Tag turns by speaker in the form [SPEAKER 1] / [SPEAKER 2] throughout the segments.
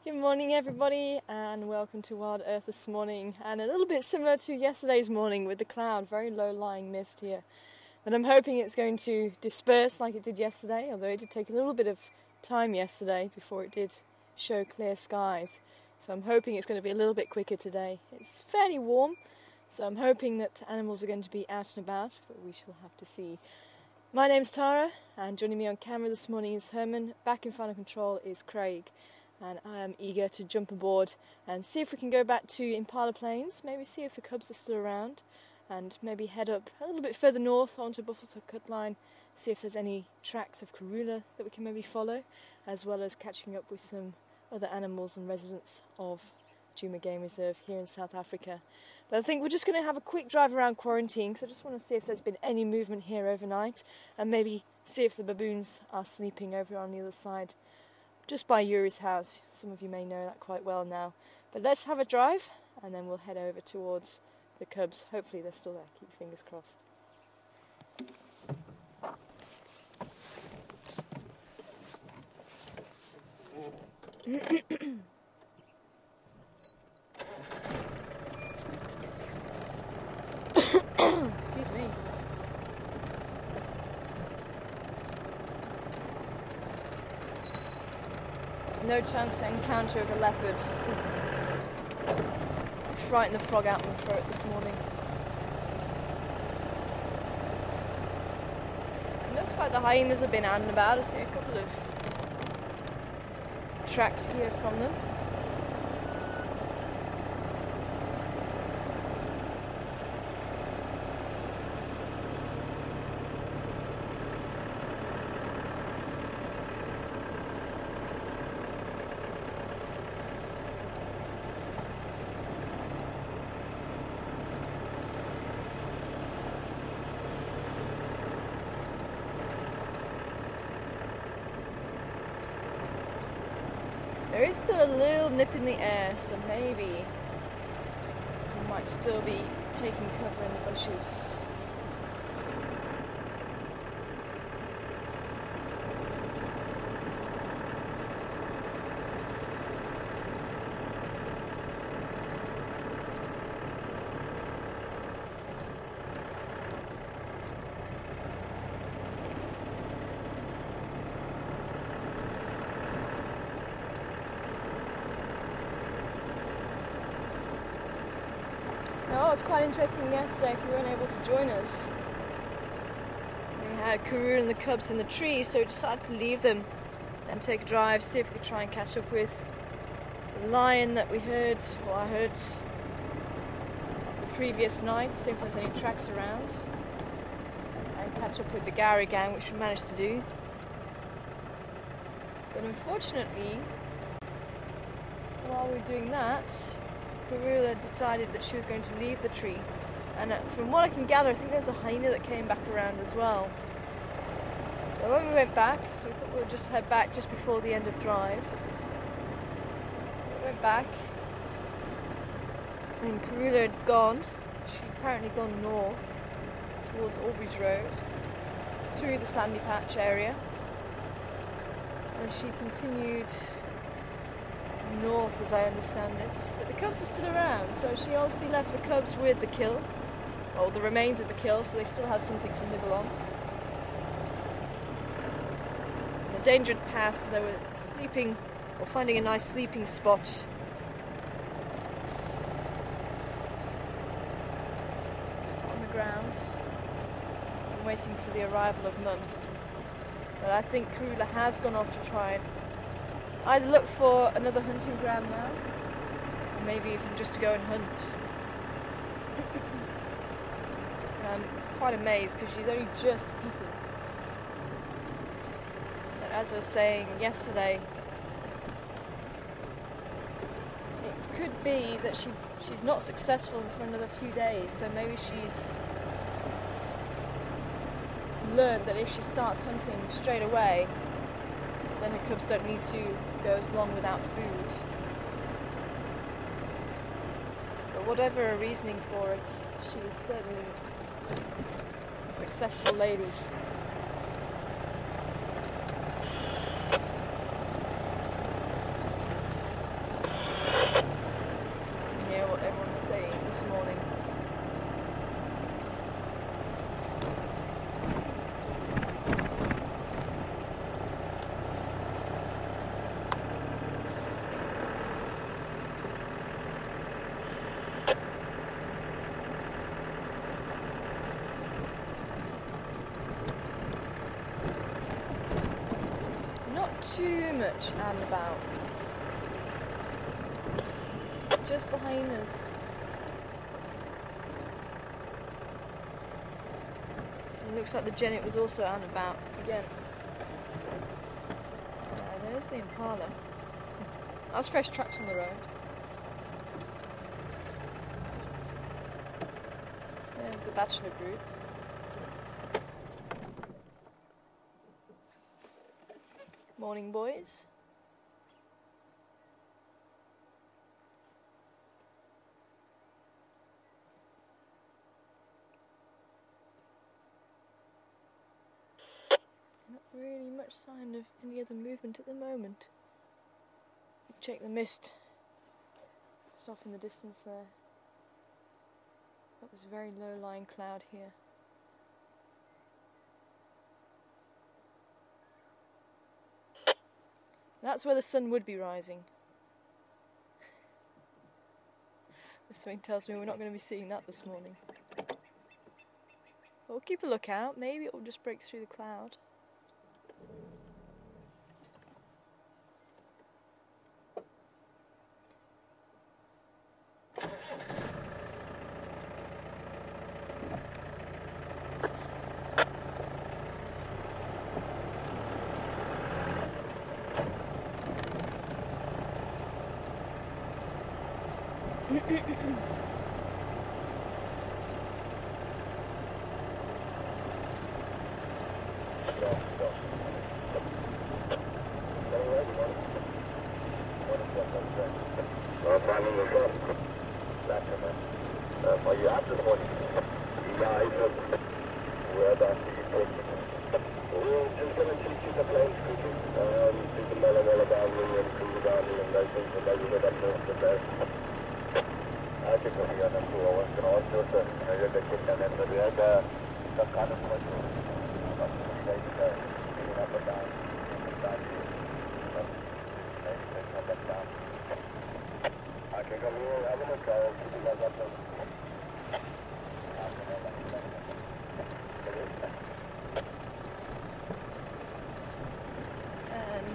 [SPEAKER 1] Good morning everybody and welcome to Wild Earth this morning, and a little bit similar to yesterday's morning with the cloud, very low lying mist here, but I'm hoping it's going to disperse like it did yesterday, although it did take a little bit of time yesterday before it did show clear skies, so I'm hoping it's going to be a little bit quicker today. It's fairly warm, so I'm hoping that animals are going to be out and about, but we shall have to see. My name's Tara, and joining me on camera this morning is Herman. Back in final control is Craig, and I am eager to jump aboard and see if we can go back to Impala Plains, maybe see if the cubs are still around, and maybe head up a little bit further north onto Buffalo Cut Line, see if there's any tracks of Karula that we can maybe follow, as well as catching up with some other animals and residents of Djuma Game Reserve here in South Africa. But I think we're just going to have a quick drive around Quarantine, because I just want to see if there's been any movement here overnight, and maybe see if the baboons are sleeping over on the other side, just by Yuri's house. Some of you may know that quite well now. But let's have a drive, and then we'll head over towards the cubs. Hopefully they're still there. Keep your fingers crossed. Excuse me. No chance to encounter of a leopard. Frightened the frog out of my throat this morning. It looks like the hyenas have been out and about. I see a couple of tracks here from them. There is still a little nip in the air, so maybe we might still be taking cover in the bushes. Now, what was quite interesting yesterday, if you weren't able to join us, we had Karula and the cubs in the tree, so we decided to leave them and take a drive, see if we could try and catch up with the lion that we heard, or I heard the previous night, see if there's any tracks around, and catch up with the Gowrie gang, which we managed to do. But unfortunately, while we were doing that, Karula decided that she was going to leave the tree, and from what I can gather, I think there's a hyena that came back around as well. But when we went back, so we thought we would just head back just before the end of drive. So we went back, and Karula had gone. She'd apparently gone north towards Aubrey's Road, through the Sandy Patch area, and she continued north, as I understand it, but the cubs are still around, so she obviously left the cubs with the kill, or the remains of the kill, so they still had something to nibble on. An endangered pass, so they were sleeping, or finding a nice sleeping spot on the ground, and waiting for the arrival of Mum. But I think Karula has gone off to try and either look for another hunting ground now, or maybe even just to go and hunt. I'm quite amazed because she's only just eaten. But as I was saying yesterday, it could be that she's not successful for another few days, so maybe she's learned that if she starts hunting straight away, then her cubs don't need to go as long without food. But whatever her reasoning for it, she is certainly a successful lady. clouds saying this morning? Not too much out and about. Just the hyenas. It looks like the genet was also out and about again. There's the impala. That's fresh tracks on the road. There's the bachelor group. Morning, boys. Not really much sign of any other movement at the moment. Check the mist. Just off in the distance there. Got this very low-lying cloud here. That's where the sun would be rising. Something tells me we're not going to be seeing that this morning. But we'll keep a lookout. Maybe it will just break through the cloud.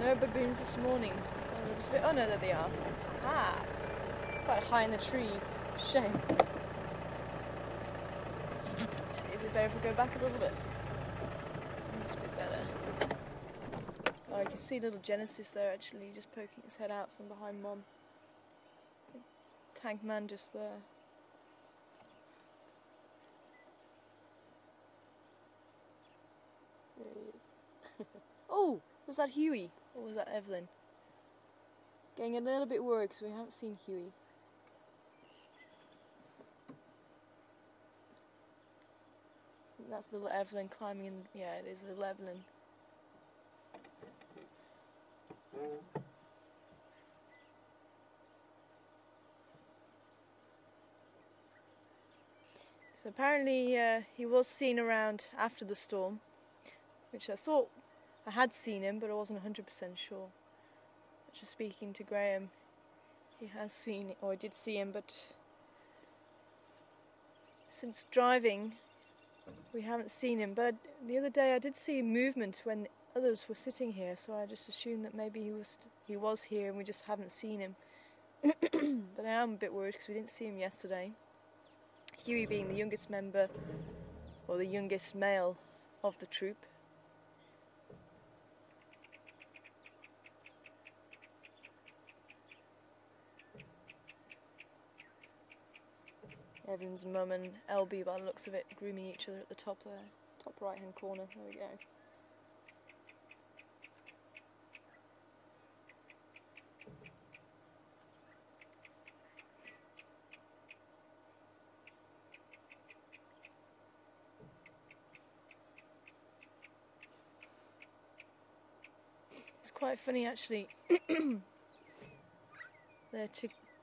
[SPEAKER 1] No baboons this morning. Oh no, there they are. Ah, quite high in the tree. Shame. Is it better if we go back a little bit? Must be better. Oh, you can see little Genesis there actually, just poking his head out from behind Mom. Tank man just there. There he is. Oh, was that Huey? Or was that Evelyn? Getting a little bit worried because we haven't seen Huey. That's little Evelyn climbing in. Yeah, it is little Evelyn. So apparently he was seen around after the storm, which I thought I had seen him, but I wasn't 100% sure. Just speaking to Graham, he has seen, or I did see him, but since driving, we haven't seen him. But the other day I did see movement when others were sitting here, so I just assumed that maybe he was here and we just haven't seen him. But I am a bit worried because we didn't see him yesterday. Huey being the youngest member, or the youngest male of the troop. Evelyn's mum and Elby, by the looks of it, grooming each other at the top there. Top right hand corner, there we go. It's quite funny actually.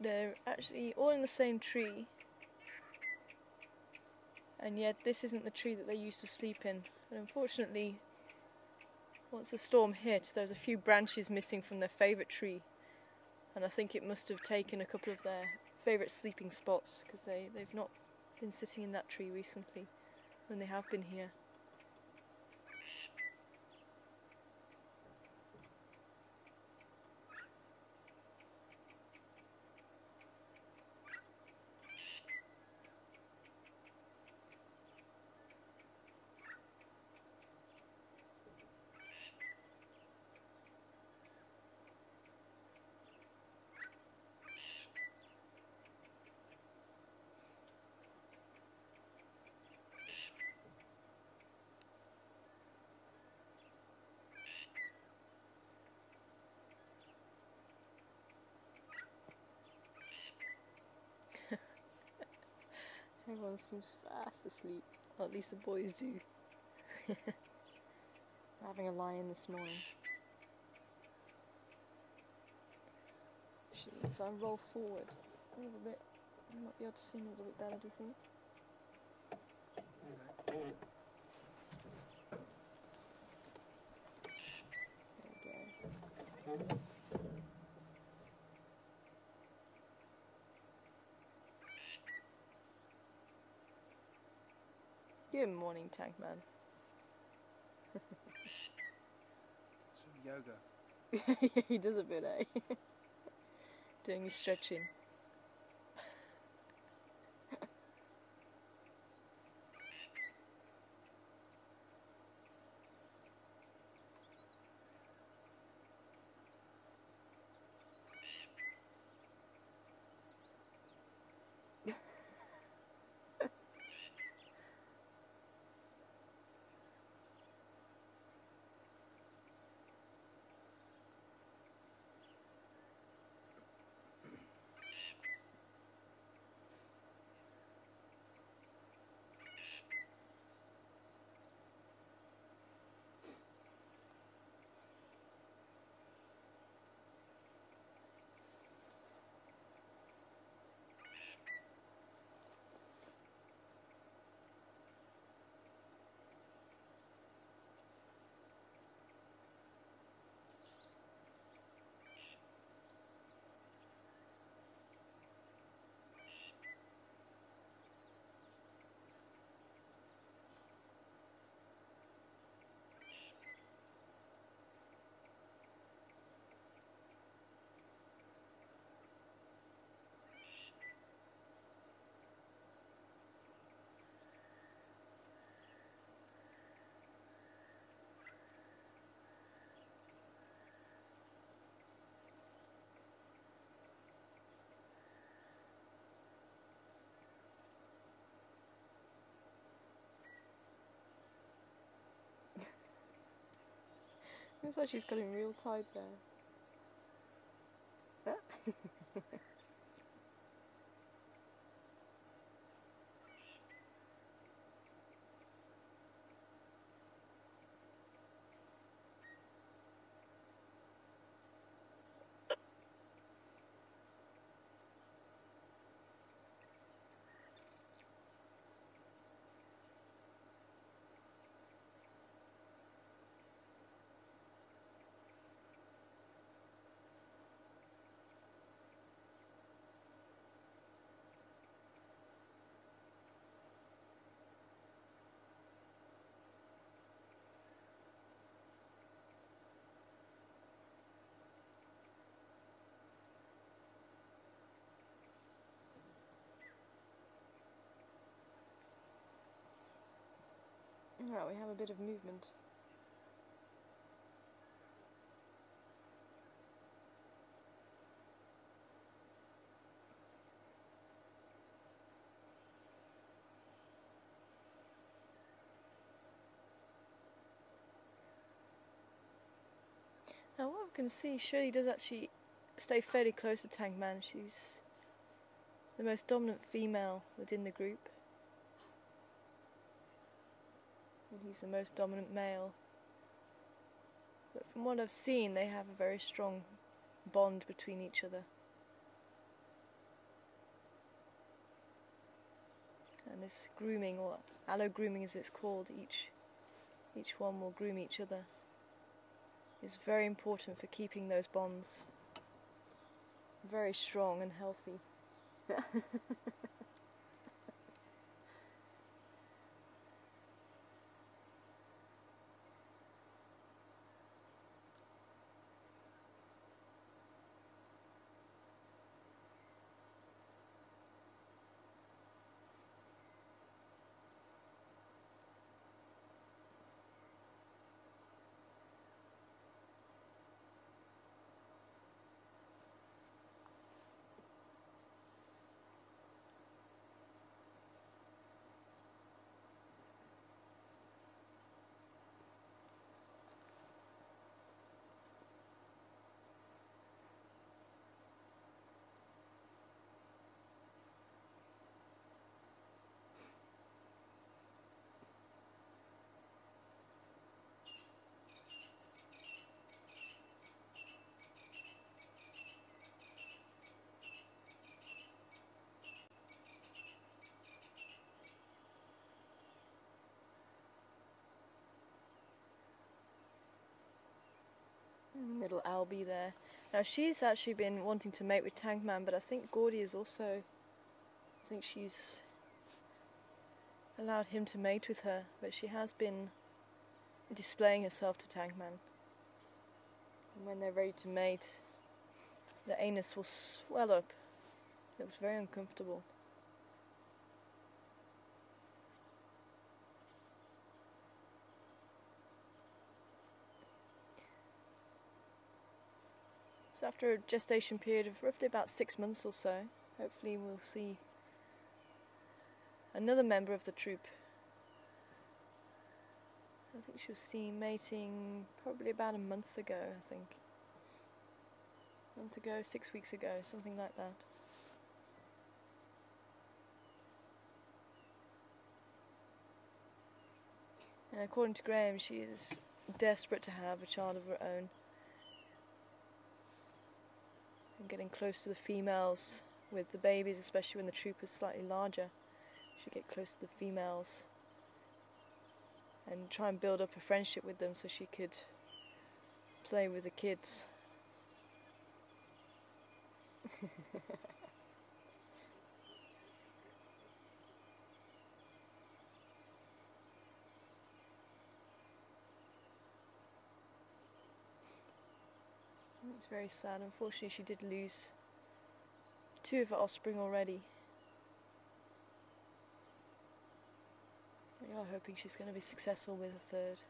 [SPEAKER 1] they're actually all in the same tree, and yet this isn't the tree that they used to sleep in. And unfortunately, once the storm hit, there was a few branches missing from their favourite tree, and I think it must have taken a couple of their favourite sleeping spots, because they've not been sitting in that tree recently when they have been here. Everyone seems fast asleep, or at least the boys do. Having a lie-in this morning. Actually, if I roll forward a little bit, I might be able to see them a little bit better, do you think? There we go. Good morning, Tankman.
[SPEAKER 2] Some yoga.
[SPEAKER 1] He does a bit, eh? Doing his stretching. Looks like she's got him real tight there. Right, we have a bit of movement. Now what I can see, Shirley does actually stay fairly close to Tankman. She's the most dominant female within the group. And he's the most dominant male. But from what I've seen, they have a very strong bond between each other. And this grooming, or allo grooming as it's called, each one will groom each other, is very important for keeping those bonds very strong and healthy. Little Albie there. Now she's actually been wanting to mate with Tankman, but I think Gordy is also, I think she's allowed him to mate with her, but she has been displaying herself to Tankman. And when they're ready to mate, the anus will swell up. It looks very uncomfortable. So after a gestation period of roughly about 6 months or so, hopefully we'll see another member of the troop. I think she was seen mating probably about a month ago, I think. A month ago, 6 weeks ago, something like that. And according to Graham, she is desperate to have a child of her own. And getting close to the females with the babies, especially when the troop is slightly larger. She'd get close to the females and try and build up a friendship with them so she could play with the kids. It's very sad. Unfortunately, she did lose 2 of her offspring already. We are hoping she's going to be successful with a 3rd.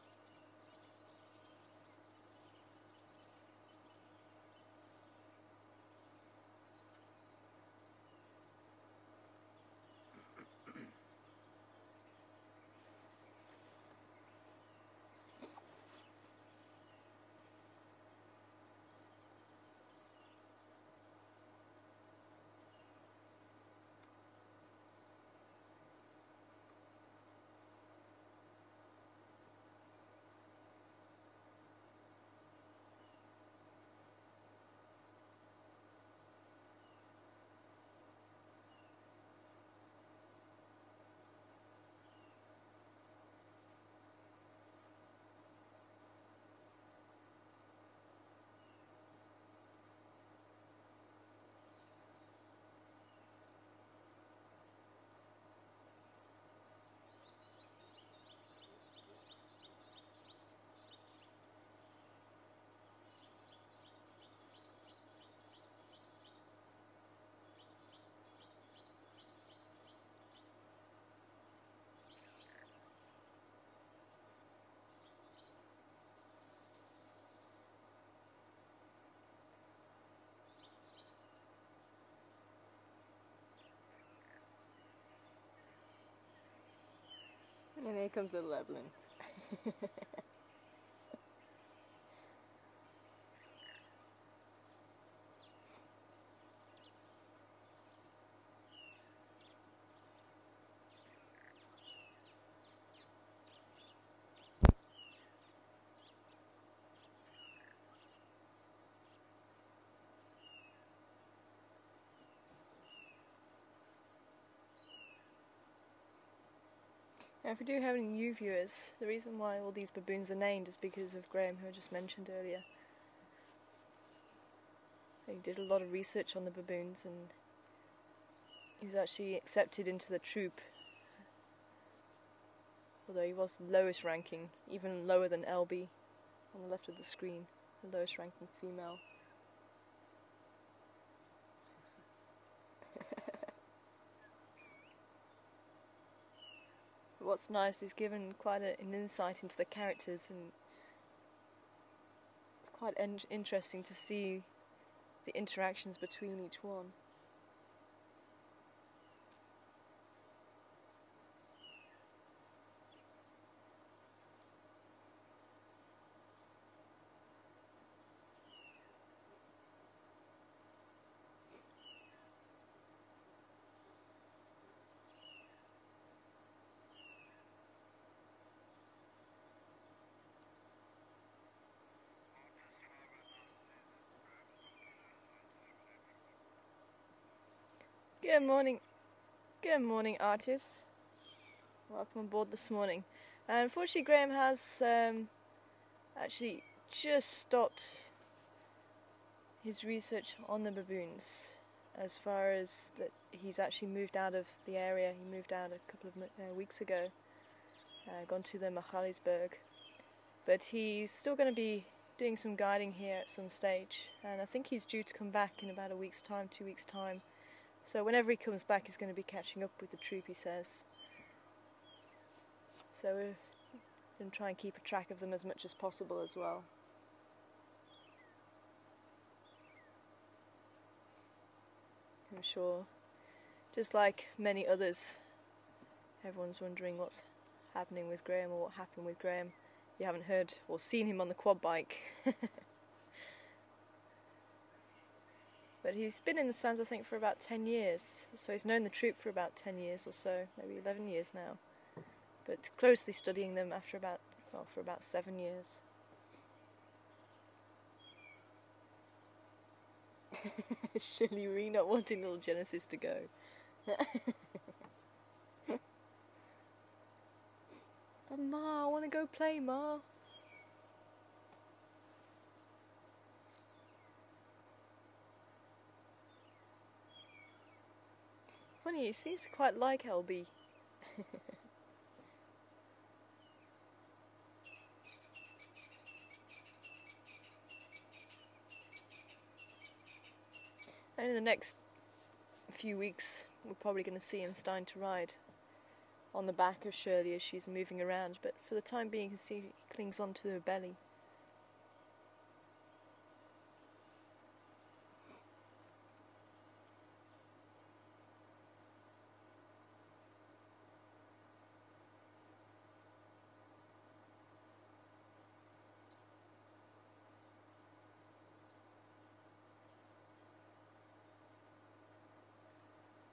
[SPEAKER 1] And here comes little Evelyn. Now, if we do have any new viewers, the reason why all these baboons are named is because of Graham, who I just mentioned earlier. He did a lot of research on the baboons, and he was actually accepted into the troop, although he was the lowest ranking, even lower than Elby on the left of the screen, the lowest ranking female. What's nice is given quite an insight into the characters, and it's quite interesting to see the interactions between each one. Good morning, artists. Welcome on board this morning. Unfortunately, Graham has actually just stopped his research on the baboons, as far as that he's actually moved out of the area. He moved out a couple of weeks ago, gone to the Magaliesberg, but he's still going to be doing some guiding here at some stage, and I think he's due to come back in about a week's time, 2 weeks' time. So whenever he comes back, he's going to be catching up with the troop, he says. So we're going to try and keep a track of them as much as possible as well. I'm sure, just like many others, everyone's wondering what's happening with Graham, or what happened with Graham. You haven't heard or seen him on the quad bike. But he's been in the Sands, I think, for about 10 years. So he's known the troop for about 10 years or so, maybe 11 years now. But closely studying them for about 7 years. Shirley Ree not wanting little Genesis to go. But Ma, I want to go play, Ma. Funny, he seems to quite like Elby. And in the next few weeks, we're probably going to see him starting to ride on the back of Shirley as she's moving around. But for the time being, you can see he clings onto her belly.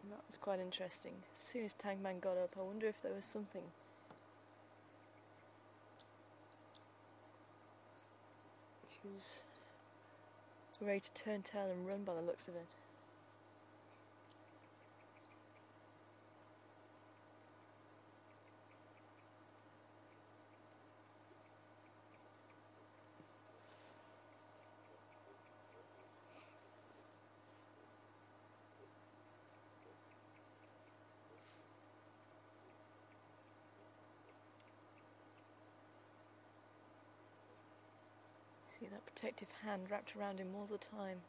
[SPEAKER 1] And that was quite interesting. As soon as Tangman got up, I wonder if there was something. She was ready to turn tail and run by the looks of it. See that protective hand wrapped around him all the time.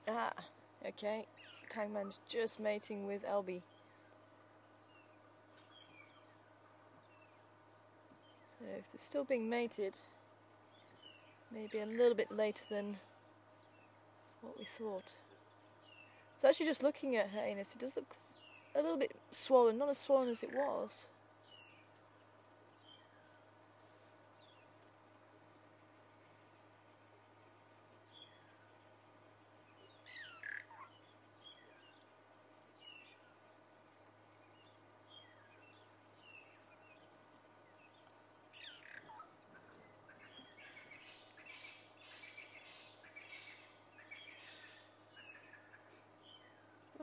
[SPEAKER 1] Ah, okay. Tangman's just mating with Elby. So if they're still being mated, maybe a little bit later than what we thought. So actually just looking at her anus, it does look a little bit swollen, not as swollen as it was.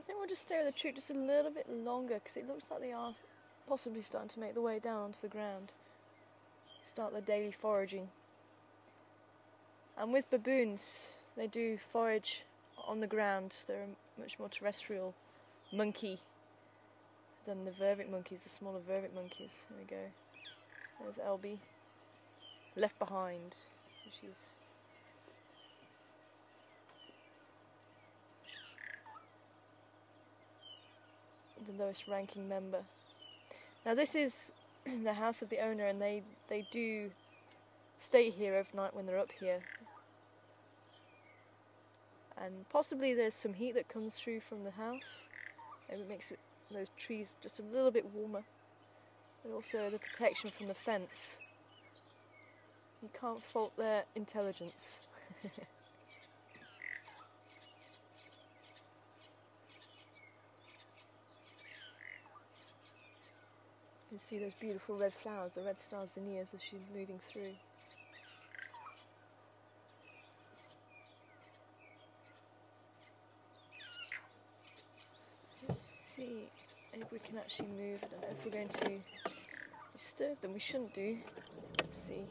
[SPEAKER 1] think we'll just stay with the troop just a little bit longer because it looks like they are possibly starting to make the way down onto the ground. Start their daily foraging. And with baboons, they do forage on the ground. They're a much more terrestrial monkey than the vervet monkeys, the smaller vervet monkeys. There we go. There's Elby. Left behind. She's the lowest ranking member. Now this is the house of the owner, and they do stay here overnight when they're up here. And possibly there's some heat that comes through from the house. Maybe it makes those trees just a little bit warmer. But also the protection from the fence. You can't fault their intelligence. You can see those beautiful red flowers, the red star zinnias, as she's moving through. Let's see if we can actually move. I don't know if we're going to disturb them. We shouldn't do. Let's see.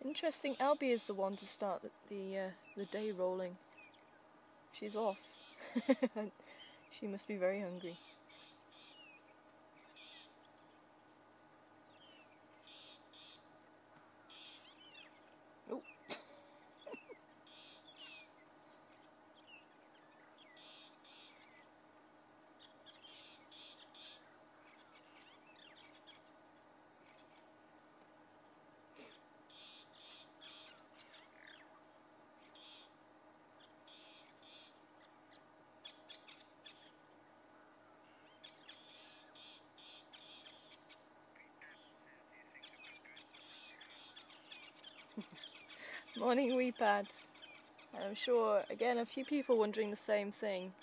[SPEAKER 1] Interesting, Albie is the one to start the day rolling. She's off. She must be very hungry. Oh. Morning, Weepads. I'm sure, again, a few people wondering the same thing.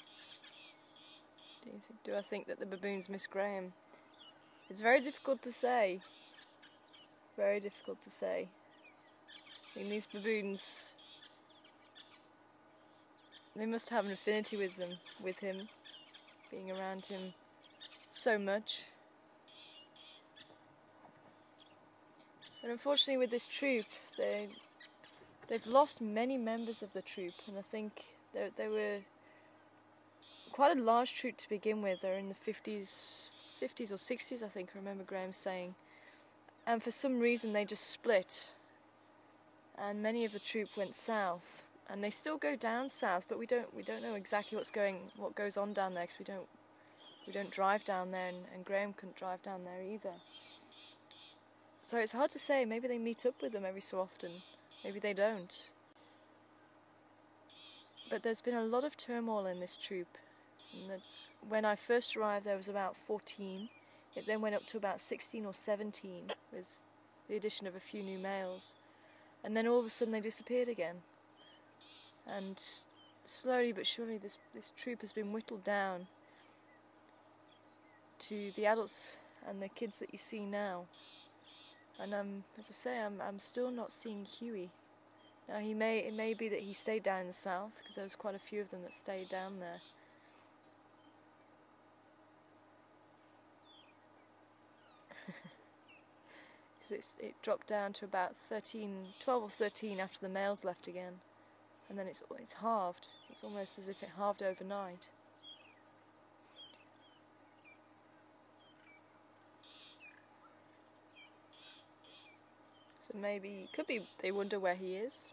[SPEAKER 1] Do I think that the baboons miss Graham? It's very difficult to say. Very difficult to say. I mean, these baboons, they must have an affinity with him, being around him so much. But unfortunately with this troop, they've lost many members of the troop, and I think they were quite a large troop to begin with. They're in the 50s or 60s, I think I remember Graham saying. And for some reason they just split, and many of the troop went south, and they still go down south, but we don't know exactly what goes on down there, because we don't drive down there, and Graham couldn't drive down there either. So it's hard to say. Maybe they meet up with them every so often. Maybe they don't. But there's been a lot of turmoil in this troop. When I first arrived there was about 14. It then went up to about 16 or 17 with the addition of a few new males. And then all of a sudden they disappeared again. And slowly but surely this troop has been whittled down to the adults and the kids that you see now. And as I say, I'm still not seeing Huey. Now it may be that he stayed down in the south, because there was quite a few of them that stayed down there. Because it dropped down to about 12 or 13 after the males left again, and then it's halved. It's almost as if it halved overnight. So maybe, could be they wonder where he is,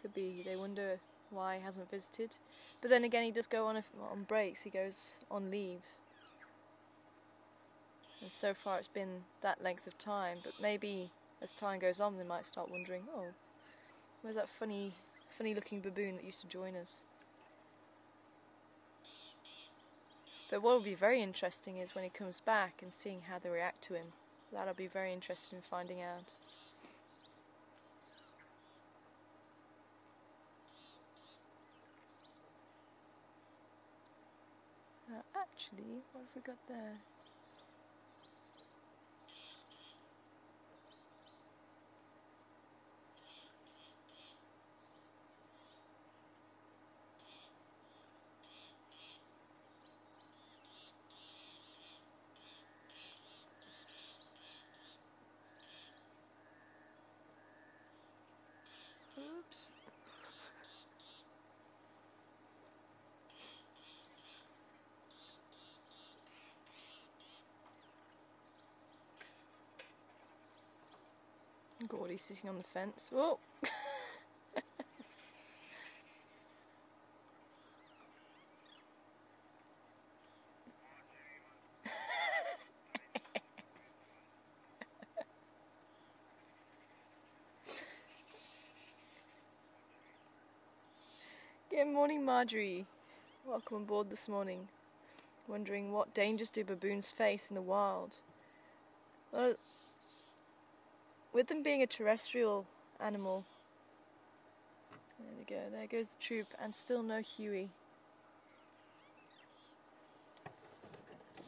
[SPEAKER 1] could be they wonder why he hasn't visited, but then again he does go on breaks, he goes on leave, and so far it's been that length of time, but maybe as time goes on they might start wondering, oh, where's that funny looking baboon that used to join us? But what will be very interesting is when he comes back and seeing how they react to him. That'll be very interesting in finding out. Actually, what have we got there? Oops. Gordy sitting on the fence. Whoa! Good morning, Marjorie. Welcome on board this morning. Wondering what dangers do baboons face in the wild? Well, with them being a terrestrial animal, there we go, there goes the troop, and still no Huey.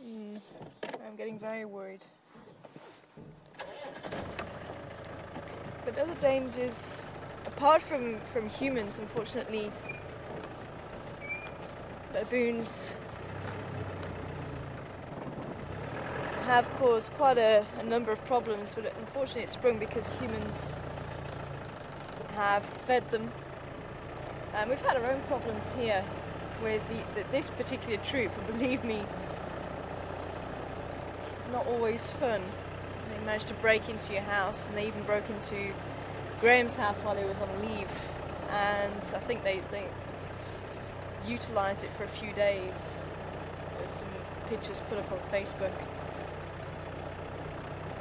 [SPEAKER 1] I'm getting very worried. But other dangers, apart from humans, unfortunately, baboons have caused quite a number of problems, but unfortunately it's sprung because humans have fed them. And we've had our own problems here with this particular troop, and believe me, it's not always fun. They managed to break into your house, and they even broke into Graham's house while he was on leave, and I think they utilised it for a few days. There's some pictures put up on Facebook.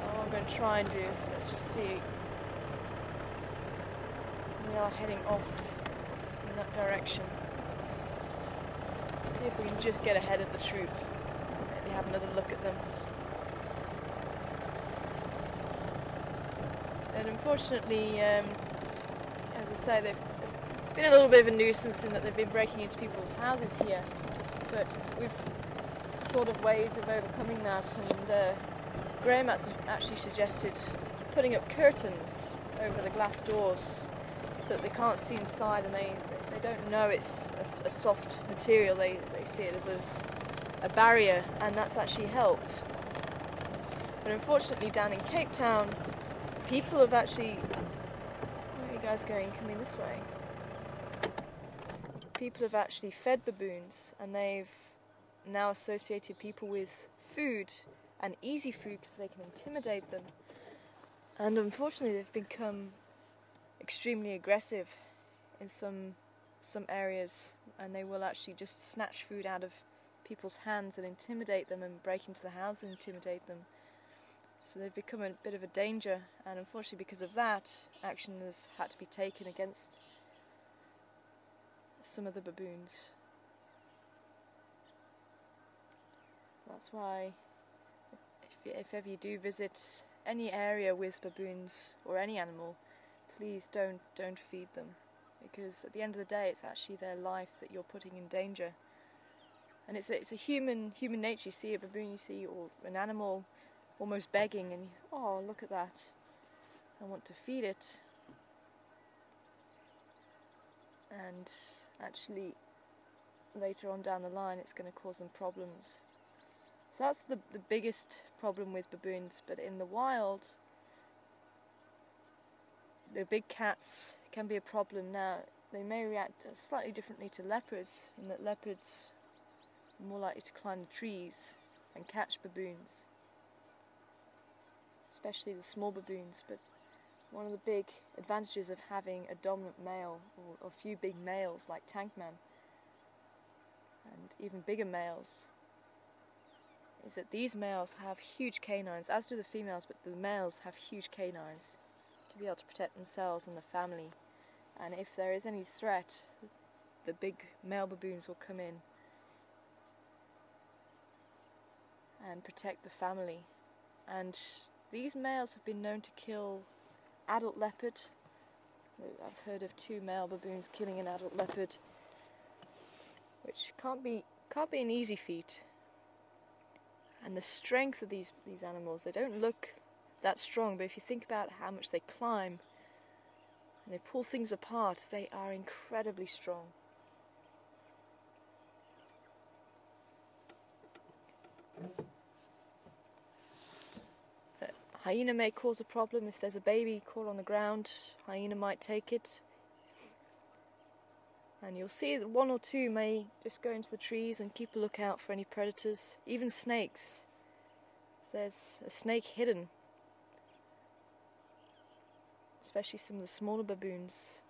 [SPEAKER 1] What I'm going to try and do is, let's just see. We are heading off in that direction. Let's see if we can just get ahead of the troop. Maybe have another look at them. And unfortunately, as I say, they've been a little bit of a nuisance in that they've been breaking into people's houses here. But we've thought of ways of overcoming that, and Graham actually suggested putting up curtains over the glass doors so that they can't see inside, and they don't know it's a soft material. They see it as a barrier, and that's actually helped. But unfortunately down in Cape Town, people have actually... Where are you guys going? Coming this way. People have actually fed baboons, and they've now associated people with food, and easy food, because they can intimidate them. And unfortunately they've become extremely aggressive in some areas, and they will actually just snatch food out of people's hands and intimidate them, and break into the house and intimidate them. So they've become a bit of a danger, and unfortunately because of that, action has had to be taken against some of the baboons. That's why if ever you do visit any area with baboons or any animal, please don't feed them, because at the end of the day it's actually their life that you're putting in danger. And it's a human nature. You see a baboon, you see or an animal almost begging, and oh, look at that, I want to feed it. And actually later on down the line it's going to cause them problems. So that's the biggest problem with baboons. But in the wild, the big cats can be a problem. Now, they may react slightly differently to leopards, in that leopards are more likely to climb the trees and catch baboons, especially the small baboons. But one of the big advantages of having a dominant male, or a few big males like Tankman, and even bigger males, is that these males have huge canines, as do the females, but the males have huge canines to be able to protect themselves and the family. And if there is any threat, the big male baboons will come in and protect the family. And these males have been known to kill adult leopard. I've heard of 2 male baboons killing an adult leopard, which can't be an easy feat. And the strength of these animals, they don't look that strong, but if you think about how much they climb and they pull things apart, they are incredibly strong. Hyena may cause a problem. If there's a baby caught on the ground, hyena might take it. And you'll see that 1 or 2 may just go into the trees and keep a lookout for any predators, even snakes. If there's a snake hidden, especially some of the smaller baboons,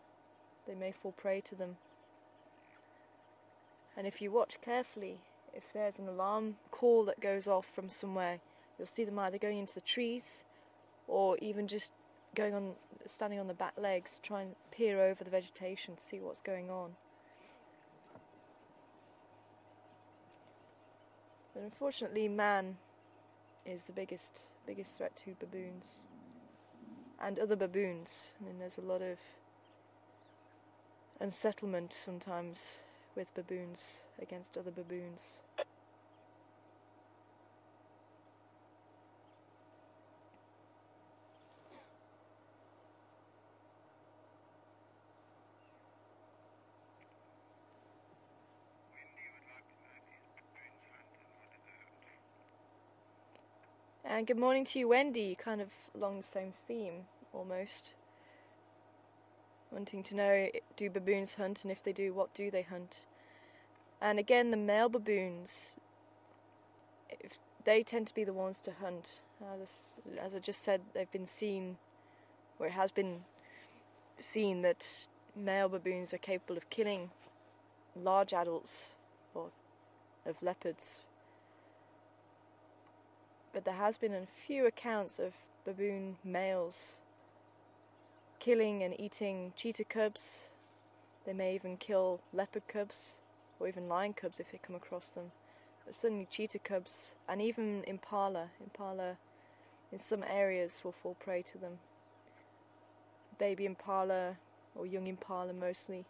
[SPEAKER 1] they may fall prey to them. And if you watch carefully, if there's an alarm call that goes off from somewhere, you'll see them either going into the trees or even just standing on the back legs, trying to peer over the vegetation to see what's going on. But unfortunately, man is the biggest threat to baboons and other baboons. I mean, there's a lot of unsettlement sometimes with baboons against other baboons. And good morning to you, Wendy, kind of along the same theme, almost. Wanting to know, do baboons hunt, and if they do, what do they hunt? And again, the male baboons, they tend to be the ones to hunt. As I just said, they've been seen, or it has been seen that male baboons are capable of killing large adults of leopards. But there has been a few accounts of baboon males killing and eating cheetah cubs. They may even kill leopard cubs, or even lion cubs if they come across them. But certainly cheetah cubs, and even impala in some areas will fall prey to them. Baby impala, or young impala mostly.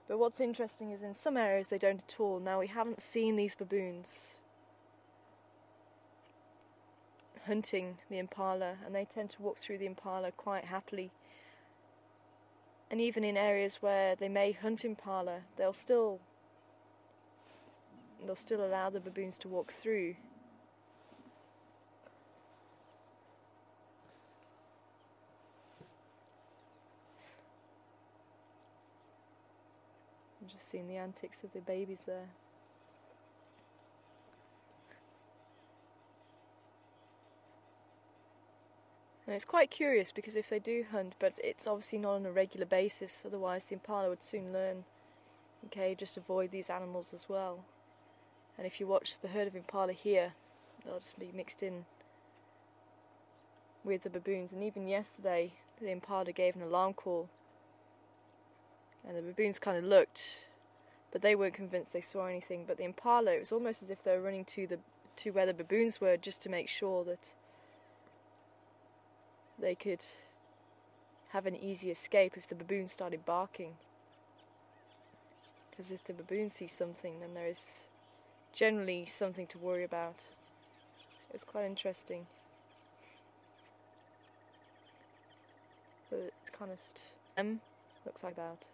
[SPEAKER 1] But what's interesting is in some areas they don't at all. Now, we haven't seen these baboons hunting the impala, and they tend to walk through the impala quite happily. And even in areas where they may hunt impala, they'll still allow the baboons to walk through. I'm just seeing the antics of the babies there. And it's quite curious because if they do hunt, but it's obviously not on a regular basis, otherwise the impala would soon learn, okay, just avoid these animals as well. And if you watch the herd of impala here, they'll just be mixed in with the baboons. And even yesterday, the impala gave an alarm call, and the baboons kind of looked, but they weren't convinced they saw anything. But the impala, it was almost as if they were running to where the baboons were, just to make sure that they could have an easy escape if the baboons started barking. Because if the baboons see something, then there is generally something to worry about. It was quite interesting. But it's kind of looks like about.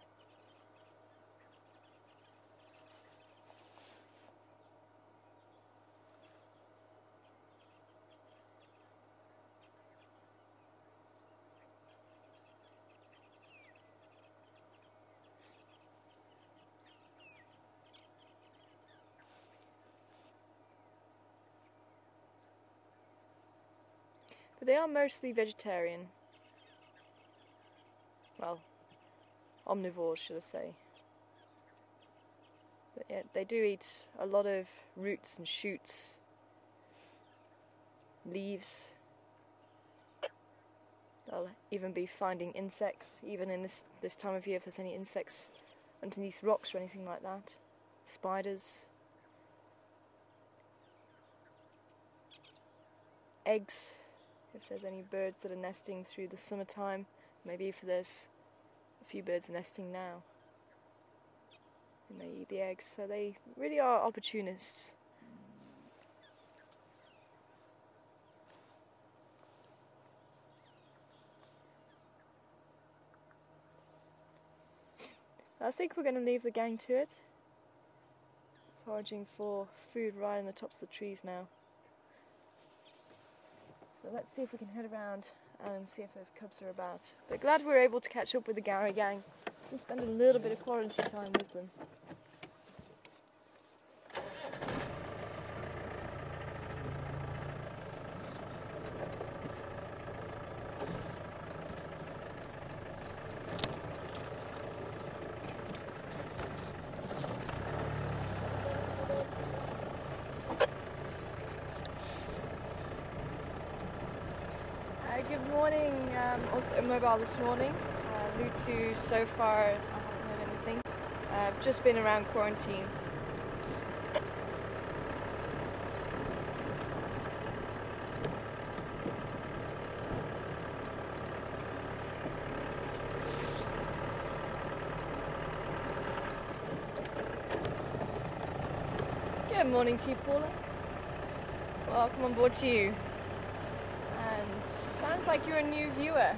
[SPEAKER 1] But they are mostly vegetarian. Well, omnivores, should I say. But yeah, they do eat a lot of roots and shoots, leaves. They'll even be finding insects, even in this time of year, if there's any insects underneath rocks or anything like that. Spiders. eggs, if there's any birds that are nesting through the summertime, maybe if there's a few birds nesting now and they eat the eggs. So they really are opportunists. I think we're going to leave the gang to it. Foraging for food right in the tops of the trees now. So let's see if we can head around and see if those cubs are about. But glad we're able to catch up with the Gowrie gang and spend a little bit of quality time with them. Good morning, also mobile this morning. Lutu, so far I haven't heard anything. I've just been around quarantine. Good morning to you, Paula. Welcome on board to you. And sounds like you're a new viewer.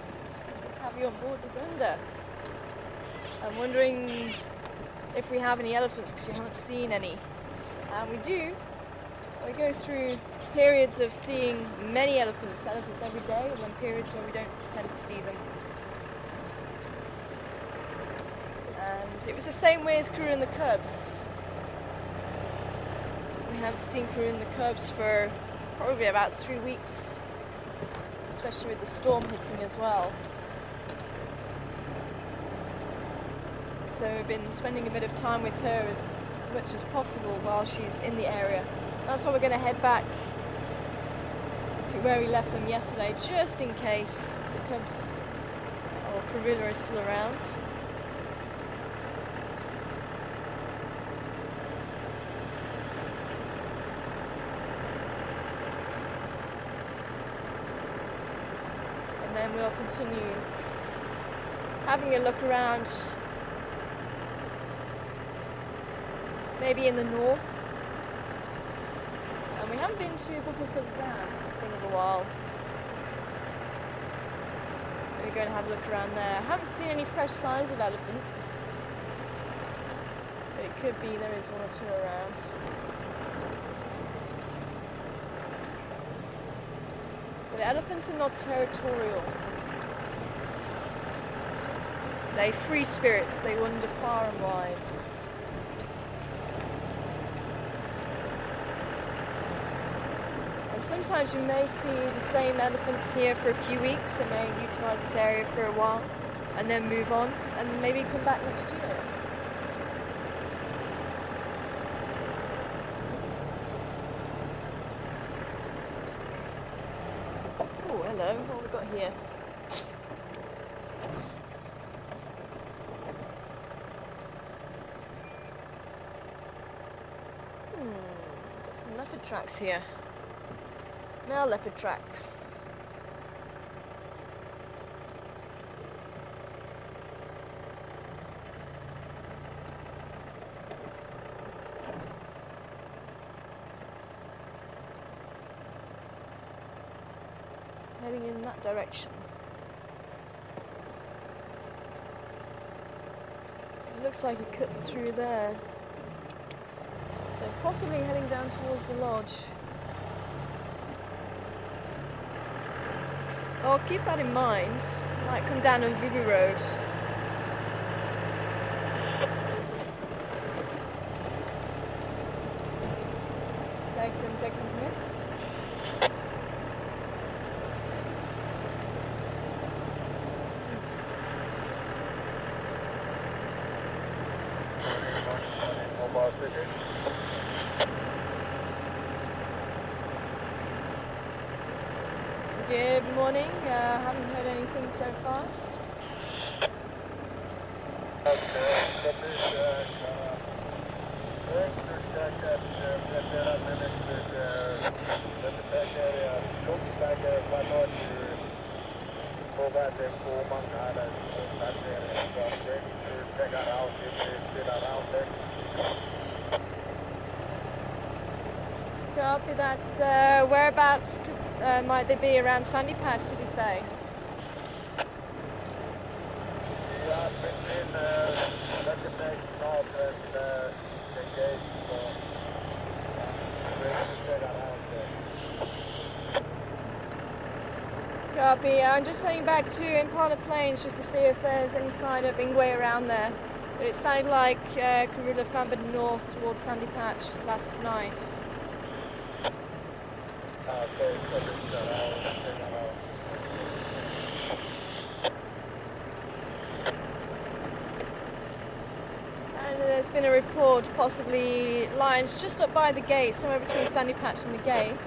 [SPEAKER 1] Good to have you on board with Brenda. I'm wondering if we have any elephants because you haven't seen any. And we do. We go through periods of seeing many elephants every day, and then periods where we don't tend to see them. And it was the same way as Karun the cubs. We haven't seen Karun the cubs for probably about 3 weeks. Especially with the storm hitting as well. So we've been spending a bit of time with her as much as possible while she's in the area. That's why we're going to head back to where we left them yesterday, just in case the cubs or Karula is still around. And then we'll continue having a look around, maybe in the north. And we haven't been to Buffalo Dam for a little while. We're going to have a look around there. I haven't seen any fresh signs of elephants, but it could be there is one or two around. But elephants are not territorial. They're free spirits, they wander far and wide. And sometimes you may see the same elephants here for a few weeks. They may utilise this area for a while and then move on and maybe come back next year. Oh, hello, what have we got here? Got some leopard tracks here. Male leopard tracks. Heading in that direction. It looks like it cuts through there. So possibly heading down towards the lodge. Well, keep that in mind. Might come down on Vivi Road. Texan, come here. Good morning. Haven't heard anything so far. Copy that. Whereabouts might they be? Around Sandy Patch, did you say? Copy. I'm just heading back to Impala Plains just to see if there's any sign of Ingwe around there. But it sounded like Karula Fambid north towards Sandy Patch last night. And there's been a report possibly lions just up by the gate, somewhere between Sandy Patch and the gate.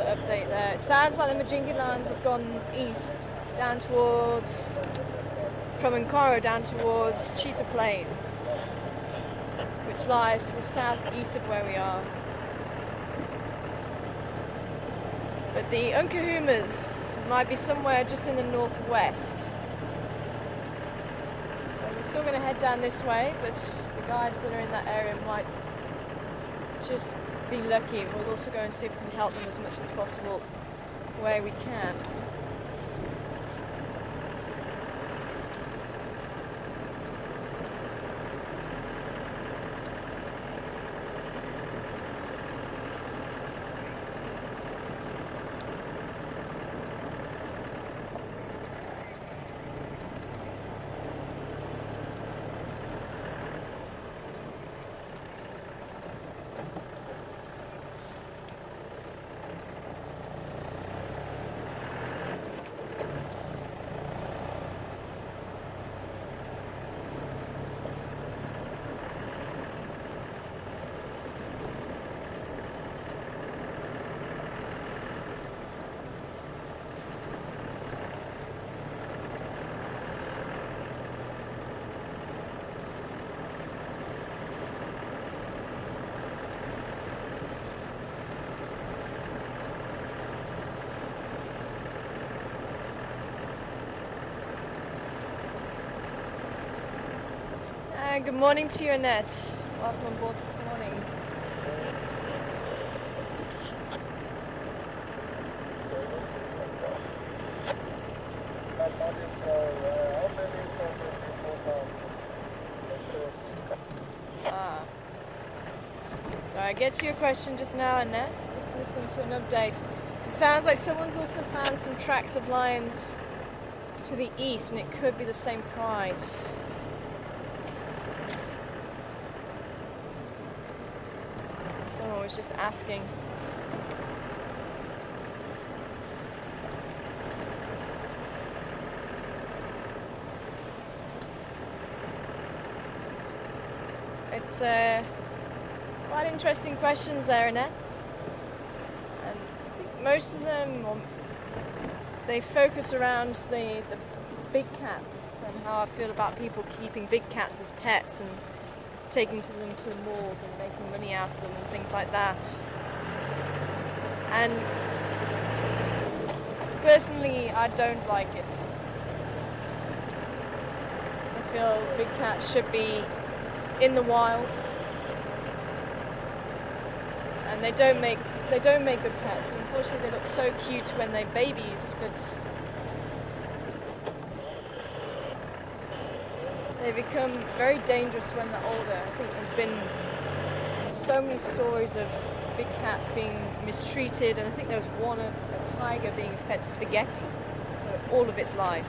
[SPEAKER 1] Update there. It sounds like the Majingi lines have gone east, down towards, from Nkoro down towards Cheetah Plains, which lies to the southeast of where we are. But the Unkahumas might be somewhere just in the northwest. So we're still going to head down this way, but the guides that are in that area might just be lucky. We'll also go and see if we can help them as much as possible where we can. Good morning to you, Annette. Welcome on board this morning. So I get to your question just now, Annette. Just listening to an update. So it sounds like someone's also found some tracks of lions to the east, and it could be the same pride. Someone was just asking. It's quite interesting questions there, Annette. And I think most of them, they focus around the big cats and how I feel about people keeping big cats as pets and taking them to the malls and making money out of them and things like that. And personally, I don't like it. I feel big cats should be in the wild, and they don't make they don't make good pets. Unfortunately, they look so cute when they're babies, but they become very dangerous when they're older. I think there's been so many stories of big cats being mistreated, and I think there was one of a tiger being fed spaghetti for all of its life.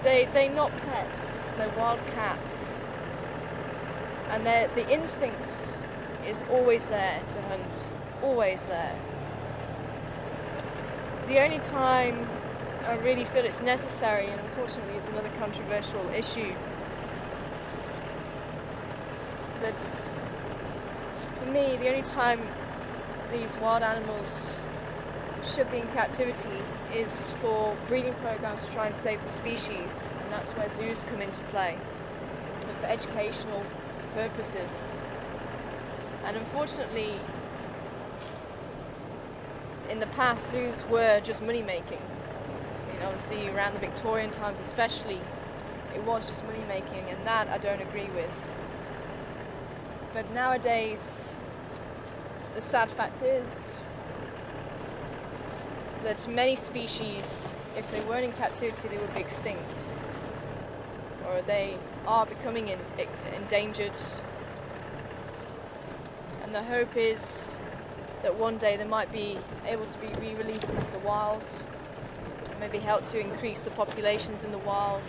[SPEAKER 1] They're not pets, they're wild cats, and the instinct is always there to hunt, always there. The only time I really feel it's necessary, and unfortunately it's another controversial issue, but for me the only time these wild animals should be in captivity is for breeding programs to try and save the species, and that's where zoos come into play, and for educational purposes. And unfortunately, in the past, zoos were just money making. I mean, obviously around the Victorian times especially, it was just money making, and that I don't agree with. But nowadays, the sad fact is that many species, if they weren't in captivity, they would be extinct, or they are becoming endangered. And the hope is that one day they might be able to be re-released into the wild, and maybe help to increase the populations in the wild.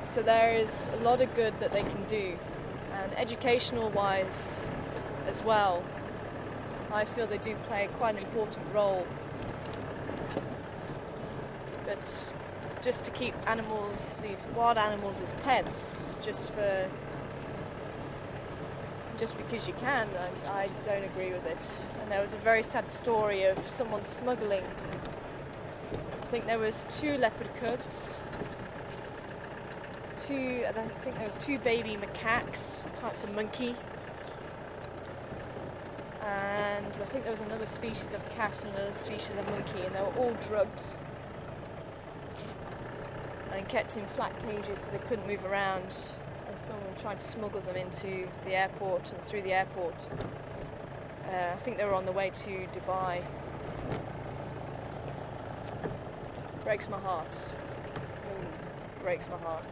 [SPEAKER 1] So there is a lot of good that they can do, and educational wise as well, I feel they do play quite an important role. But just to keep animals, these wild animals, as pets, just because you can, I don't agree with it. And there was a very sad story of someone smuggling, I think there was 2 leopard cubs, I think there was 2 baby macaques, types of monkey, and I think there was another species of cat and another species of monkey, and they were all drugged and kept in flat cages so they couldn't move around, and someone tried to smuggle them into the airport and through the airport. I think they were on the way to Dubai. Breaks my heart. Breaks my heart.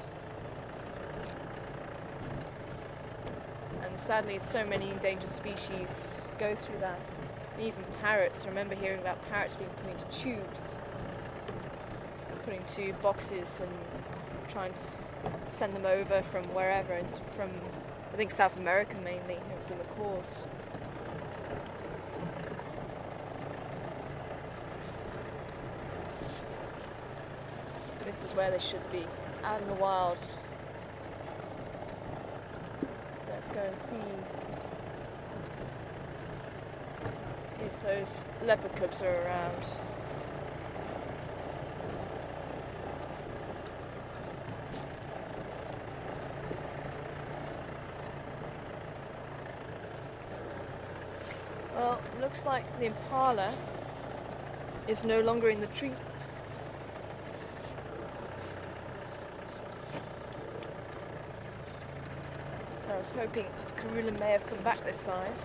[SPEAKER 1] And sadly, so many endangered species go through that. Even parrots. I remember hearing about parrots being put into tubes, put into boxes, and trying to send them over from wherever, and from, I think, South America mainly. It was the macaws. This is where they should be, out in the wild. Let's go and see if those leopard cubs are around. Well, it looks like the impala is no longer in the tree. I was hoping Karula may have come back this side.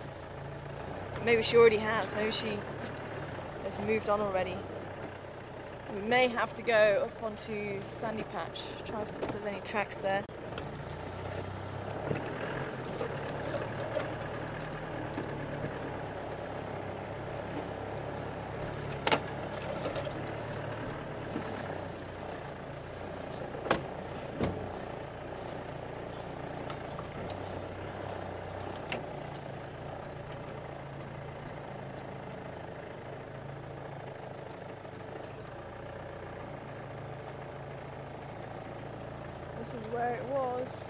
[SPEAKER 1] Maybe she already has. Maybe she has moved on already. We may have to go up onto Sandy Patch, try and see if there's any tracks there. This is where it was.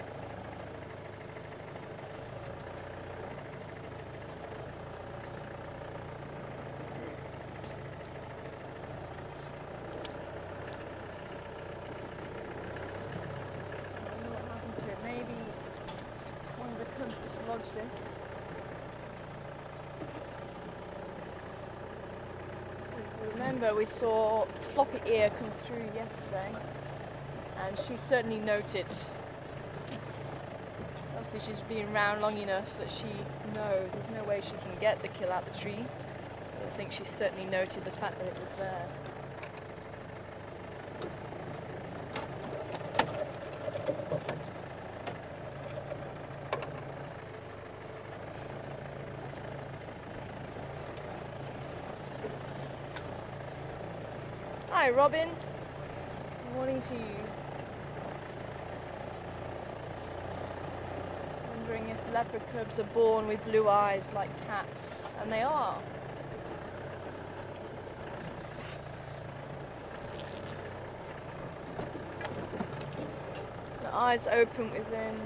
[SPEAKER 1] I don't know what happened to it. Maybe one of the cubs dislodged it. Remember, we saw Floppy Ear come through yesterday, and she certainly noted a Obviously she's been around long enough that she knows there's no way she can get the kill out the tree. But I think she certainly noted the fact that it was there. Hi Robin, good morning to you. Wondering if leopard cubs are born with blue eyes like cats, and they are. The eyes open within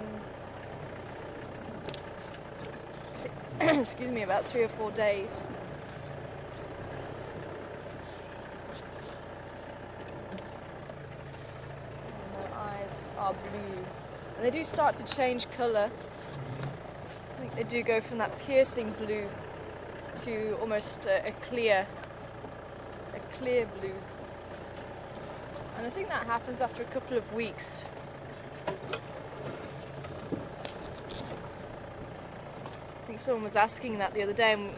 [SPEAKER 1] excuse me, about 3 or 4 days. Are blue, and they do start to change colour. I think they do go from that piercing blue to almost a clear blue, and I think that happens after a couple of weeks. I think someone was asking that the other day, and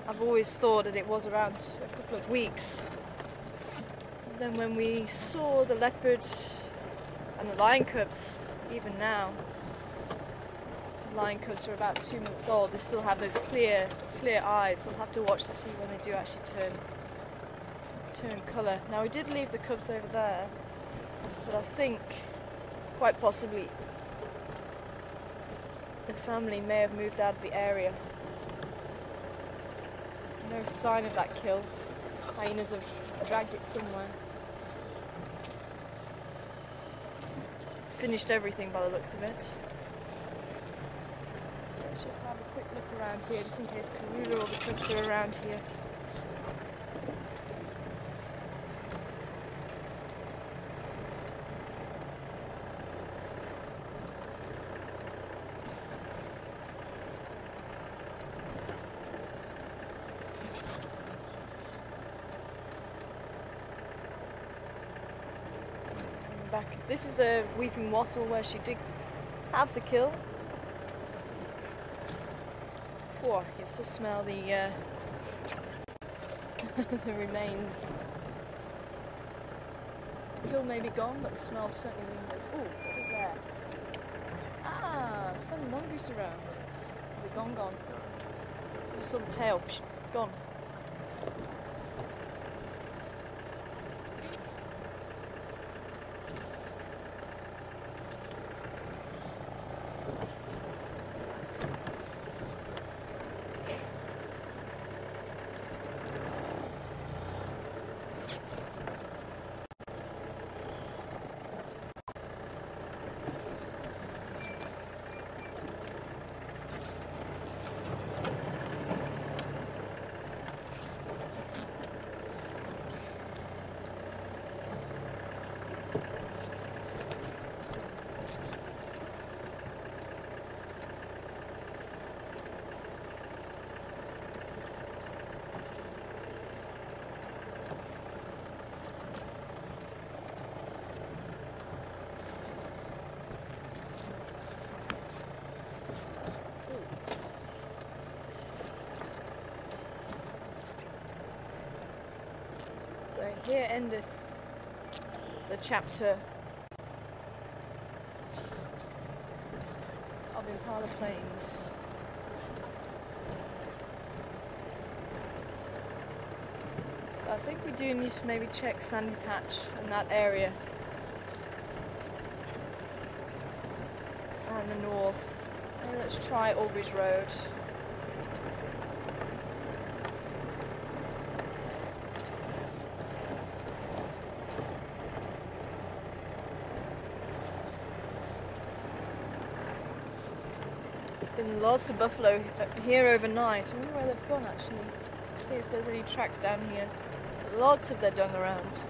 [SPEAKER 1] I've always thought that it was around a couple of weeks. And then when we saw the leopard and the lion cubs, even now, the lion cubs are about 2 months old, they still have those clear eyes, so we'll have to watch to see when they do actually turn colour. Now we did leave the cubs over there, but I think, quite possibly, the family may have moved out of the area. No sign of that kill. Hyenas have dragged it somewhere. Finished everything by the looks of it. Let's just have a quick look around here, just in case Karula or the cubs are around here. Back. This is the Weeping Wattle where she did have the kill. Whoa, you can still smell the the remains. The kill may be gone, but the smell certainly lingers. Oh, what was there? Ah, some mongoose around. Is it gone? You saw the tail. Gone. So here endeth the chapter of Impala Plains. So I think we do need to maybe check Sandy Patch and that area. And the north. Maybe let's try Albury's Road. Been lots of buffalo here overnight. I wonder where they've gone actually. See if there's any tracks down here. Lots of their dung around.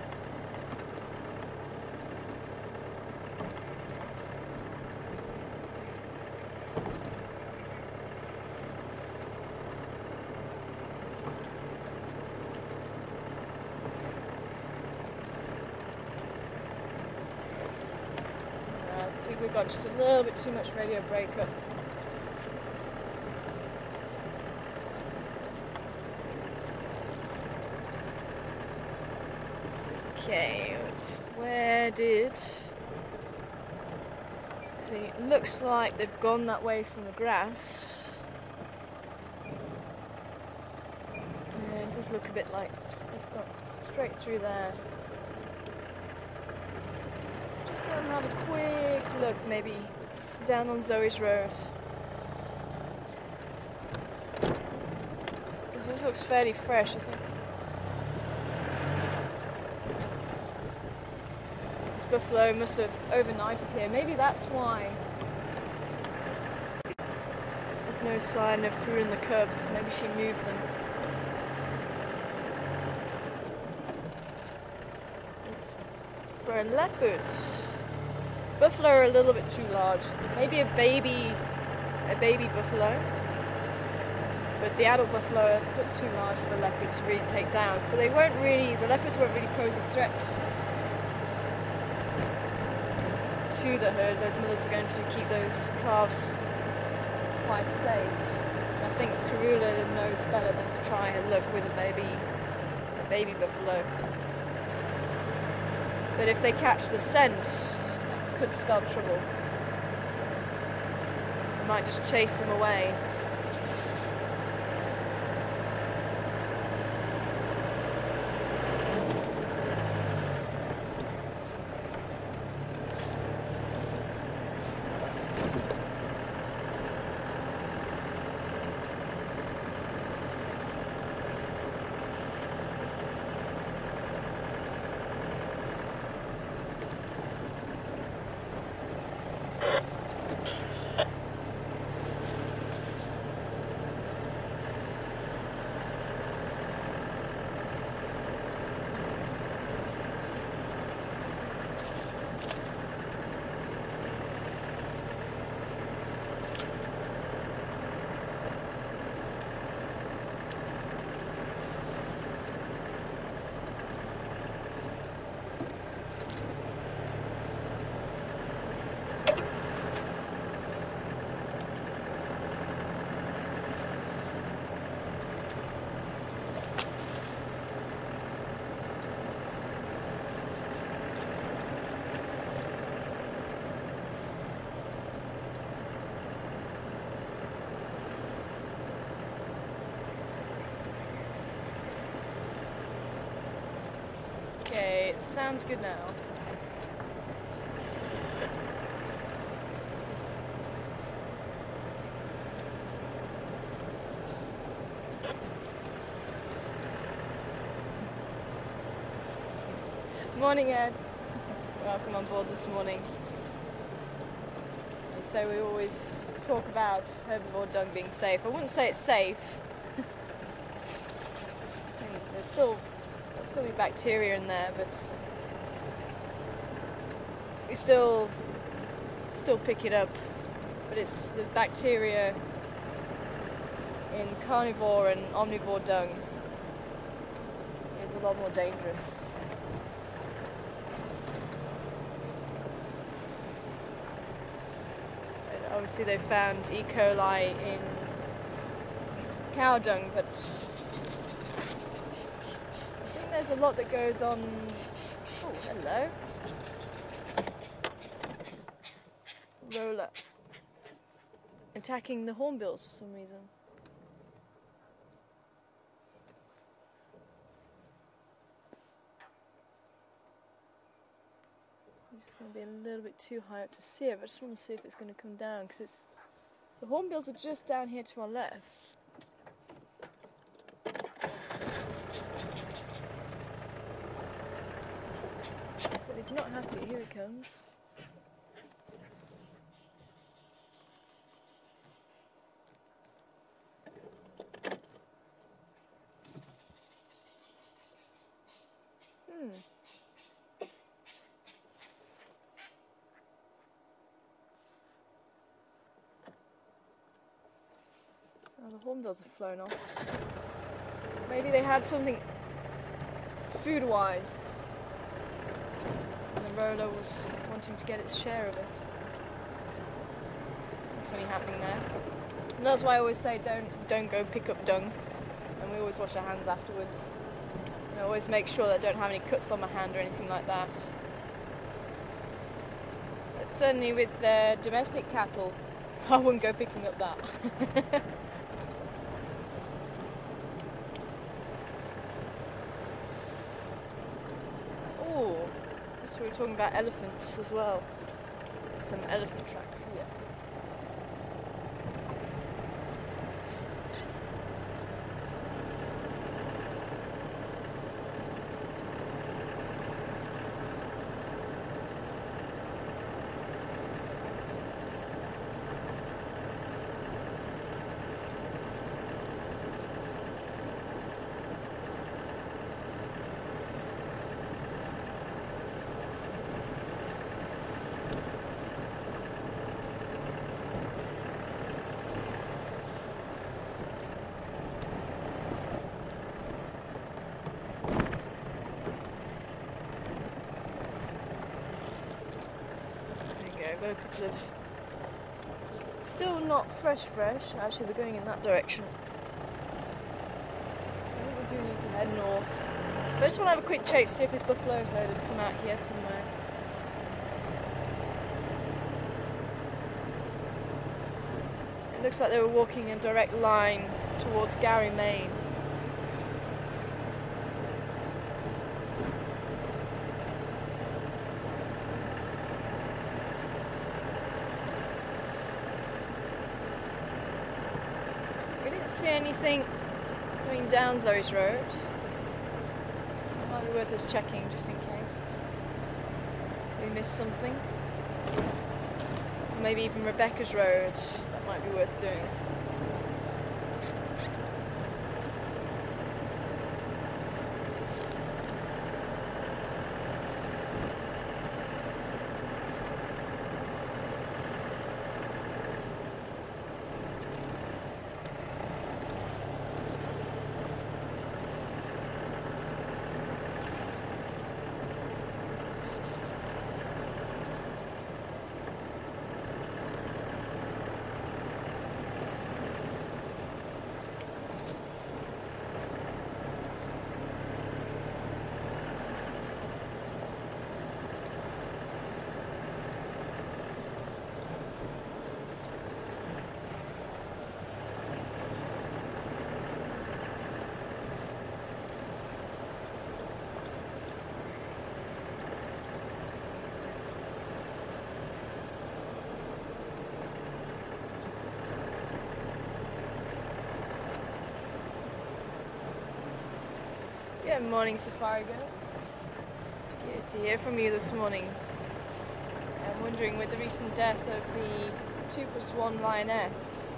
[SPEAKER 1] I think we've got just a little bit too much radio breakup. Okay, where did... See, it looks like they've gone that way from the grass. Yeah, it does look a bit like they've got straight through there. So just go and have a quick look, maybe down on Zoe's Road. Because this looks fairly fresh, I think. Buffalo must have overnighted here. Maybe that's why there's no sign of Karoo and the cubs. Maybe she moved them. It's for a leopard. Buffalo are a little bit too large. Maybe a baby buffalo. But the adult buffalo are a bit too large for a leopard to really take down. So the leopards won't really pose a threat to the herd. Those mothers are going to keep those calves quite safe. And I think Karula knows better than to try and look with a baby buffalo. But if they catch the scent, it could spell trouble. They might just chase them away. Okay, it sounds good now. Morning, Ed. Welcome on board this morning. So we always talk about herbivore dung being safe. I wouldn't say it's safe. There's still be bacteria in there, but we still pick it up. But it's the bacteria in carnivore and omnivore dung is a lot more dangerous. And obviously they found E. coli in cow dung, but there's a lot that goes on. Oh, hello. Roller. Attacking the hornbills for some reason. It's just going to be a little bit too high up to see it, but I just want to see if it's going to come down, because the hornbills are just down here to our left. He's not happy. Here he comes. Oh, the hornbills have flown off. Maybe they had something food-wise. Roller was wanting to get its share of it. Funny happening there. And that's why I always say don't go pick up dung, and we always wash our hands afterwards. And I always make sure that I don't have any cuts on my hand or anything like that. But certainly with domestic cattle, I wouldn't go picking up that. Oh, so we're talking about elephants as well. There's some elephant tracks here. I've got a couple of still not fresh. Actually, they're going in that direction. I think we do need to head north. But I just want to have a quick check to see if this buffalo herd has come out here somewhere. It looks like they were walking in a direct line towards Gary, Maine. See anything coming down Zoe's Road. It might be worth us checking just in case we missed something. Or maybe even Rebecca's Road, that might be worth doing. Good morning, Safari Girl. Good to hear from you this morning. I'm wondering, with the recent death of the 2+1 lioness,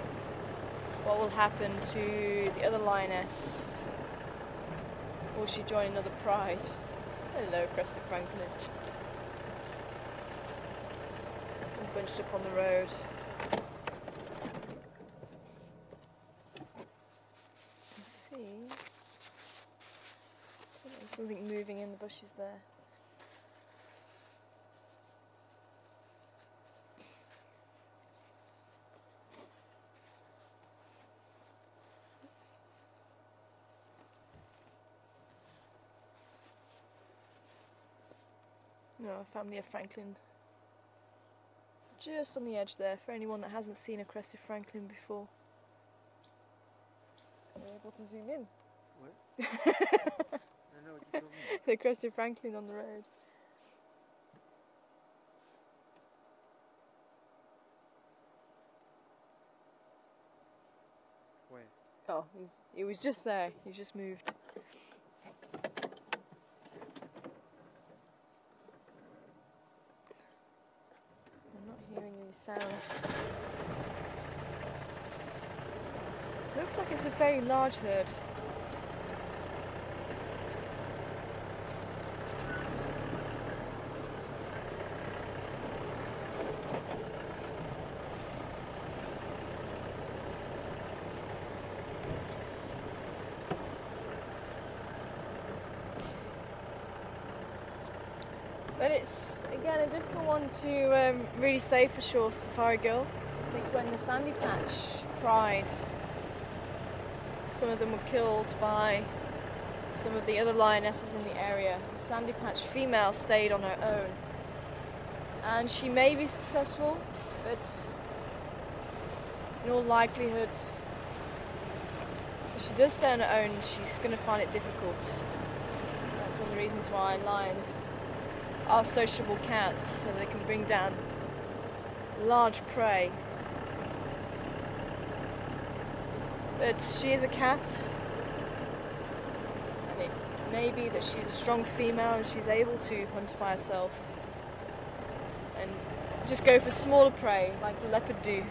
[SPEAKER 1] what will happen to the other lioness? Will she join another pride? Hello, Crested Franklin. I'm bunched up on the road. Let's see. There's something moving in the bushes there. No, a family of Franklin. Just on the edge there, for anyone that hasn't seen a Crested Franklin before. Are you able to zoom in?
[SPEAKER 2] What? I know what you're talking about.
[SPEAKER 1] The Crested Franklin on the road.
[SPEAKER 2] Where?
[SPEAKER 1] Oh, he was just there. He just moved. I'm not hearing any sounds. Looks like it's a very large herd. But it's, again, a difficult one to really say for sure, Safari Girl. I think when the Sandy Patch Pride, some of them were killed by some of the other lionesses in the area. The sandy patch female stayed on her own, and she may be successful, but in all likelihood, if she does stay on her own, she's going to find it difficult. That's one of the reasons why lions are sociable cats, so they can bring down large prey. But she is a cat, and it may be that she's a strong female and she's able to hunt by herself and just go for smaller prey like the leopard do.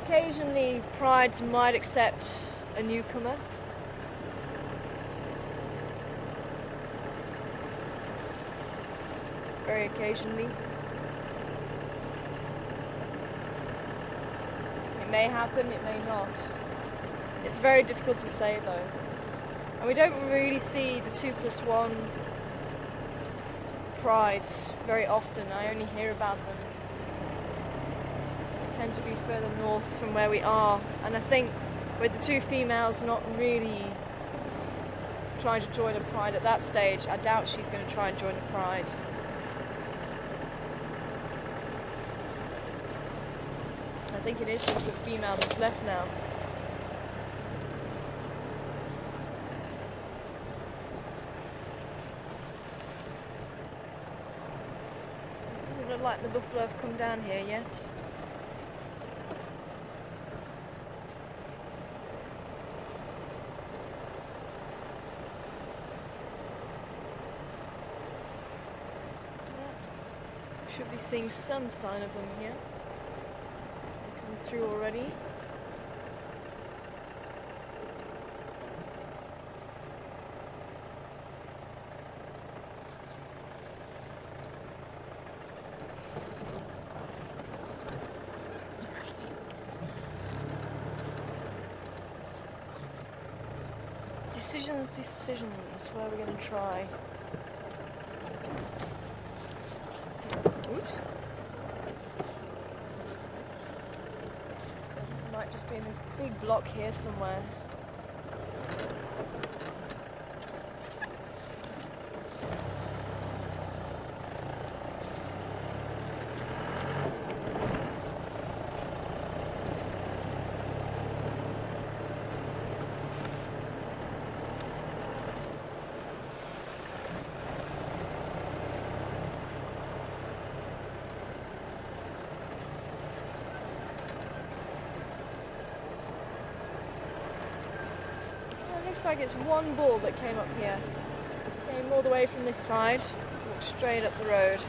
[SPEAKER 1] Occasionally, prides might accept a newcomer. Very occasionally. It may happen, it may not. It's very difficult to say though. And we don't really see the 2+1 prides very often. I only hear about them. They tend to be further north from where we are. And I think with the two females not really trying to join a pride at that stage, I doubt she's going to try and join a pride. I think it is just the female that's left now. It doesn't look like the buffalo have come down here yet. Should be seeing some sign of them here. Through already. Decisions. Where are we going to try? Oops. Might just be in this big block here somewhere. Looks like it's one bull that came up here. Came all the way from this side, walked straight up the road.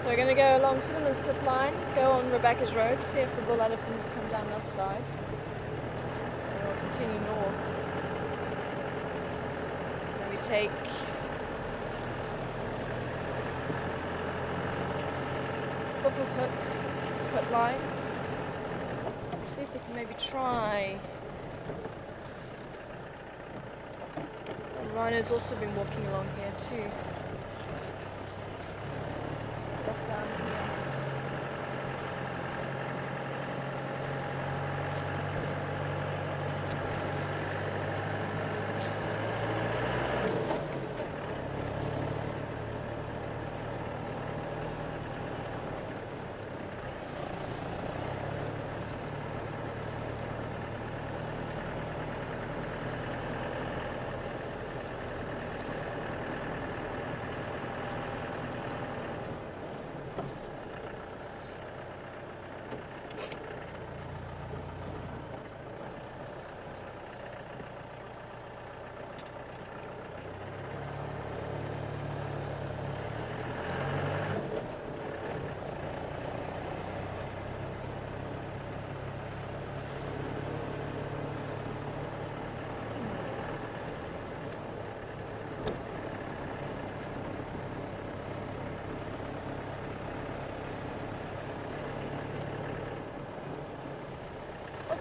[SPEAKER 1] So we're going to go along Finneman's Cut line, go on Rebecca's Road, see if the bull elephants come down that side. And we'll continue north. Maybe take Buffalo's Hook cut line. See if we can maybe try. And Rhino's also been walking along here too. Down here.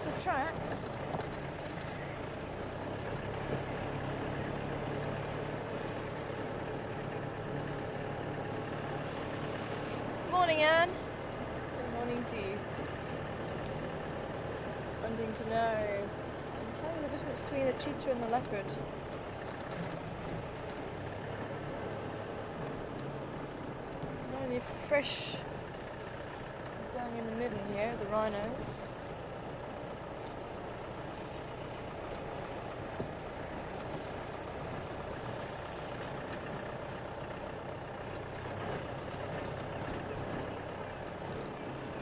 [SPEAKER 1] lots of tracks. Morning, Anne. Good morning to you. Wanting to know and tell you the difference between the cheetah and the leopard. Only fresh going in the midden here, the rhinos.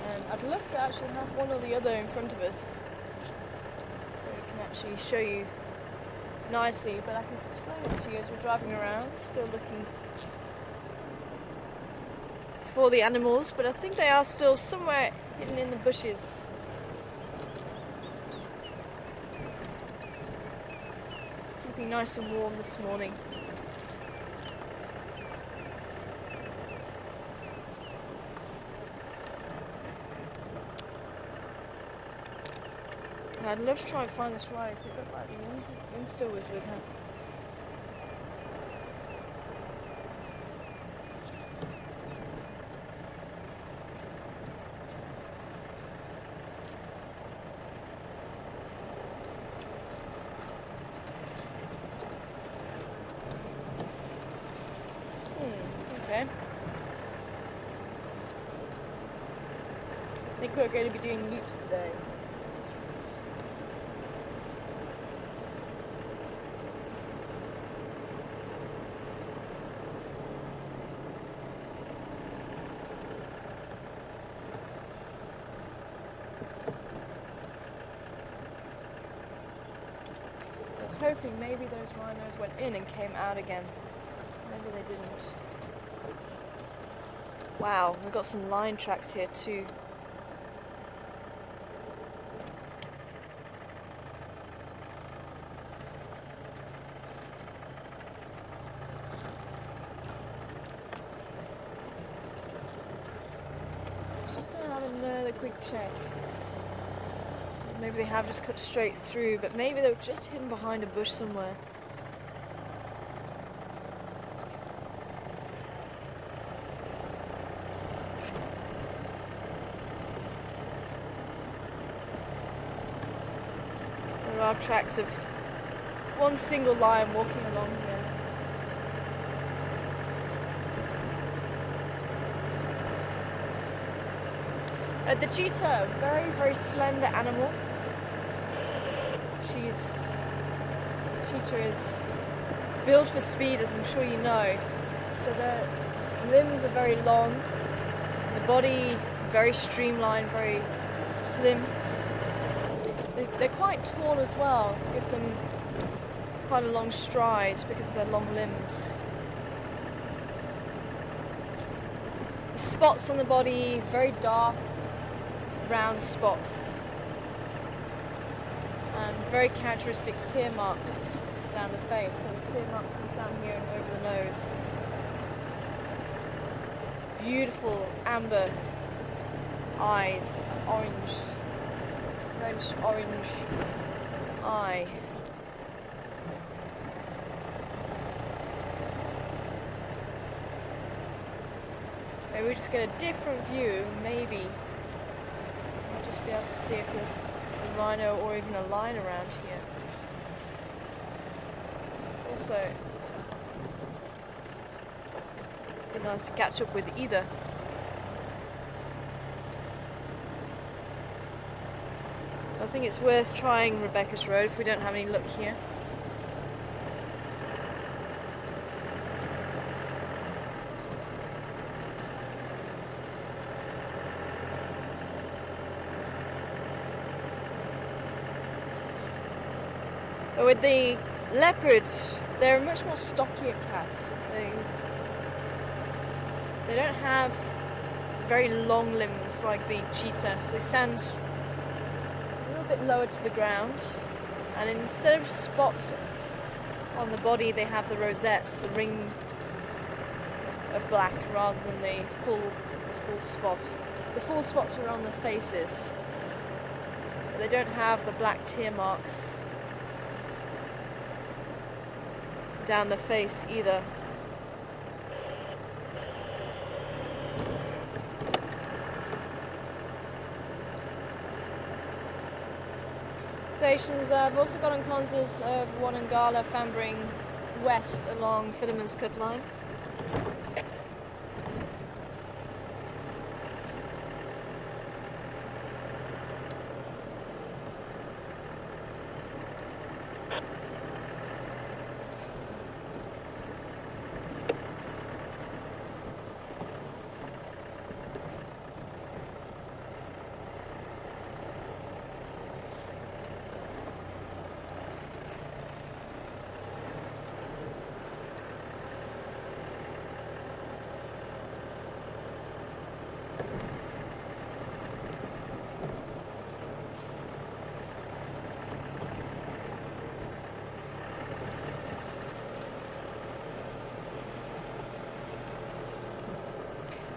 [SPEAKER 1] And I'd love to actually have one or the other in front of us, so we can actually show you nicely, but I can explain it to you as we're driving around, still looking for the animals, but I think they are still somewhere hidden in the bushes. Keeping nice and warm this morning. And I'd love to try and find this rhino because it looked like the youngster was with her. Okay. I think we're going to be doing loops today. So I was hoping maybe those rhinos went in and came out again. Maybe they didn't. Wow, we've got some line tracks here too. Just gonna have another quick check. Maybe they have just cut straight through, but maybe they were just hidden behind a bush somewhere. There are tracks of one single lion walking along here. The cheetah, very, very slender animal. Cheetah is built for speed, as I'm sure you know. So the limbs are very long, the body very streamlined, very slim. They're quite tall as well, gives them quite a long stride because of their long limbs. The spots on the body, very dark, round spots, and very characteristic tear marks down the face. So the tear mark comes down here and over the nose. Beautiful amber eyes, orange, reddish orange eye. Maybe we just get a different view, maybe I'll just be able to see if there's a rhino or even a lion around here. Also, it'd be nice to catch up with either. I think it's worth trying Rebecca's Road if we don't have any luck here. But with the leopards, they're a much more stockier cat. They don't have very long limbs like the cheetah, so they stand a little bit lower to the ground, and instead of spots on the body they have the rosettes, the ring of black rather than the full spot. The full spots are on the faces. but they don't have the black tear marks down the face either. Stations, I've also got encounters of Wonangala Fambring west along Fideman's Cut line.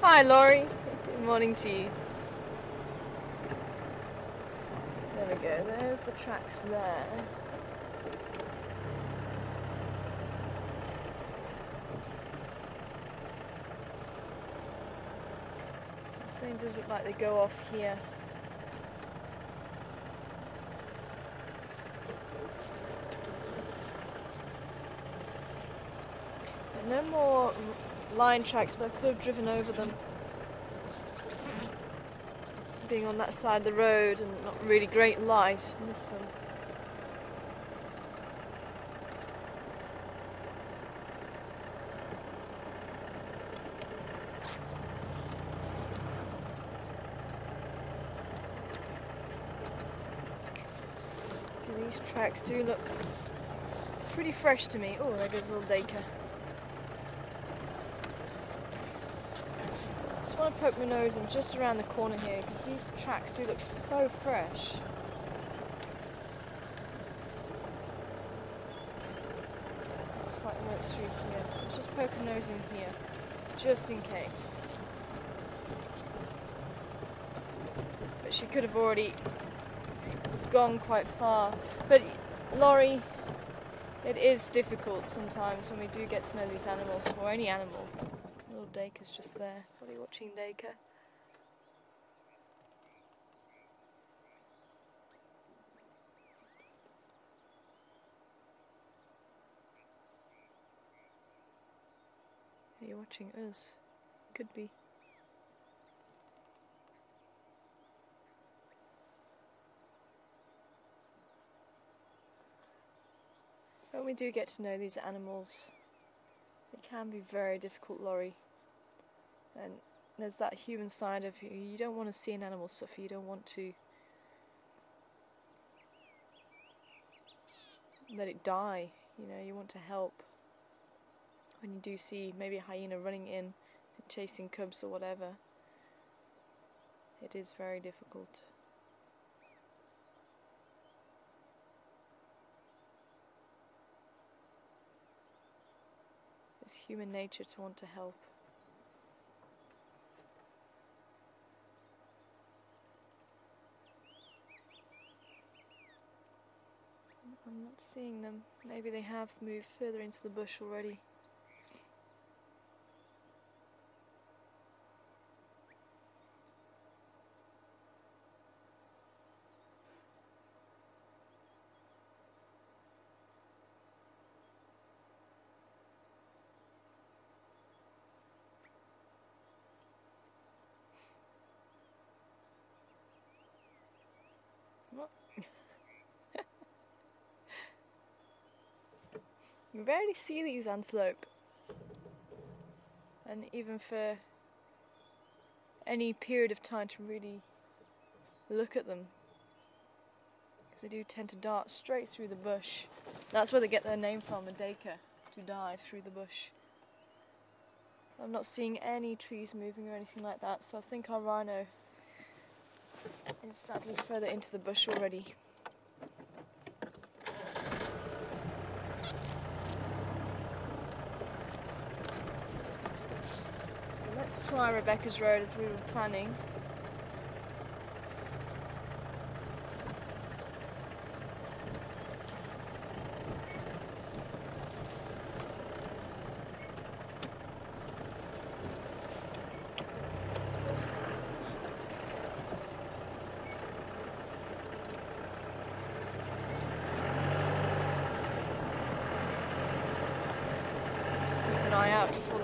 [SPEAKER 1] Hi Laurie, good morning to you. There we go, there's the tracks there. This thing does look like they go off here. No more line tracks, but I could have driven over them. Being on that side of the road and not really great light, miss them. See, these tracks do look pretty fresh to me. Oh, there goes a little Dacre. I want to poke my nose in just around the corner here because these tracks do look so fresh. Looks like they went through here. Let's just poke a nose in here, just in case. But she could have already gone quite far. But Laurie, it is difficult sometimes when we do get to know these animals, or any animal. Little Dacre's just there. Probably watching Dacre. Are you watching us? Could be. When we do get to know these animals, it can be very difficult, Laurie. And there's that human side of you. You don't want to see an animal suffer. You don't want to let it die. You know, you want to help. When you do see maybe a hyena running in and chasing cubs or whatever, it is very difficult. It's human nature to want to help. I'm not seeing them. Maybe they have moved further into the bush already. What? You rarely see these antelope, and even for any period of time to really look at them, because they do tend to dart straight through the bush. That's where they get their name from, a Dacre, to dive through the bush. I'm not seeing any trees moving or anything like that, so I think our rhino is sadly further into the bush already. Let's try Rebecca's Road as we were planning.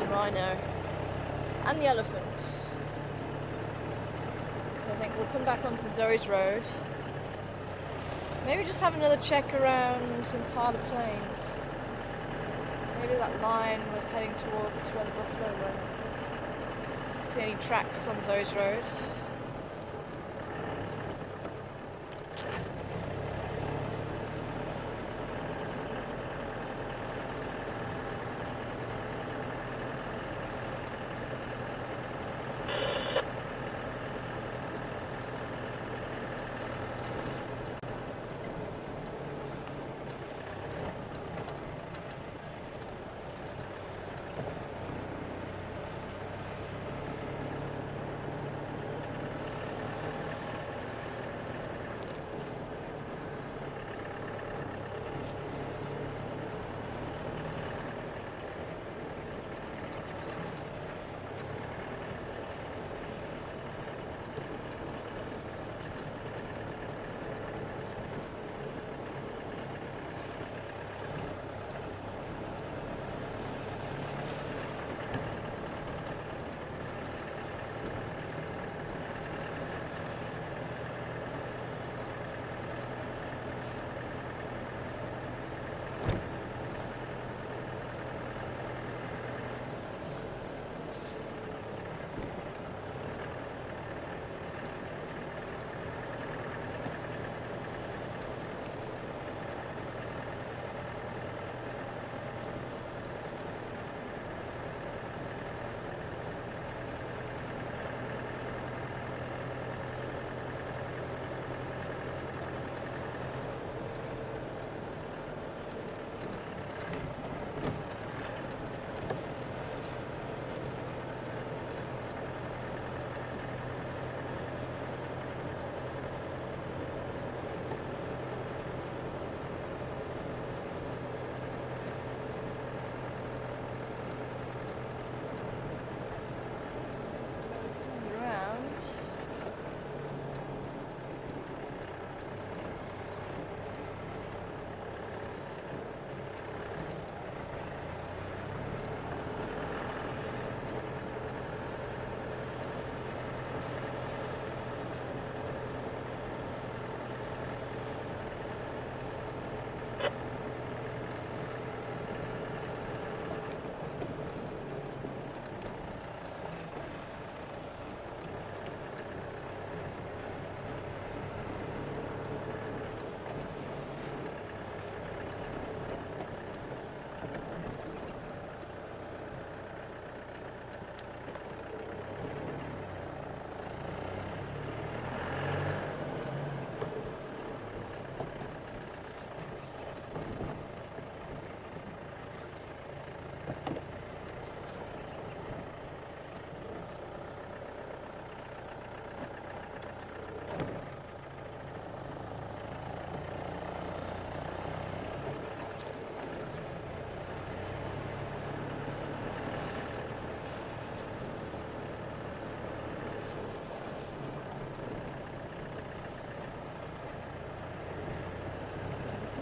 [SPEAKER 1] the rhino and the elephant. I think we'll come back onto Zoe's Road. Maybe just have another check around Impala Plains. Maybe that line was heading towards where the buffalo run. See any tracks on Zoe's Road?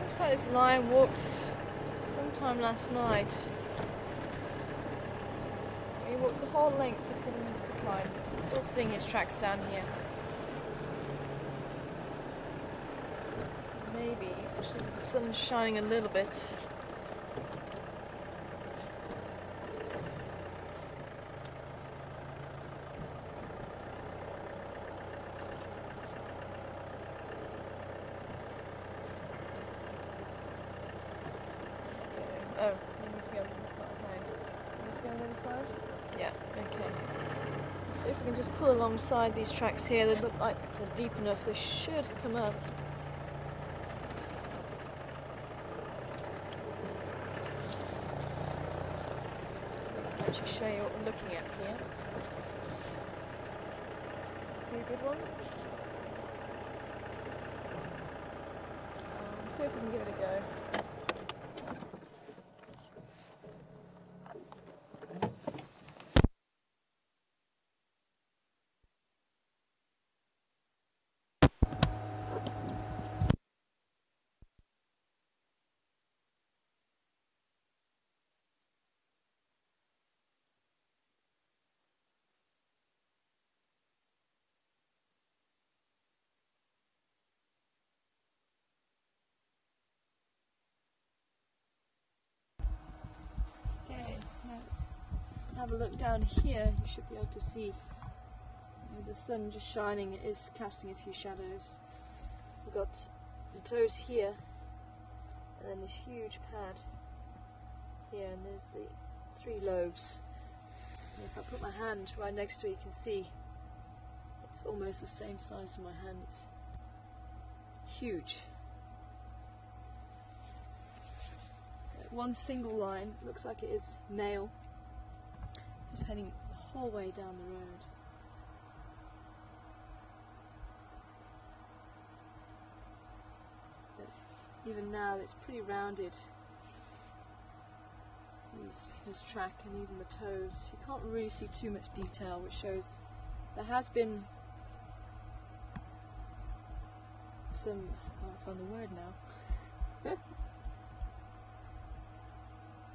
[SPEAKER 1] Looks like this lion walked sometime last night. He walked the whole length of Fiddlerman's Cook Line. Still seeing his tracks down here. Maybe, actually the sun's shining a little bit. Oh, you need to be on the other side. No. You need to be on the other side? Yeah, okay. Let's see if we can just pull alongside these tracks here. They look like they're deep enough. They should come up. I can actually show you what we're looking at here. See a good one? Let's see if we can give it a go. have a look down here, you should be able to see with the sun just shining, it is casting a few shadows. We've got the toes here, and then this huge pad here, and there's the 3 lobes. And if I put my hand right next to it, you can see it's almost the same size as my hand. It's huge. One single line, looks like it is male, is heading the whole way down the road. But even now it's pretty rounded, this track, and even the toes. You can't really see too much detail, which shows there has been some, I can't find the word now.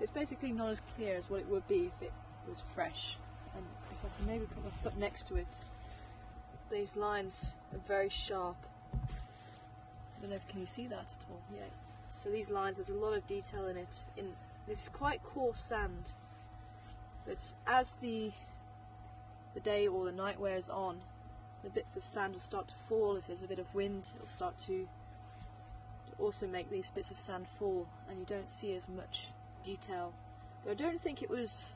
[SPEAKER 1] It's basically not as clear as what it would be if it was fresh. And if I can maybe put my foot next to it, these lines are very sharp. I don't know if can you see that at all? Yeah. So these lines, there's a lot of detail in it. This is quite coarse sand, but as the day or the night wears on, the bits of sand will start to fall. If there's a bit of wind, it'll start to also make these bits of sand fall, and you don't see as much detail. But I don't think it was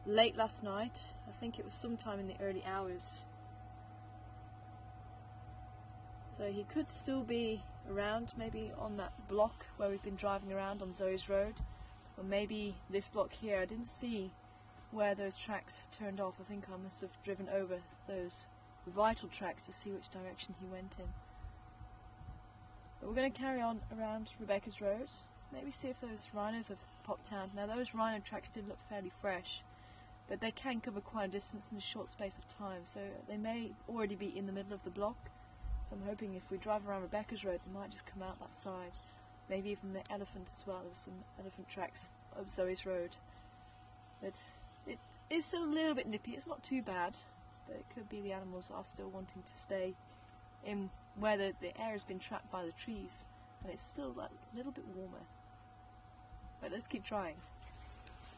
[SPEAKER 1] late last night. I think it was sometime in the early hours. So he could still be around, maybe on that block where we've been driving around on Zoe's Road, or maybe this block here. I didn't see where those tracks turned off. I think I must have driven over those vital tracks to see which direction he went in. But we're going to carry on around Rebecca's Road, maybe see if those rhinos have popped out. Now those rhino tracks did look fairly fresh, but they can cover quite a distance in a short space of time, so they may already be in the middle of the block. So I'm hoping if we drive around Rebecca's Road, they might just come out that side. Maybe even the elephant as well. There were some elephant tracks up Zoe's Road. But it is still a little bit nippy. It's not too bad, but it could be the animals are still wanting to stay in where the air has been trapped by the trees, and it's still a little bit warmer. But let's keep trying.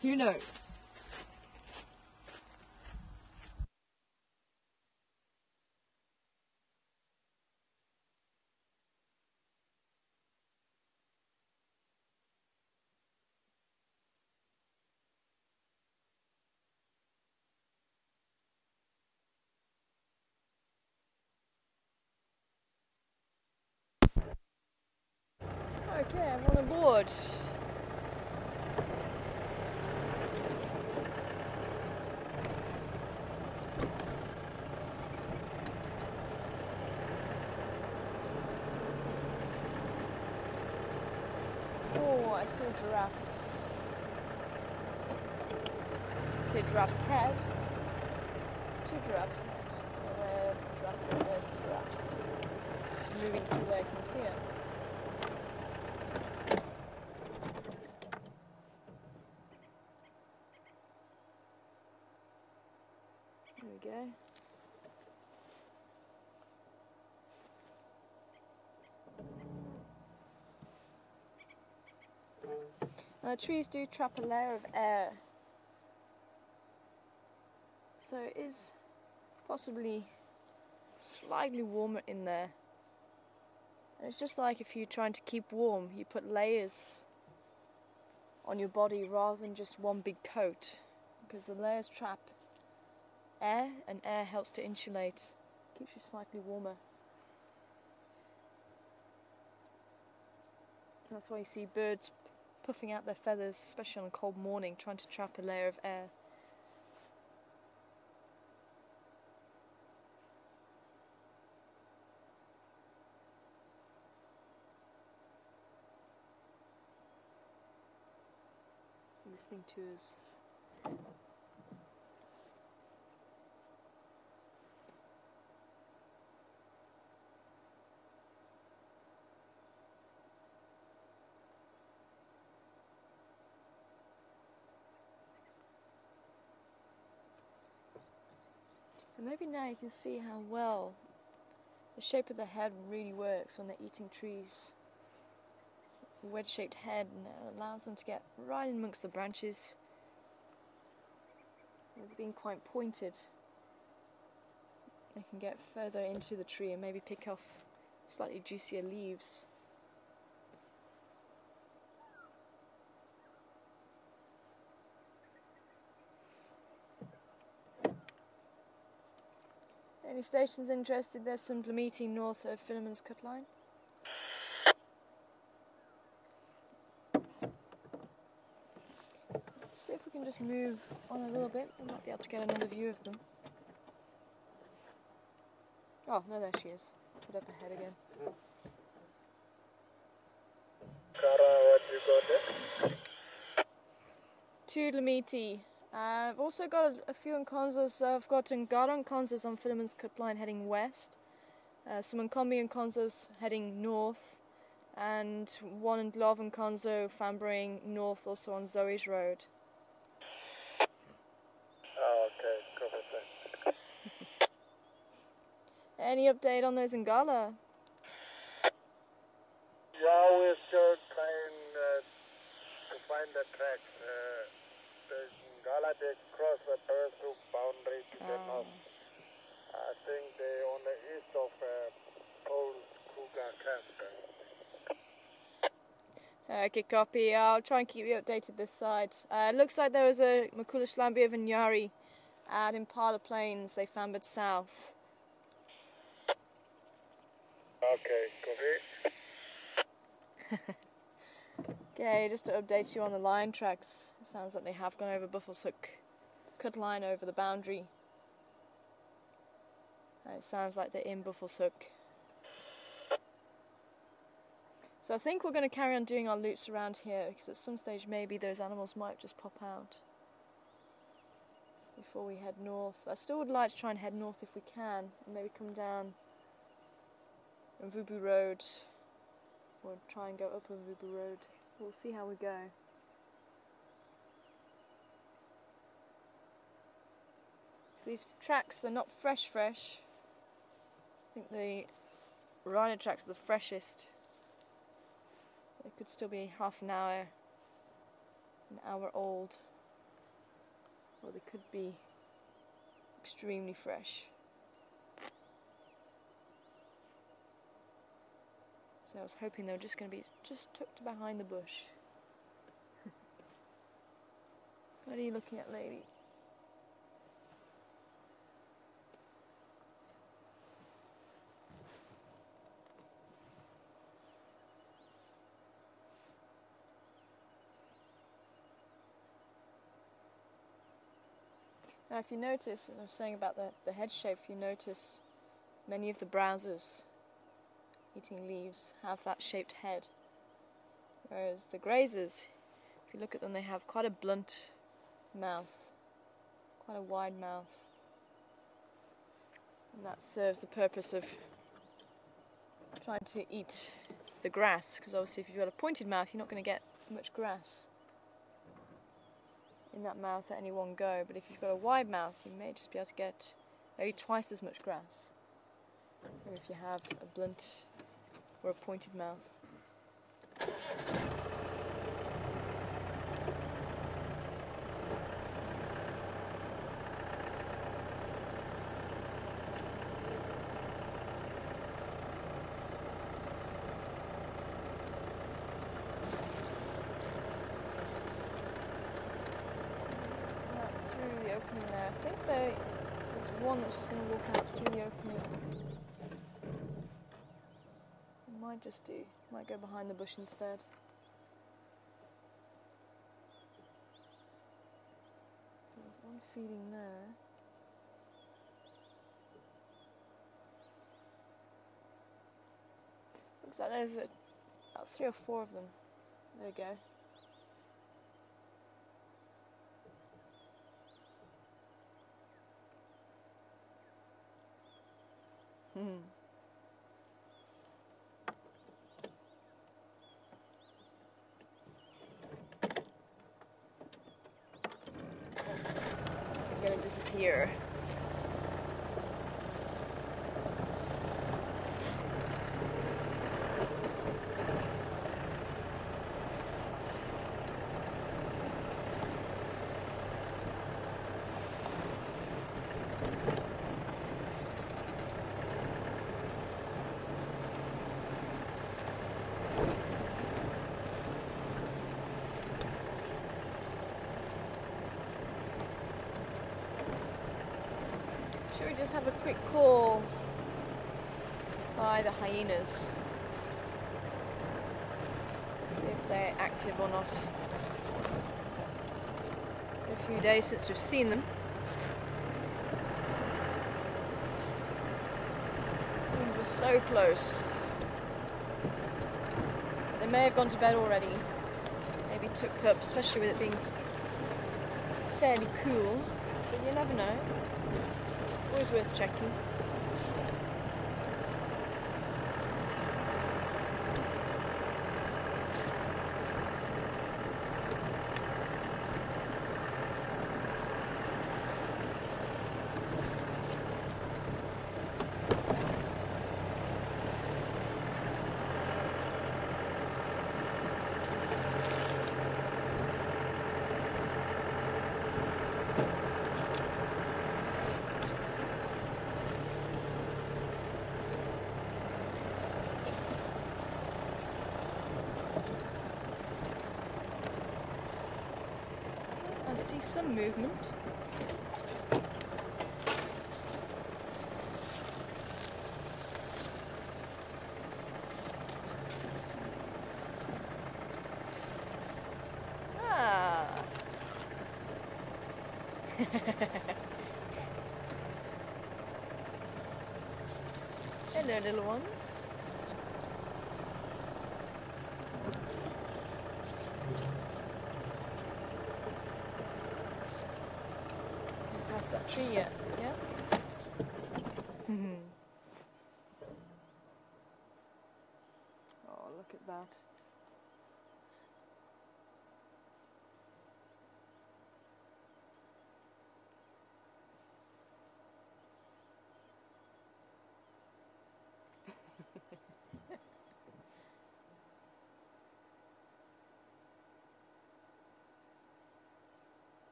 [SPEAKER 1] Who knows? Okay, I'm on board. Oh, I see a giraffe. I see a giraffe's head. 2 giraffes' head. Where the giraffe is, there's the giraffe. Moving through there, can you see it? There we go. Now, the trees do trap a layer of air, so it is possibly slightly warmer in there. And it's just like if you're trying to keep warm, you put layers on your body rather than just one big coat, because the layers trap air, and air helps to insulate, keeps you slightly warmer. That's why you see birds puffing out their feathers, especially on a cold morning, trying to trap a layer of air. Listening to us. And maybe now you can see how well the shape of the head really works when they're eating trees. It's a wedge-shaped head, and it allows them to get right in amongst the branches They've been quite pointed. They can get further into the tree and maybe pick off slightly juicier leaves. Any stations interested? There's some Dlamiti north of Philemon's cut line. See if we can just move on a little bit. We might be able to get another view of them. Oh, no, there she is. Put up ahead again.
[SPEAKER 2] Kara, what you got there?
[SPEAKER 1] Two Dlamiti. I've also got a few Nkonzas. I've got Ngara Nkonzas on Philemon's cut line heading west. Some Nkombi Nkonzas heading north. And one Ndlov Nkonzo fambering north also on Zoe's Road.
[SPEAKER 2] Okay, copy that.
[SPEAKER 1] Any update on those Ngala?
[SPEAKER 2] Yeah, we're still trying to find the tracks. The Ngala, they cross the Bereshoek boundary to the north. I think they're on the east of Paul's Kruger camp.
[SPEAKER 1] Okay, copy. I'll try and keep you updated this side. It looks like there was a Makula Shlambi of Nyari at Impala Plains. They fambered south.
[SPEAKER 2] Okay, copy.
[SPEAKER 1] Okay, just to update you on the line tracks. It sounds like they have gone over Buffelshoek cut line over the boundary. It sounds like they're in Buffelshoek. So I think we're going to carry on doing our loops around here, because at some stage maybe those animals might just pop out before we head north. I still would like to try and head north if we can, and maybe come down Mvubu Road, or try and go up Mvubu Road. We'll see how we go. So these tracks, they're not fresh. I think the rider tracks are the freshest. They could still be half an hour old, or they could be extremely fresh. So I was hoping they were just going to be just tucked behind the bush. What are you looking at, lady? Now if you notice, I was saying about the head shape, if you notice many of the browsers eating leaves have that shaped head, whereas the grazers, if you look at them, they have quite a blunt mouth, quite a wide mouth, and that serves the purpose of trying to eat the grass, because obviously if you've got a pointed mouth you're not going to get much grass in that mouth at any one go, but if you've got a wide mouth you may just be able to get maybe twice as much grass if you have a blunt or a pointed mouth. There. I think there's one that's just going to walk out through the opening. Might just do. Might go behind the bush instead. There's one feeding there. Looks like there's about 3 or 4 of them. There we go. They're gonna disappear. just have a quick call by the hyenas. See if they're active or not. A few days since we've seen them. Seems we're so close. They may have gone to bed already. Maybe tucked up, especially with it being fairly cool. But you never know. It's always worth checking. I see some movement. Ah. Hello, little ones. Past that tree yet? Yeah. Oh, look at that.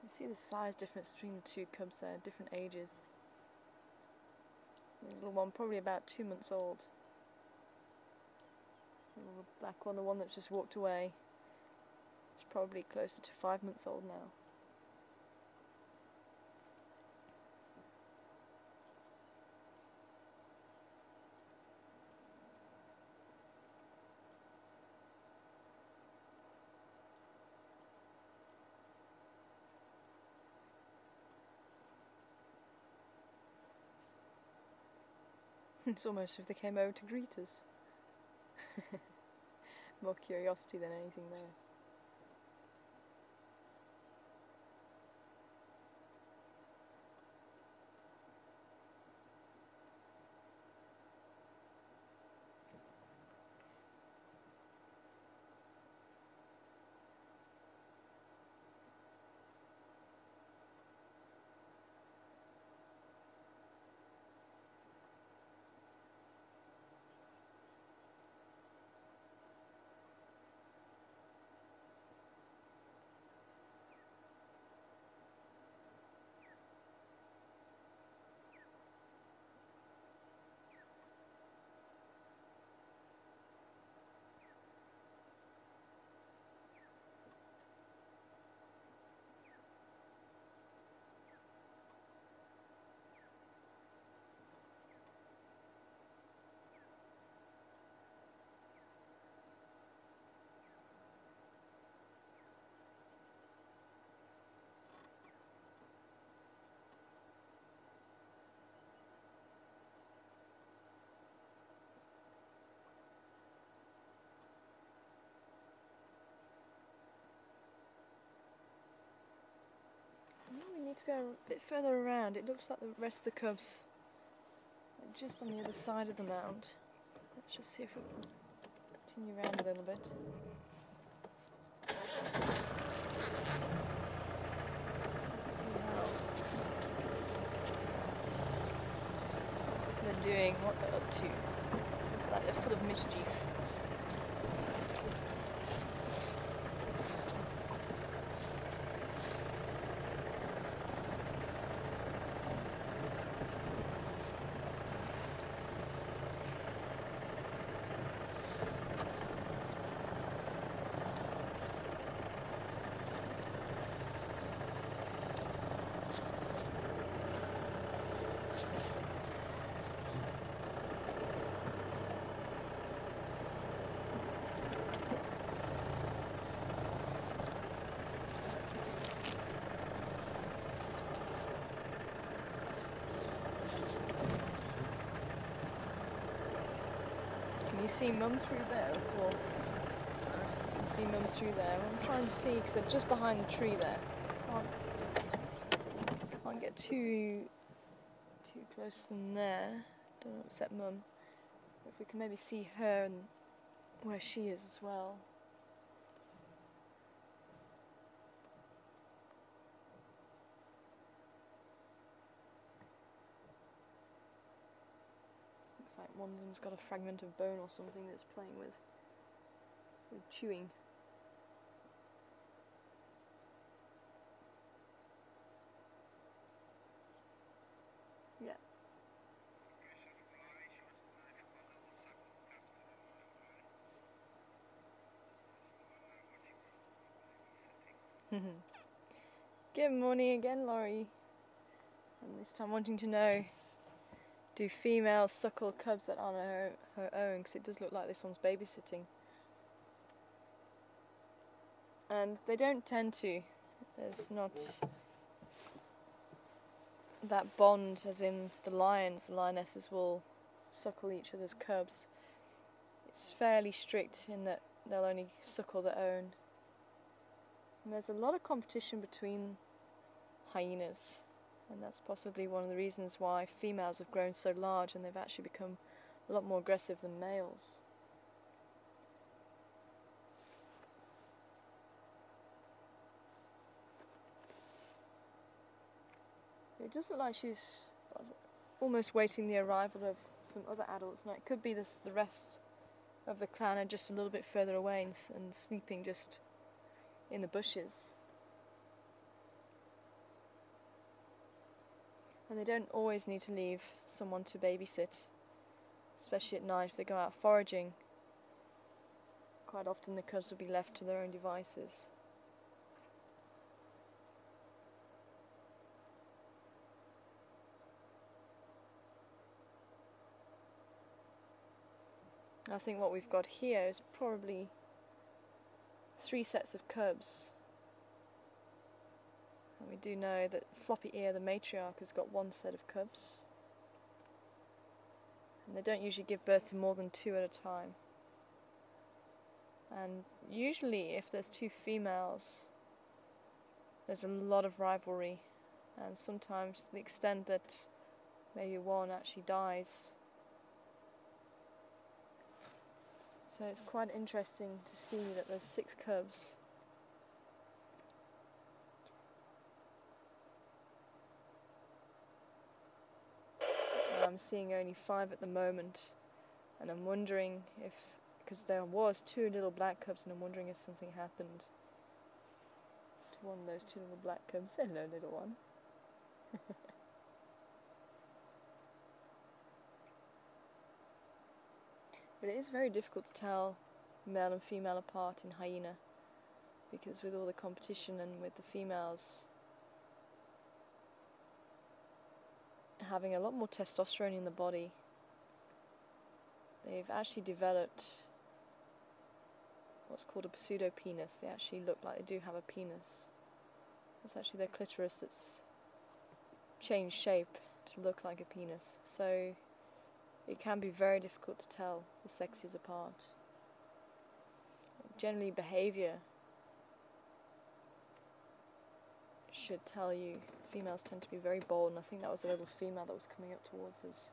[SPEAKER 1] You see the size difference between the two cubs there, different ages. The little one probably about 2 months old. The little black one, the one that just walked away, is probably closer to 5 months old now. It's almost as if they came over to greet us. More curiosity than anything there. We need to go a bit further around. It looks like the rest of the cubs are just on the other side of the mound. Let's just see if we can continue around a little bit. What they're doing, what they're up to. Like they're full of mischief. you see Mum through there at all? You can see Mum through there. I'm trying to see because they're just behind the tree there. So can't get too close than there. Don't upset Mum. If we can maybe see her and where she is as well. Looks like one of them's got a fragment of bone or something that it's playing with chewing. Yeah. Good morning again, Laurie. And this time wanting to know, do females suckle cubs that aren't her own? Because it does look like this one's babysitting. And they don't tend to. There's not that bond as in the lions. The lionesses will suckle each other's cubs. It's fairly strict in that they'll only suckle their own. And there's a lot of competition between hyenas, and that's possibly one of the reasons why females have grown so large and they've actually become a lot more aggressive than males. It does look like she's almost waiting the arrival of some other adults. Now it could be the rest of the clan are just a little bit further away and sleeping just in the bushes. And they don't always need to leave someone to babysit, especially at night if they go out foraging. Quite often the cubs will be left to their own devices. I think what we've got here is probably 3 sets of cubs. And we do know that Floppy Ear, the matriarch, has got 1 set of cubs. And they don't usually give birth to more than 2 at a time. And usually if there's 2 females, there's a lot of rivalry. And sometimes to the extent that maybe one actually dies. So it's quite interesting to see that there's 6 cubs. I'm seeing only 5 at the moment, and I'm wondering if, because there was 2 little black cubs, and I'm wondering if something happened to one of those 2 little black cubs. Hello, little one. But it is very difficult to tell male and female apart in hyena, because with all the competition and with the females having a lot more testosterone in the body, they've actually developed what's called a pseudo-penis. They actually look like they do have a penis. It's actually their clitoris that's changed shape to look like a penis. So it can be very difficult to tell the sexes apart. Generally, behaviour should tell you. Females tend to be very bold, and I think that was a little female that was coming up towards us.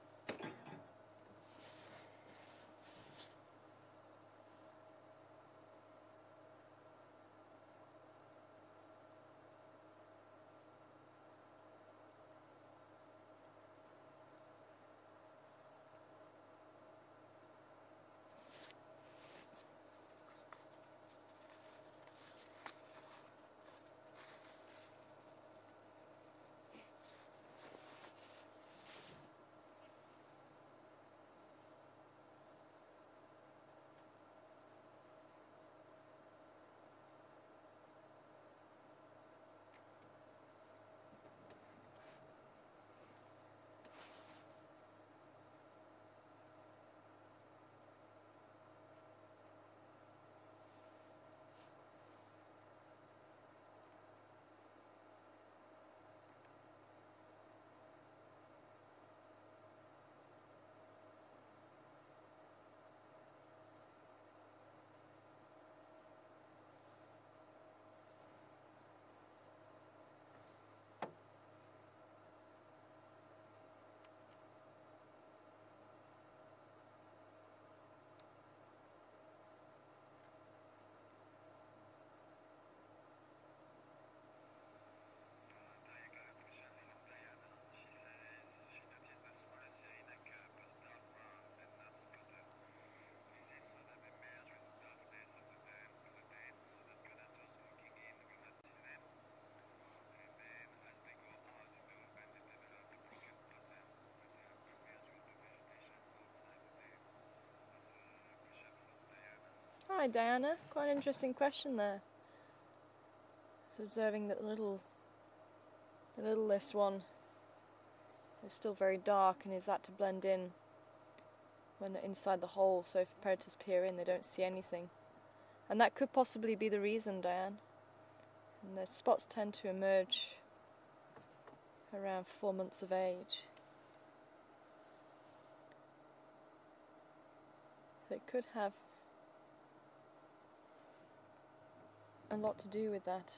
[SPEAKER 1] Hi Diana, quite an interesting question there. Just observing that the littlest one is still very dark, and is that to blend in when they're inside the hole, so if predators peer in they don't see anything. And that could possibly be the reason, Diane. And the spots tend to emerge around 4 months of age. So it could have a lot to do with that.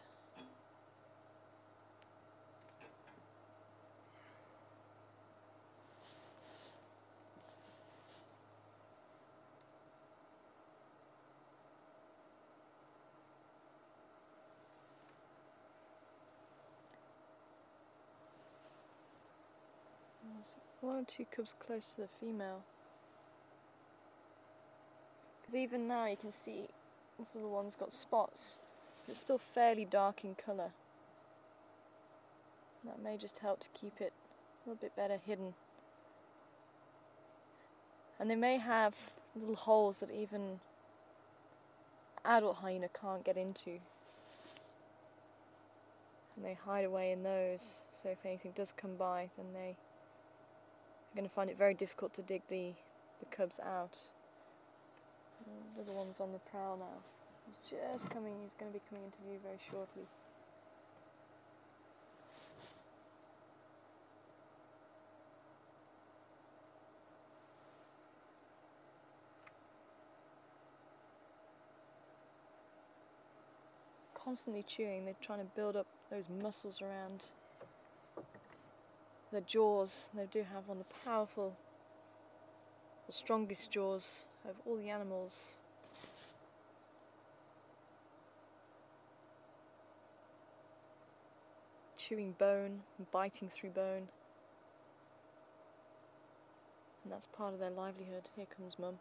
[SPEAKER 1] There's 1 or 2 cubs close to the female. Because even now you can see this little one's got spots. It's still fairly dark in colour. That may just help to keep it a little bit better hidden. And they may have little holes that even adult hyena can't get into. And they hide away in those, so if anything does come by, then they're going to find it very difficult to dig the cubs out. The little one's on the prowl now. He's just coming, he's going to be coming into view very shortly. Constantly chewing, they're trying to build up those muscles around their jaws. They do have one of the powerful, the strongest jaws of all the animals. Chewing bone, biting through bone. And that's part of their livelihood. Here comes Mum.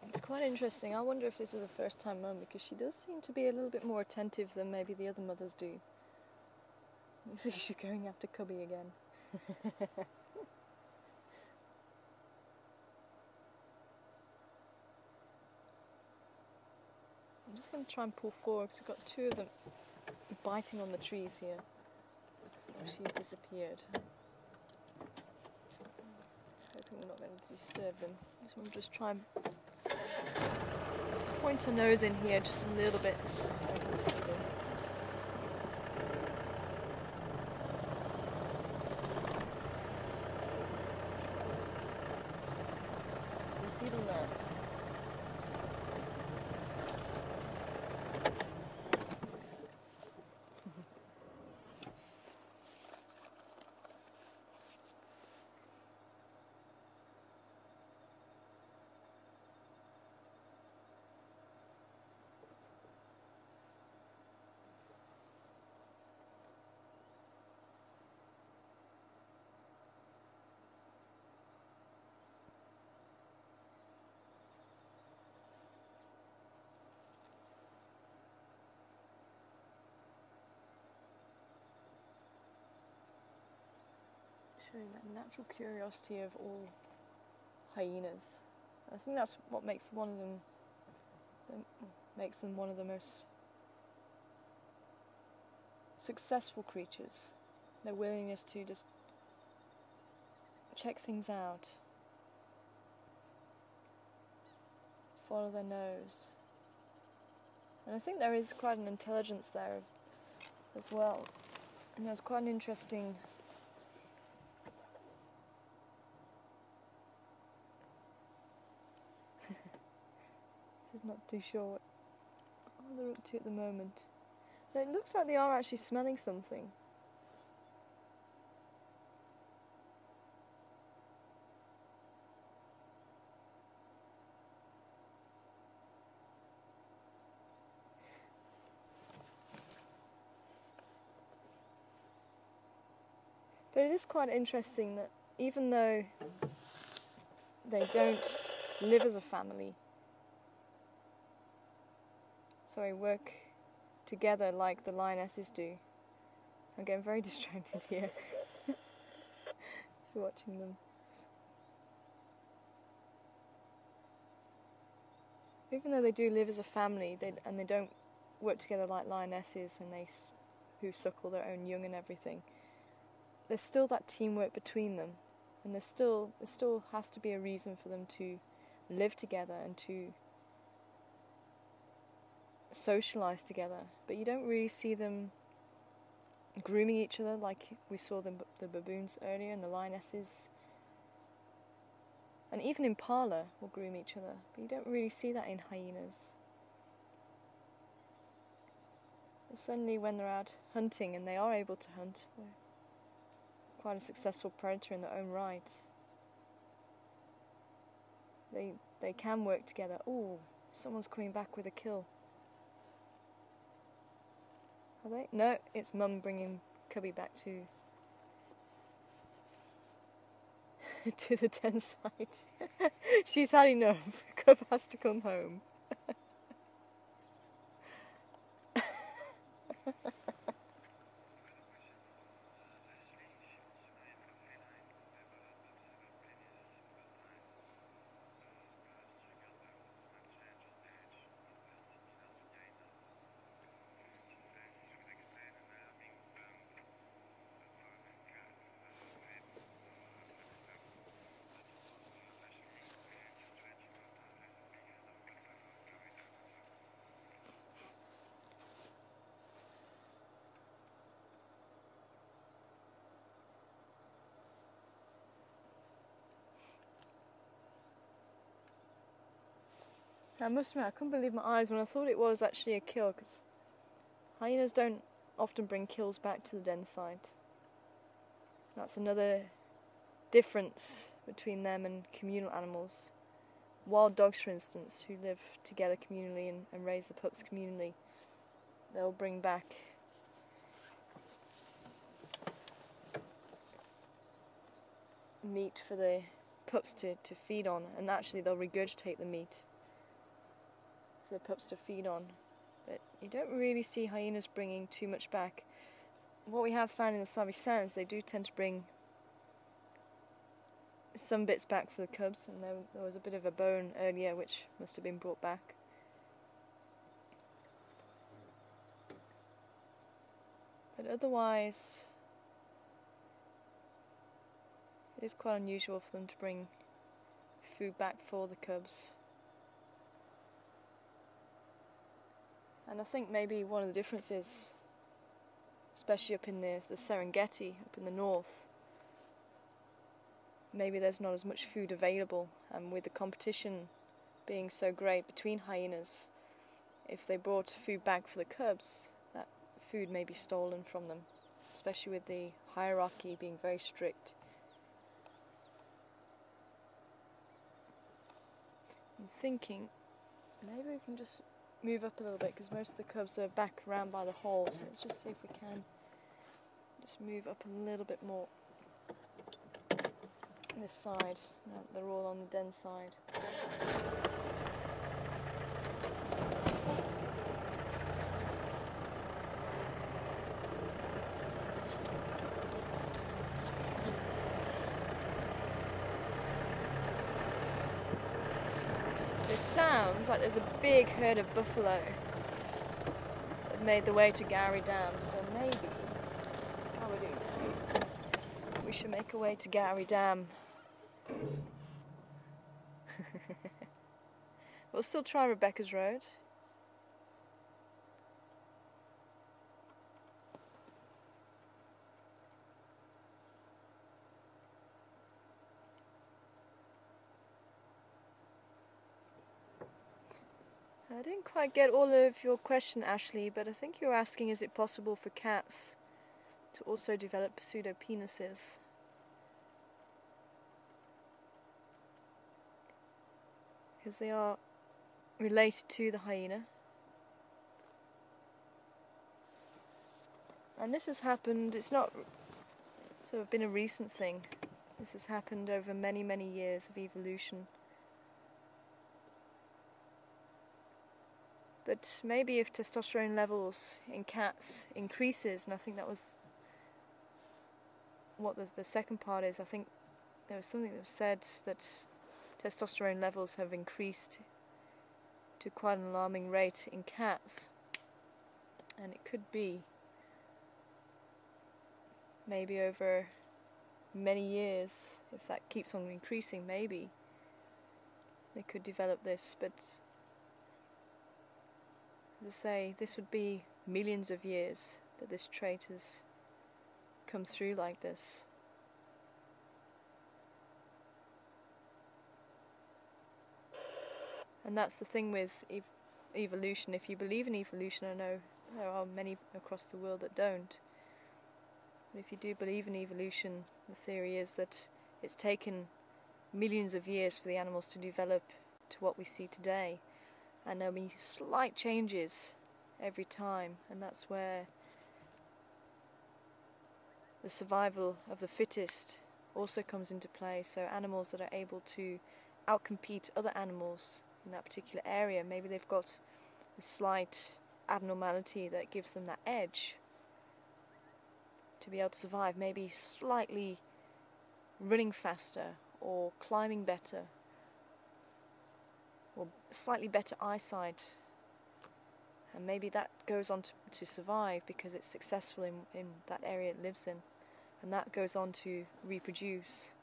[SPEAKER 1] It's quite interesting. I wonder if this is a first time mum, because she does seem to be a little bit more attentive than maybe the other mothers do. You see she's going after Cubby again. I'm just going to try and pull forward because we've got 2 of them biting on the trees here. Oh, she's disappeared. Hoping we're not going to disturb them. So we'll just try and point her nose in here just a little bit so I can see them. feeding there. Showing that natural curiosity of all hyenas. I think that's what makes them one of the most successful creatures. Their willingness to just check things out, follow their nose. And I think there is quite an intelligence there as well. And there's quite an interesting not too sure what they're up to at the moment. It looks like they are actually smelling something. But it is quite interesting that even though they don't live as a family, work together like the lionesses do. I'm getting very distracted here. Just watching them. Even though they do live as a family, they don't work together like lionesses and who suckle their own young and everything, there's still that teamwork between them, and there still has to be a reason for them to live together and to socialise together. But you don't really see them grooming each other like we saw the baboons earlier and the lionesses. And even impala will groom each other, but you don't really see that in hyenas. But certainly when they're out hunting, and they are able to hunt, they're quite a successful predator in their own right. They can work together. Oh, someone's coming back with a kill. Are they? No, it's Mum bringing Cubby back to the den site. She's had enough. Cub has to come home. I must admit, I couldn't believe my eyes when I thought it was actually a kill, because hyenas don't often bring kills back to the den site. That's another difference between them and communal animals. Wild dogs, for instance, who live together communally and raise the pups communally, they'll bring back meat for the pups to feed on, and actually they'll regurgitate the meat for the pups to feed on. But you don't really see hyenas bringing too much back. What we have found in the Sabi Sands, they do tend to bring some bits back for the cubs, and there was a bit of a bone earlier which must have been brought back. But otherwise, it is quite unusual for them to bring food back for the cubs. And I think maybe one of the differences, especially up in the Serengeti, up in the north, maybe there's not as much food available, and with the competition being so great between hyenas, if they brought food back for the cubs, that food may be stolen from them, especially with the hierarchy being very strict. I'm thinking maybe we can just move up a little bit, because most of the cubs are back around by the hole, so let's just see if we can just move up a little bit more this side. No, they're all on the den side. It sounds like there's a big herd of buffalo that made their way to Gowrie Dam, so maybe we should make our way to Gowrie Dam. We'll still try Rebecca's Road. I didn't quite get all of your question, Ashley, but I think you're asking, is it possible for cats to also develop pseudopenises? Because they are related to the hyena. And this has happened, it's not sort of been a recent thing. This has happened over many, many years of evolution. But maybe if testosterone levels in cats increases, and I think that was what the second part is, I think there was something that was said that testosterone levels have increased to quite an alarming rate in cats, and it could be maybe over many years, if that keeps on increasing, maybe they could develop this. But as I say, this would be millions of years that this trait has come through like this. And that's the thing with evolution. If you believe in evolution, I know there are many across the world that don't, but if you do believe in evolution, the theory is that it's taken millions of years for the animals to develop to what we see today, and there'll be slight changes every time, and that's where the survival of the fittest also comes into play. So animals that are able to outcompete other animals in that particular area, maybe they've got a slight abnormality that gives them that edge to be able to survive, maybe slightly running faster or climbing better or slightly better eyesight, and maybe that goes on to survive because it's successful in that area it lives in, and that goes on to reproduce,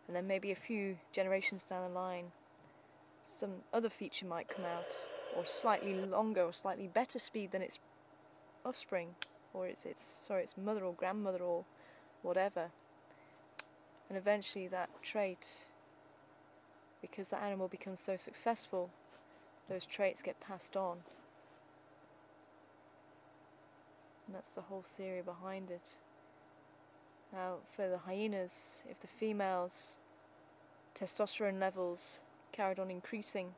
[SPEAKER 1] and then maybe a few generations down the line some other feature might come out, or slightly longer or slightly better speed than its offspring, or its mother or grandmother or whatever, and eventually that trait, because the animal becomes so successful, those traits get passed on. And that's the whole theory behind it. Now, for the hyenas, if the females' testosterone levels carried on increasing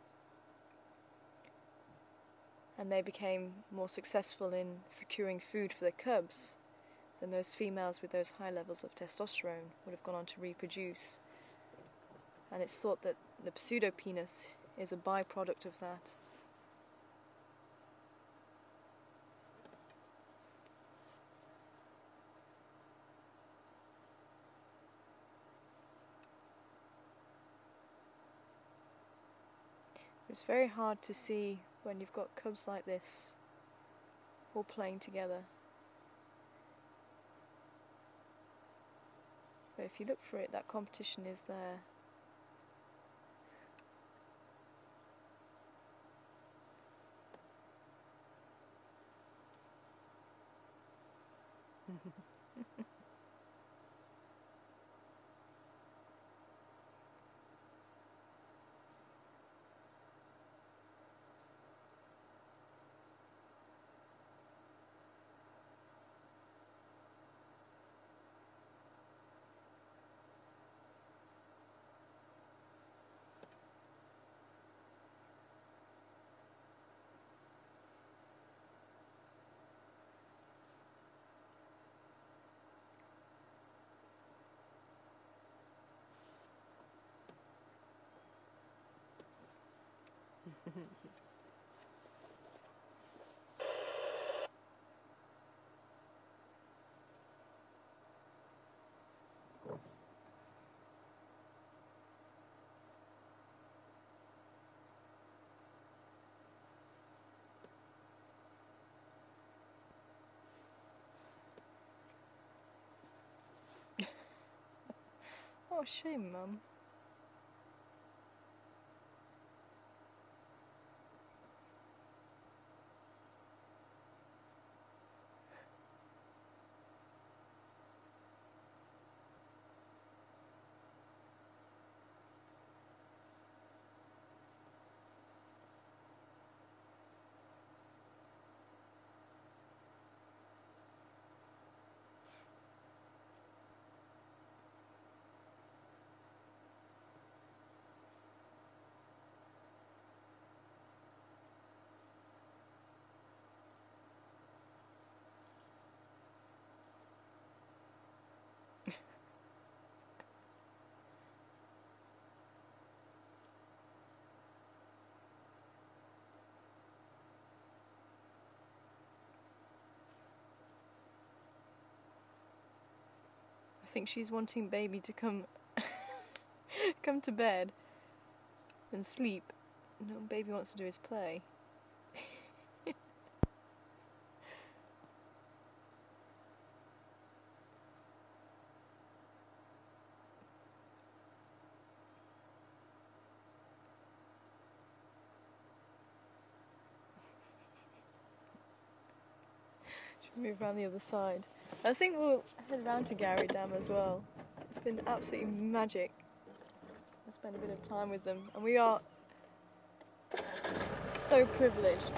[SPEAKER 1] and they became more successful in securing food for their cubs, then those females with those high levels of testosterone would have gone on to reproduce. And it's thought that the pseudopenis is a byproduct of that. It's very hard to see when you've got cubs like this all playing together. But if you look for it, that competition is there. Oh, shame, Mum. I think she's wanting baby to come to bed and sleep. And all baby wants to do is play. Should move around the other side. I think we'll head round to Gowrie Dam as well. It's been absolutely magic. I spent a bit of time with them, and we are so privileged.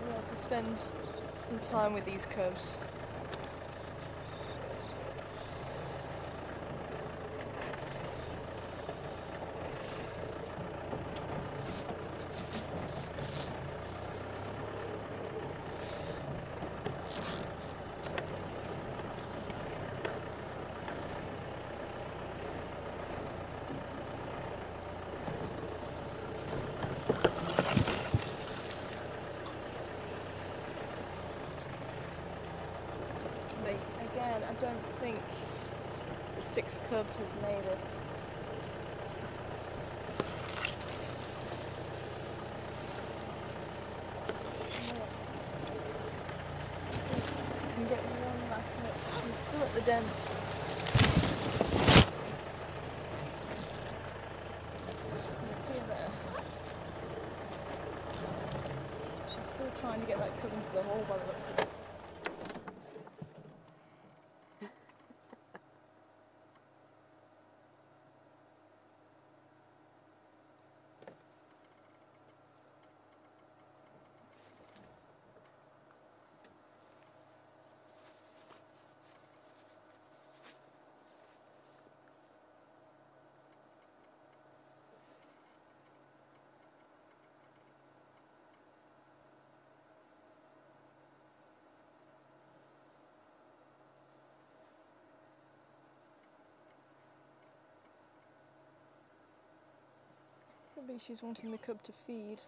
[SPEAKER 1] We have to spend some time with these cubs. Again, I don't think the sixth cub has made it. I can get one last look. She's still at the den. You see her there? She's still trying to get that cub into the hole by the looks of it. Maybe she's wanting the cub to feed.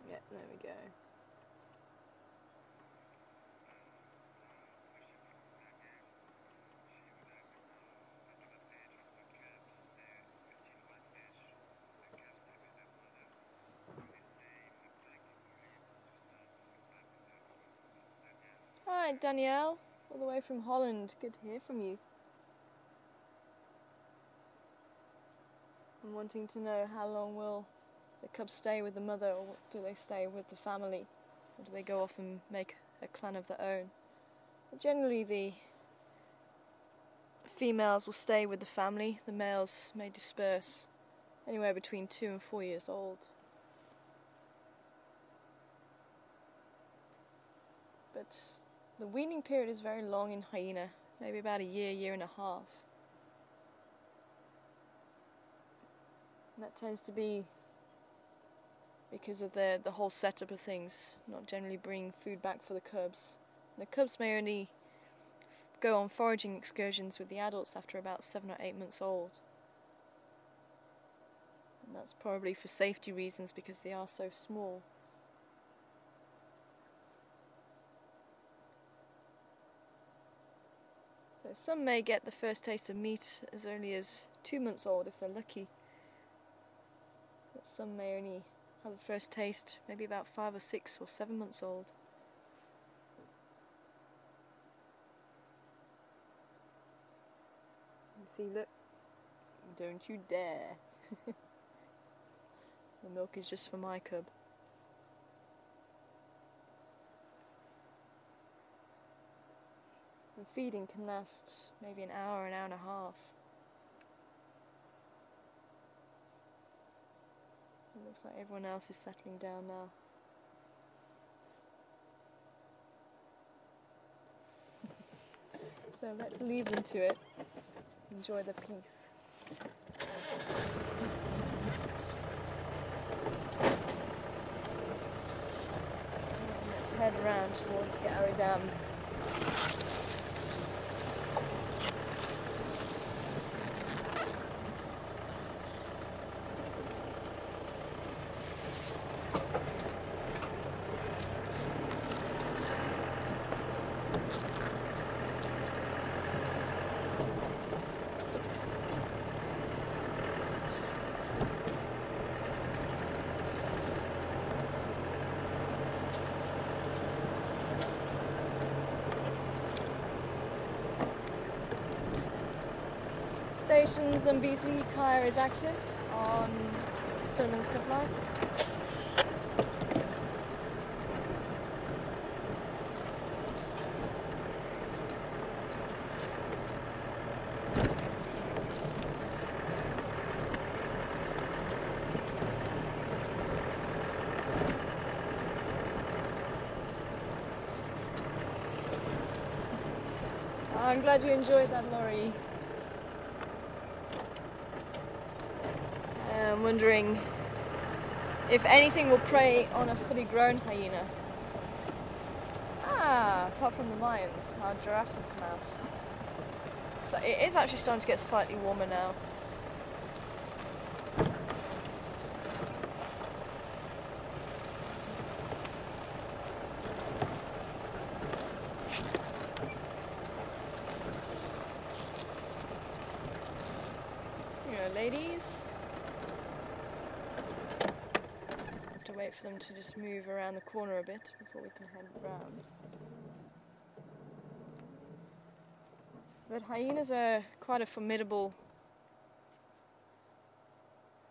[SPEAKER 1] Yeah, there we go. Hi, Danielle, all the way from Holland. Good to hear from you. I'm wanting to know how long will the cubs stay with the mother, or do they stay with the family? Or do they go off and make a clan of their own? But generally the females will stay with the family, the males may disperse anywhere between 2 and 4 years old. But the weaning period is very long in hyena, maybe about a year, year and a half. And that tends to be because of the whole setup of things, not generally bring food back for the cubs. The cubs may only go on foraging excursions with the adults after about 7 or 8 months old. And that's probably for safety reasons because they are so small. So some may get the first taste of meat as early as 2 months old if they're lucky. But some may only have the first taste maybe about 5 or 6 or 7 months old. You see, look, don't you dare. The milk is just for my cub. The feeding can last maybe an hour and a half. It looks like everyone else is settling down now. So let's leave them to it. Enjoy the peace. Let's head around towards Gowrie Dam. Stations and BC Kaya is active on Filman's Cup line. I'm glad you enjoyed that, Laurie. I'm wondering if anything will prey on a fully grown hyena. Apart from the lions, our giraffes have come out. It is actually starting to get slightly warmer now. Here, ladies. Wait for them to just move around the corner a bit before we can head round. But hyenas are quite a formidable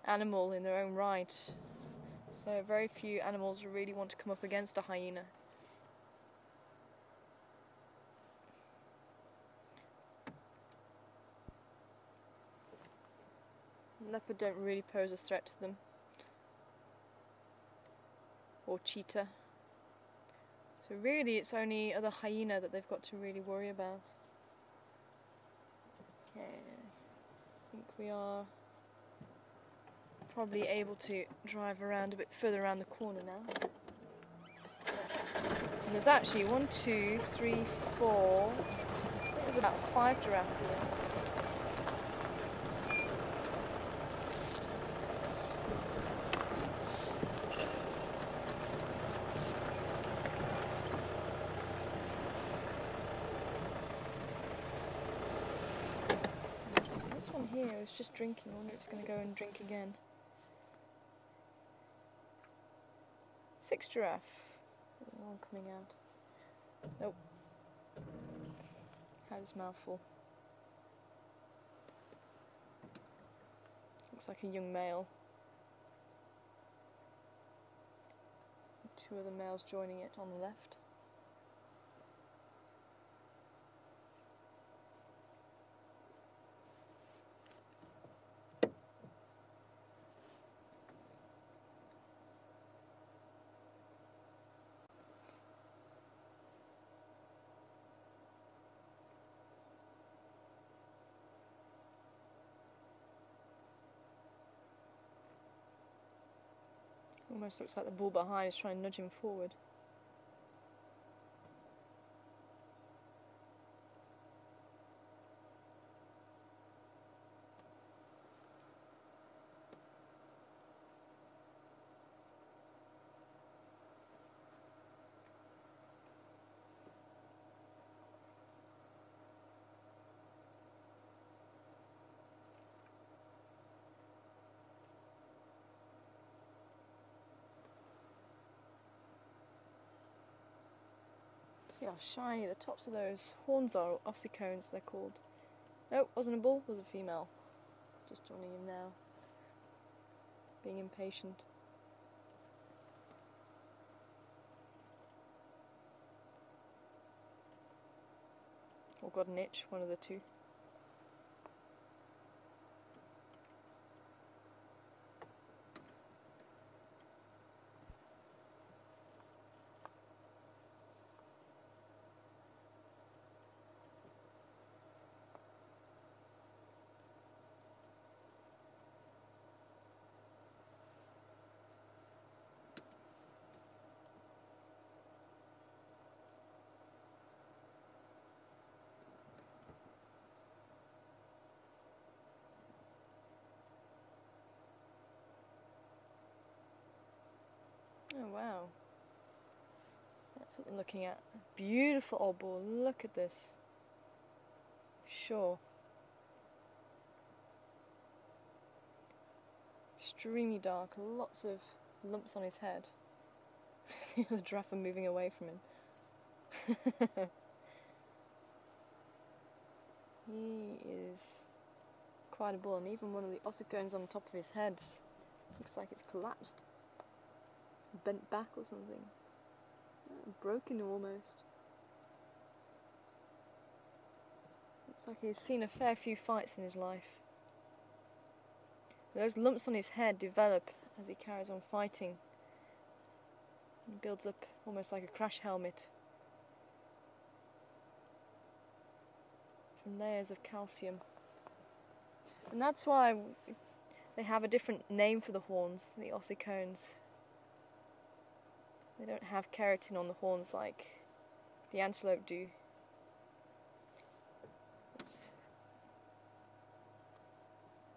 [SPEAKER 1] animal in their own right. So very few animals really want to come up against a hyena. Leopard don't really pose a threat to them. Or cheetah. So really it's only other hyena that they've got to really worry about. Okay, I think we are probably able to drive around a bit further around the corner now. And there's actually 1, 2, 3, 4, I think there's about 5 giraffes here. Here, I was just drinking. I wonder if it's going to go and drink again. 6 giraffe. No one coming out. Nope. Had his mouth full. Looks like a young male. two other males joining it on the left. Almost looks like the bull behind is trying to nudge him forward. See how shiny the tops of those horns are, or ossicones they're called. Nope, wasn't a bull, was a female. Just joining him now. Being impatient. Or got an itch, one of the two. Oh wow. That's what I'm looking at. Beautiful old bull, look at this. Sure. Extremely dark, lots of lumps on his head. The giraffe are moving away from him. He is quite a bull, and even one of the ossicones on the top of his head looks like it's collapsed. Bent back or something. Broken almost. Looks like he's seen a fair few fights in his life. Those lumps on his head develop as he carries on fighting. He builds up almost like a crash helmet from layers of calcium. And that's why they have a different name for the horns, the ossicones. They don't have keratin on the horns like the antelope do. It's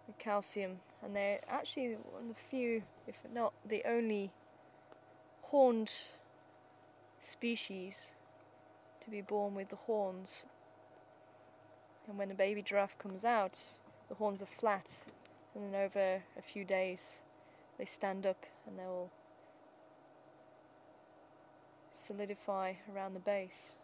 [SPEAKER 1] the calcium, and they're actually one of the few, if not the only, horned species to be born with the horns. And when a baby giraffe comes out, the horns are flat, and then over a few days they stand up and they will solidify around the base.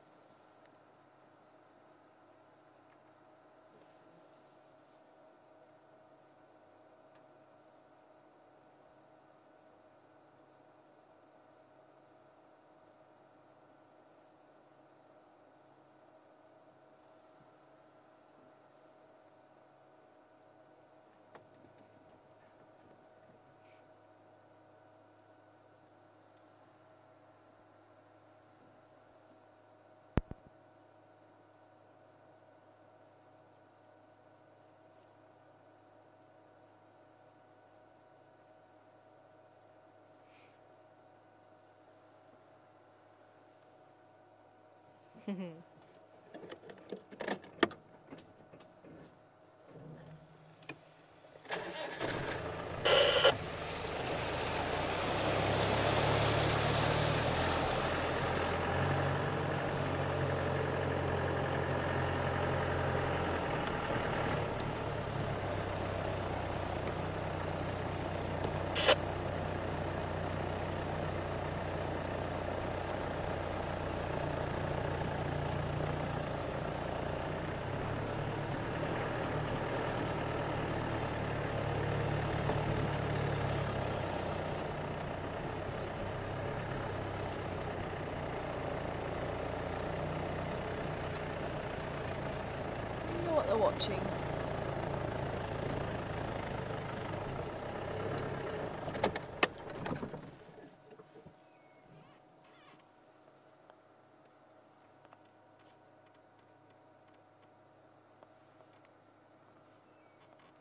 [SPEAKER 1] what they're watching.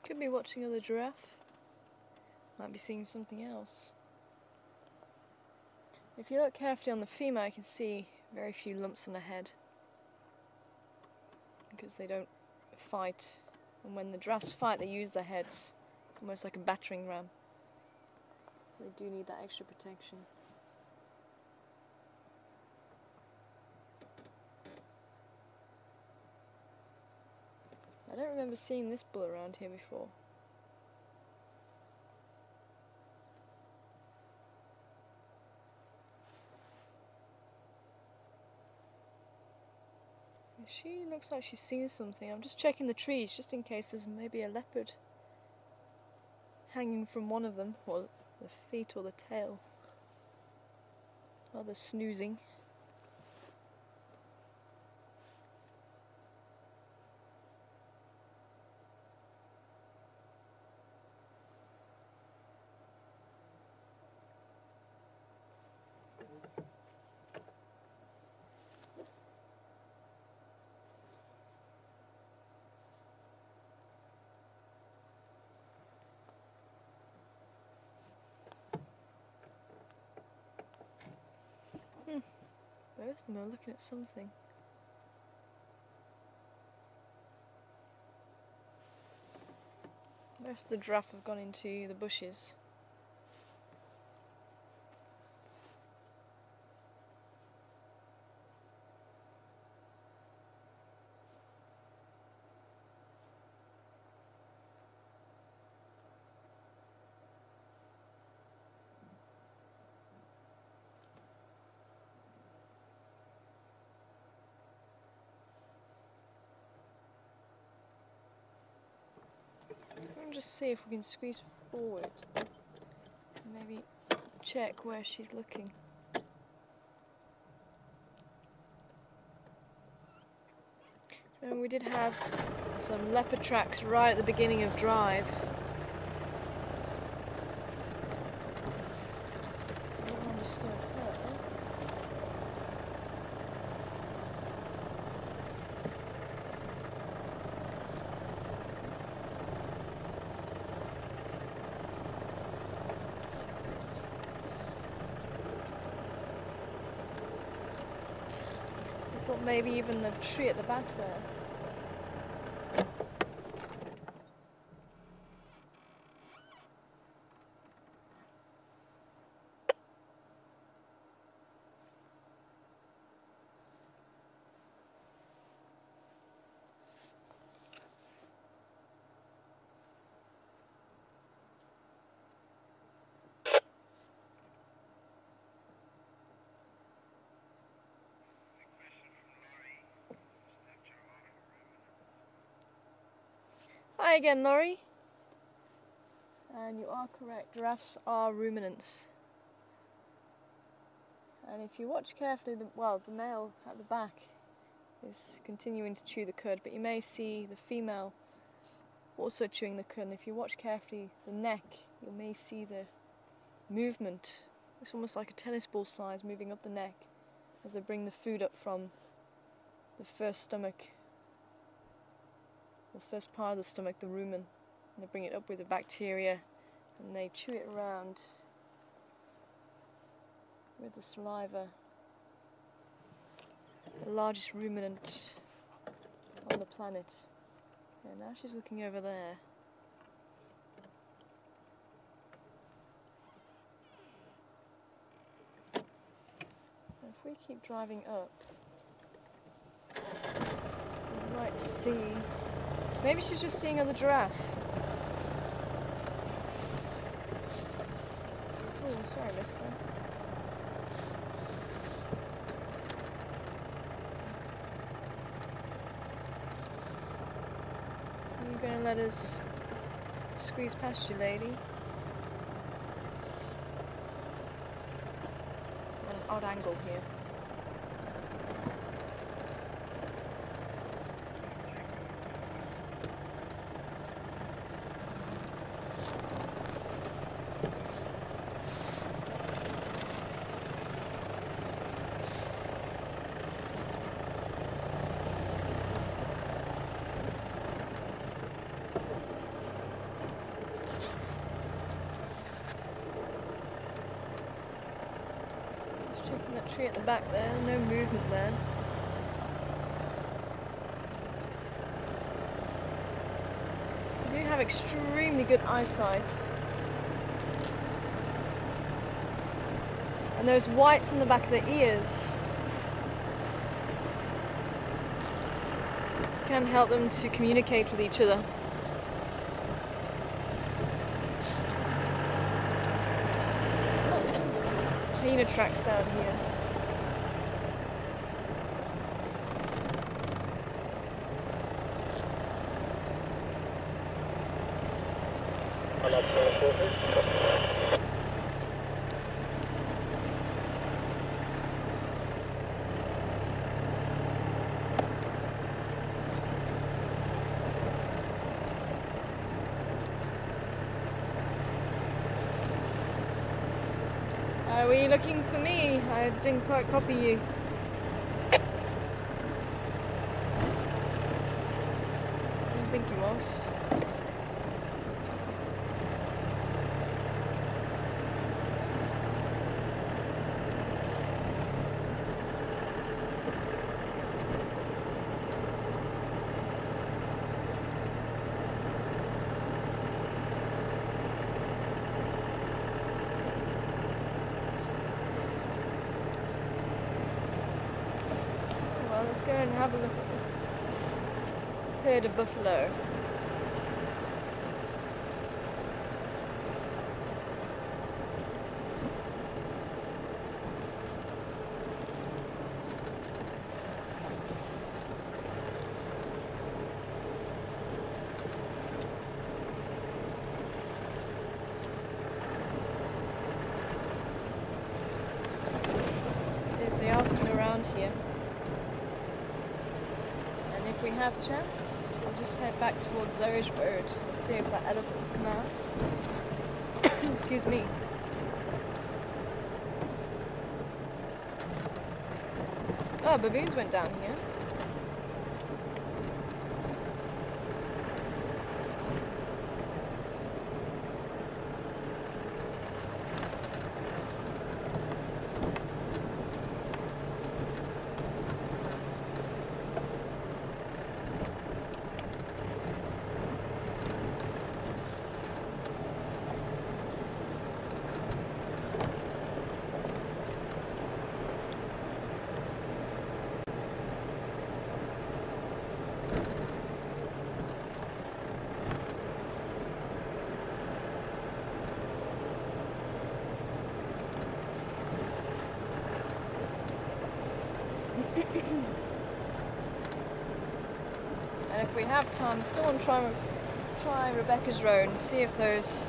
[SPEAKER 1] Could be watching another giraffe. Might be seeing something else. If you look carefully on the female, you can see very few lumps on the head, because they don't fight. And when the giraffes fight, they use their heads almost like a battering ram. They do need that extra protection. I don't remember seeing this bull around here before. She looks like she's seen something. I'm just checking the trees just in case there's maybe a leopard hanging from one of them, or the feet or the tail. Rather snoozing. Both of them are looking at something. Most of the giraffe have gone into the bushes. We'll just see if we can squeeze forward and maybe check where she's looking. And we did have some leopard tracks right at the beginning of Drive. I don't understand her. I thought maybe even the tree at the back there. Hi again, Laurie. And you are correct, giraffes are ruminants. And if you watch carefully, the male at the back is continuing to chew the cud, but you may see the female also chewing the cud. And if you watch carefully the neck, you may see the movement. It's almost like a tennis ball size moving up the neck as they bring the food up from the first stomach, the first part of the stomach, the rumen, and they bring it up with the bacteria and they chew it around with the saliva. The largest ruminant on the planet. And now she's looking over there. And if we keep driving up, we might see. Maybe she's just seeing other giraffe. Oh, sorry, mister. Are you going to let us squeeze past you, lady? At an odd angle here. Checking that tree at the back there, no movement there. They do have extremely good eyesight. And those whites on the back of their ears can help them to communicate with each other. Lots of hyena tracks down here. Were you looking for me? I didn't quite copy you. I didn't think you was. Let's go and have a look at this herd of buffalo. See if they are still around here. If we have a chance, we'll just head back towards Zoe's Road and see if that elephant's come out. Excuse me. Oh, baboons went down here. And if we have time, still want to try Rebecca's Road and see if those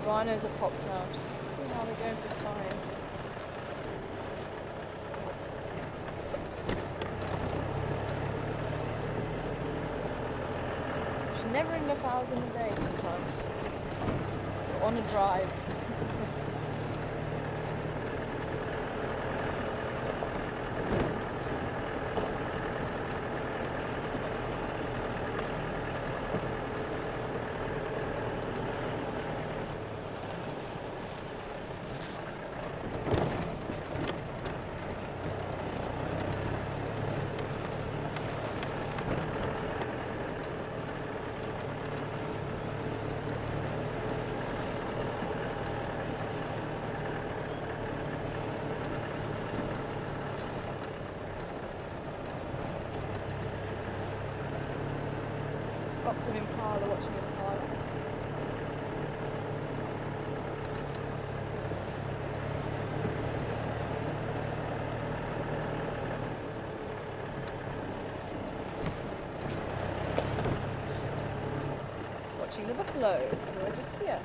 [SPEAKER 1] rhinos have popped out. See how they're going for time. There's never enough hours in the day sometimes. We're on a drive. Lots of impala, watching impala. Watching the buffalo, who are just here.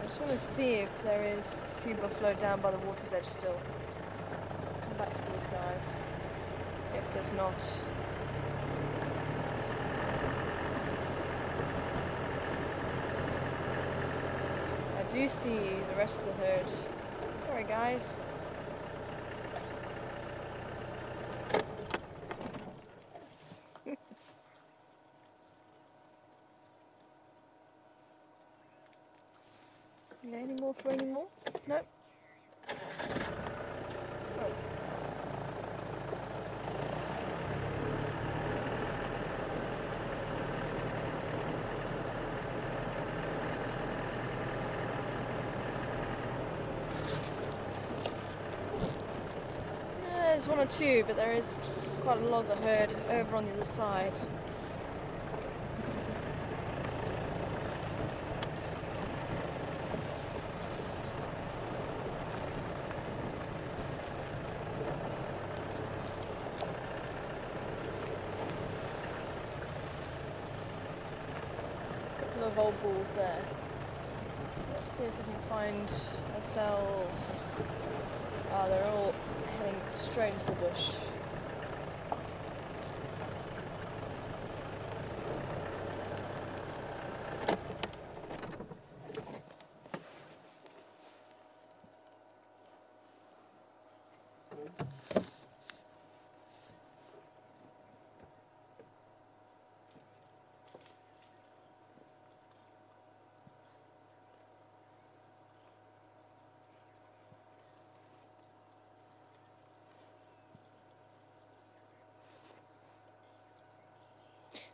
[SPEAKER 1] I just want to see if there is a few buffalo down by the water's edge still. Back to these guys if there's not. I do see the rest of the herd. Sorry guys. Okay, any more for any more? Nope. Oh. There's one or two, but there is quite a lot of the herd over on the other side. A couple of old bulls there. Let's see if we can find ourselves. Ah, they're all heading straight into the bush.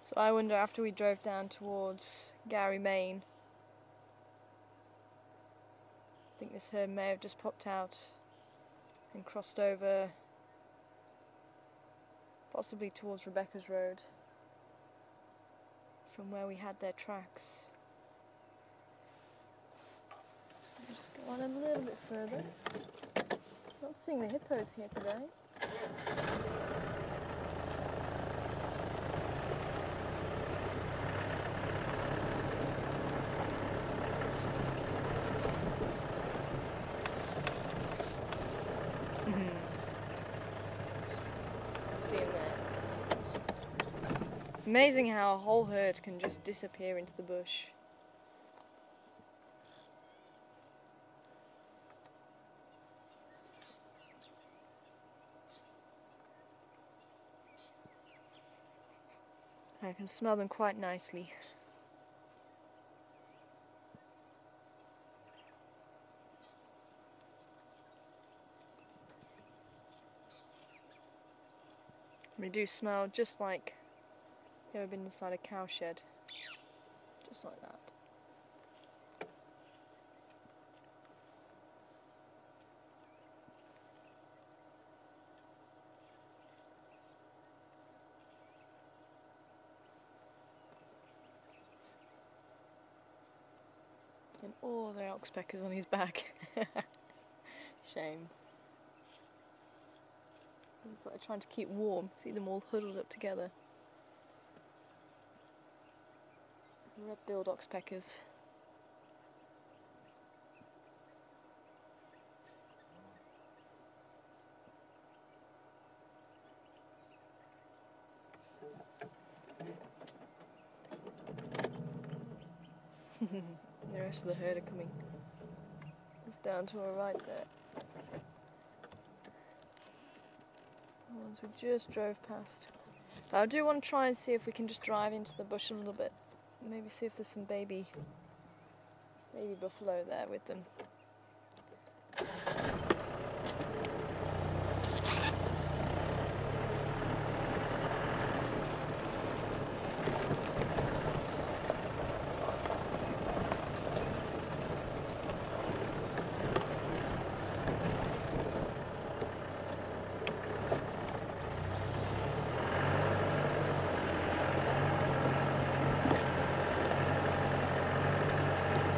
[SPEAKER 1] So I wonder, after we drove down towards Gary, Maine, I think this herd may have just popped out and crossed over, possibly towards Rebecca's Road, from where we had their tracks. Let me just go on a little bit further. Not seeing the hippos here today. See him there. Amazing how a whole herd can just disappear into the bush. I can smell them quite nicely. They do smell just like you ever been inside a cow shed. Just like that. And all the oxpeckers on his back. Shame. It's like trying to keep warm. See them all huddled up together. Red-billed oxpeckers. The rest of the herd are coming. It's down to our right there. The ones we just drove past. But I do want to try and see if we can just drive into the bush a little bit. Maybe see if there's some baby buffalo there with them.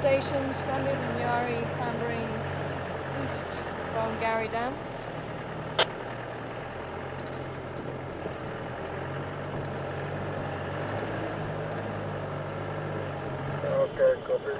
[SPEAKER 1] Station, Standard and Yari, clambering east from Gary Dam.
[SPEAKER 2] Okay, copy.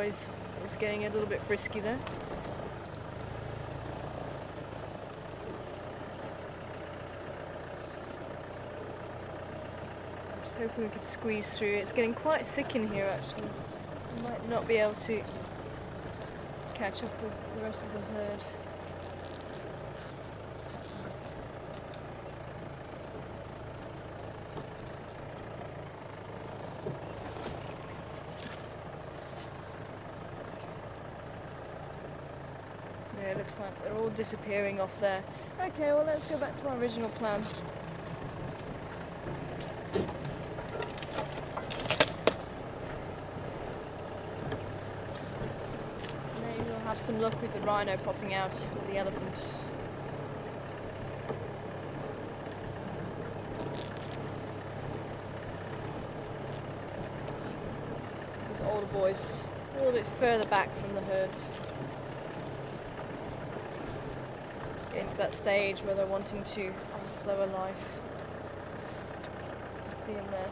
[SPEAKER 1] is getting a little bit frisky there. I was hoping we could squeeze through. It's getting quite thick in here actually. We might not be able to catch up with the rest of the herd. Yeah, it looks like they're all disappearing off there. Okay, well let's go back to our original plan. Maybe we'll have some luck with the rhino popping out with the elephant. These older boys a little bit further back from the herd. Getting to that stage where they're wanting to have a slower life. See them there.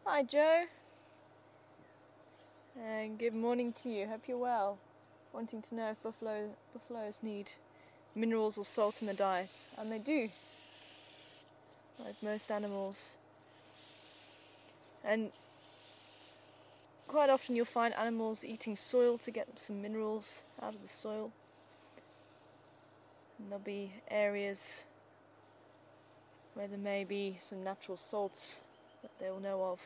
[SPEAKER 1] Hi Joe. And good morning to you. Hope you're well. Wanting to know if buffaloes need minerals or salt in the diet, and they do, like most animals. And quite often you'll find animals eating soil to get some minerals out of the soil. And there'll be areas where there may be some natural salts that they'll know of.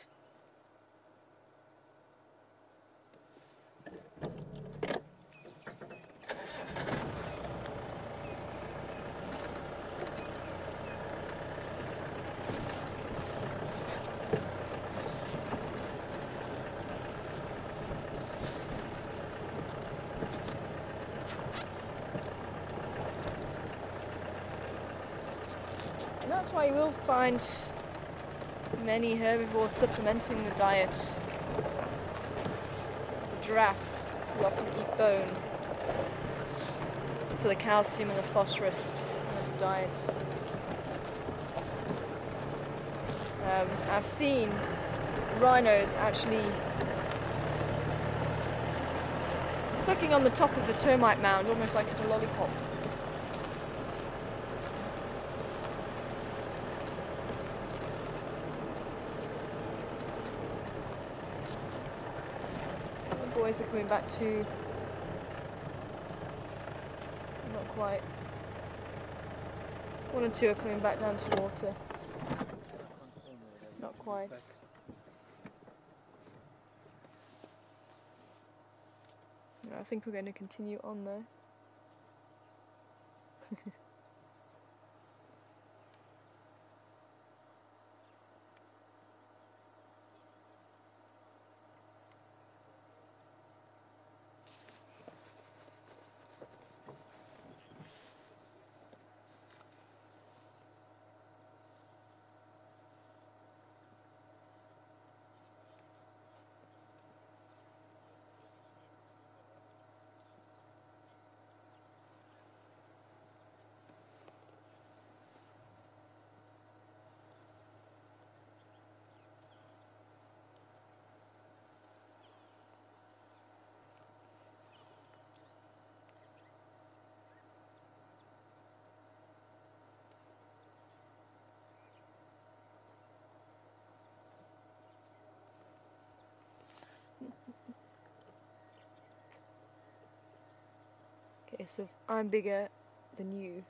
[SPEAKER 1] And that's why you will find many herbivores supplementing the diet. The giraffe will often eat bone for the calcium and the phosphorus to supplement the diet. I've seen rhinos actually sucking on the top of a termite mound, almost like it's a lollipop. The boys are coming back to... not quite. One or two are coming back down to water. Not quite. No, I think we're going to continue on though. Case of I'm bigger than you.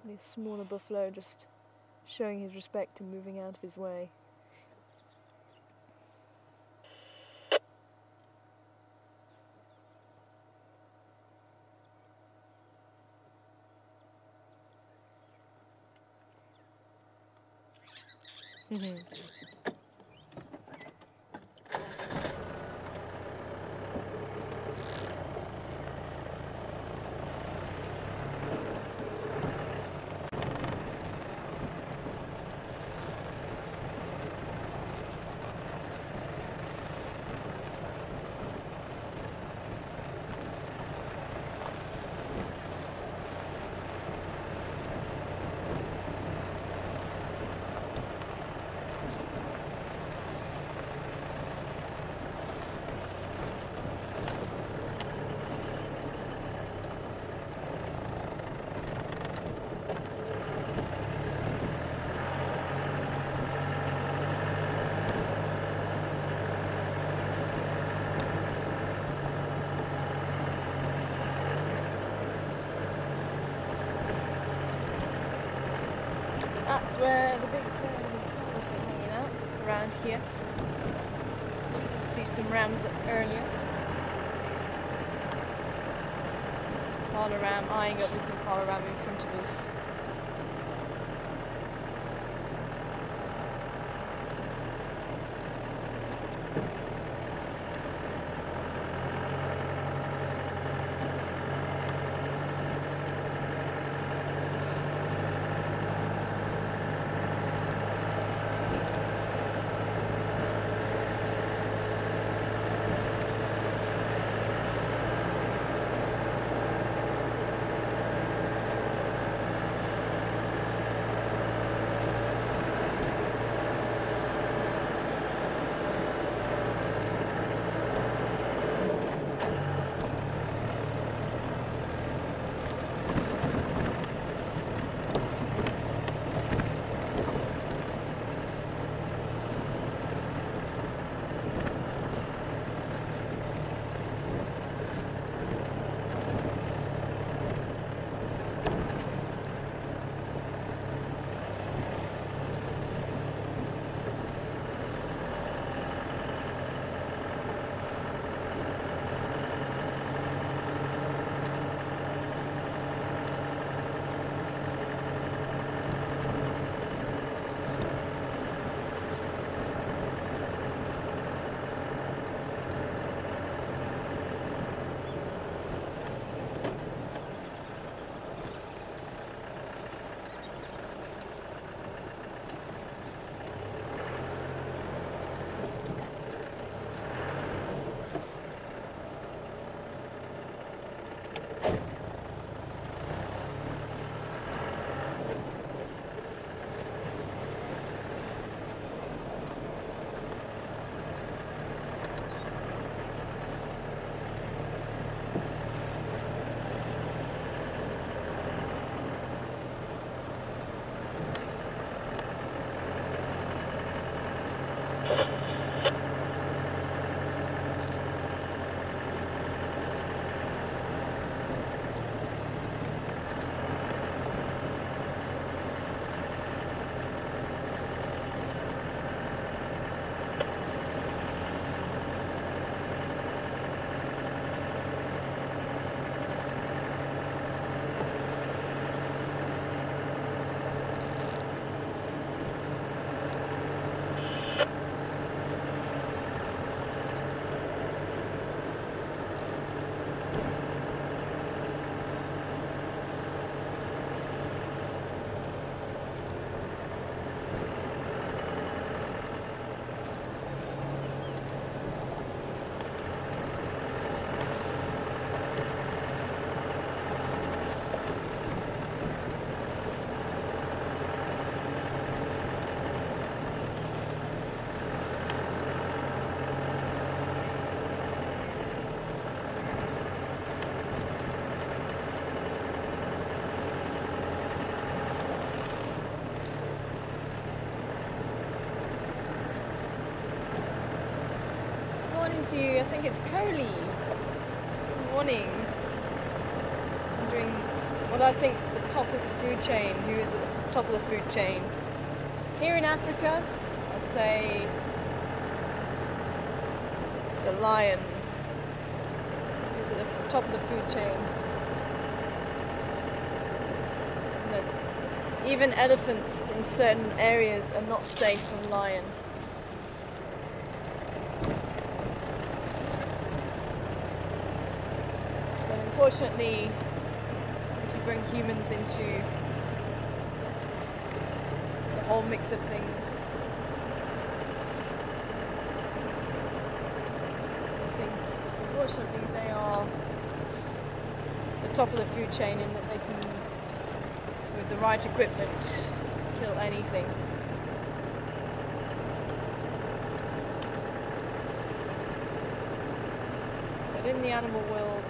[SPEAKER 1] This smaller buffalo just showing his respect and moving out of his way. where the big herd of cows have been hanging out, around here. You can see some rams earlier. Impala ram eyeing up this impala ram in front of us. To, I think it's Coley. Good morning. I'm doing what I think the top of the food chain, who is at the top of the food chain. Here in Africa, I'd say the lion is at the top of the food chain. Even elephants in certain areas are not safe from lions. Unfortunately, if you bring humans into the whole mix of things, I think unfortunately they are the top of the food chain in that they can, with the right equipment, kill anything. But in the animal world,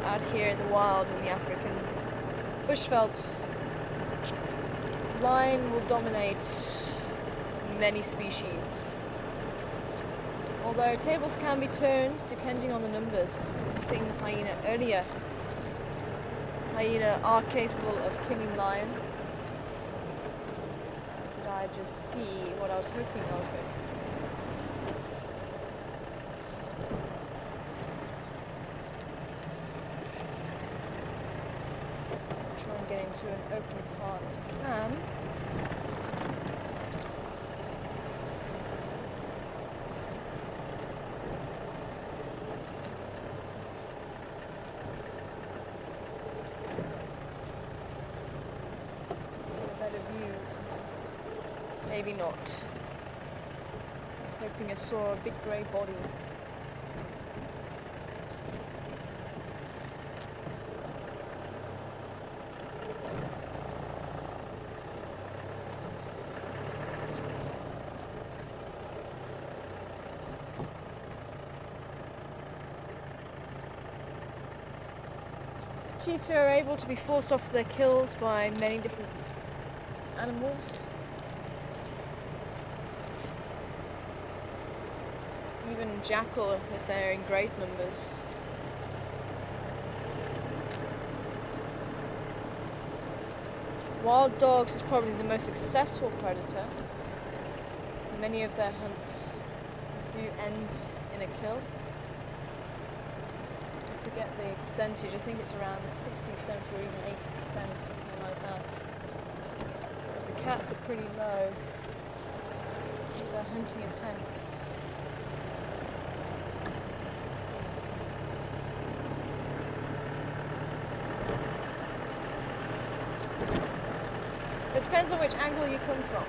[SPEAKER 1] out here in the wild, in the African bushveld, lion will dominate many species. Although tables can be turned depending on the numbers. We've seen the hyena earlier. Hyena are capable of killing lion. just see what I was hoping I was going to see. Try and get into an open part if I can. Maybe not. I was hoping I saw a big grey body. Cheetah are able to be forced off their kills by many different animals. Even jackal if they're in great numbers. Wild dogs is probably the most successful predator. Many of their hunts do end in a kill. I forget the percentage, I think it's around 60, 70 or even 80%, something like that. Whereas the cats are pretty low with their hunting attempts. It depends on which angle you come from.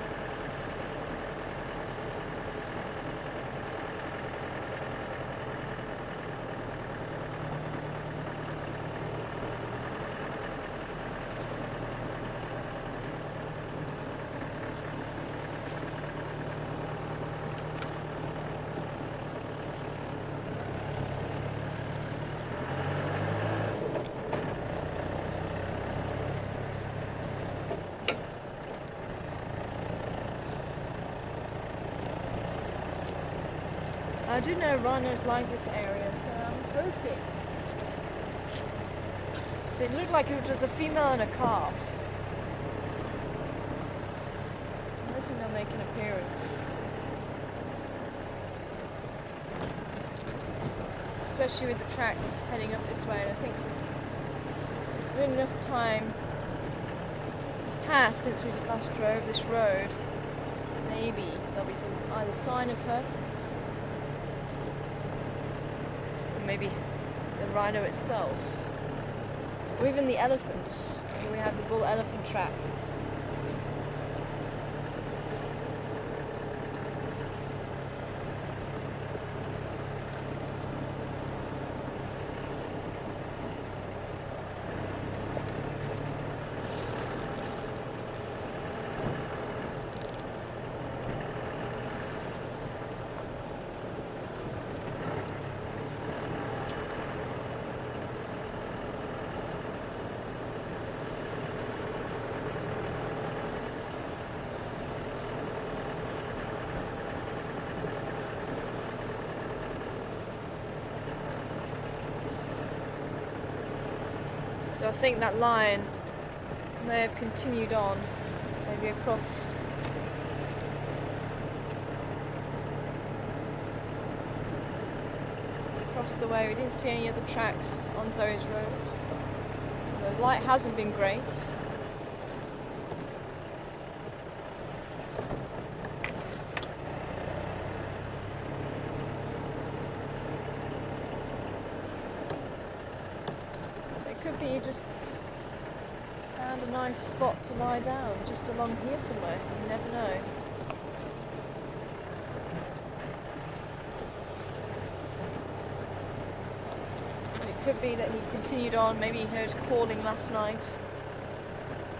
[SPEAKER 1] I do know rhinos like this area, so I'm hoping. So it looked like it was a female and a calf. I'm hoping they'll make an appearance. Especially with the tracks heading up this way, and I think there's been enough time that's passed since we last drove this road. Maybe there'll be some either sign of her, maybe the rhino itself, or even the elephant. We have the bull elephant tracks. So I think that line may have continued on, maybe across the way. We didn't see any other tracks on Zoe's road. The light hasn't been great. You just found a nice spot to lie down, just along here somewhere. You never know. And it could be that he continued on. Maybe he heard calling last night.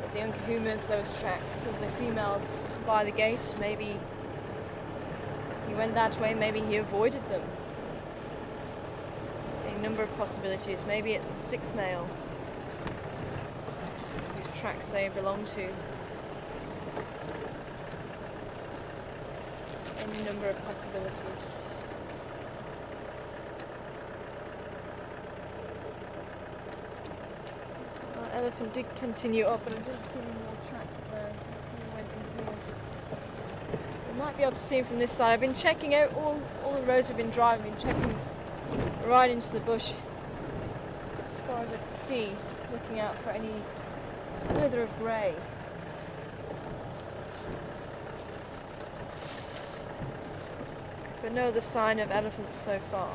[SPEAKER 1] At the Unkahumas, those tracks of the females by the gate. Maybe he went that way. Maybe he avoided them. A number of possibilities. Maybe it's the sixth male tracks they belong to. Any number of possibilities. Our elephant did continue up, but I didn't see any more tracks up there. He went in here. Might be able to see him from this side. I've been checking out all the roads we've been driving, been checking right into the bush as far as I can see, looking out for any slither of grey. But no other sign of elephants so far.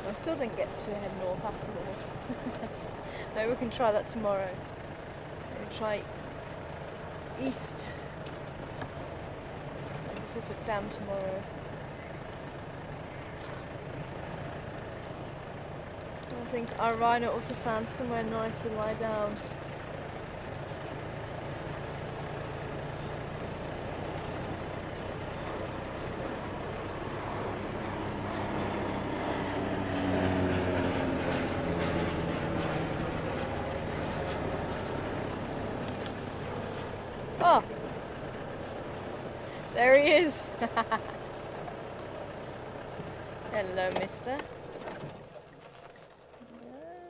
[SPEAKER 1] I still didn't get to head north after all. Maybe we can try that tomorrow. Maybe try east. Maybe visit Dam tomorrow. I think our rhino also found somewhere nice to lie down. Oh, there he is. Hello, mister.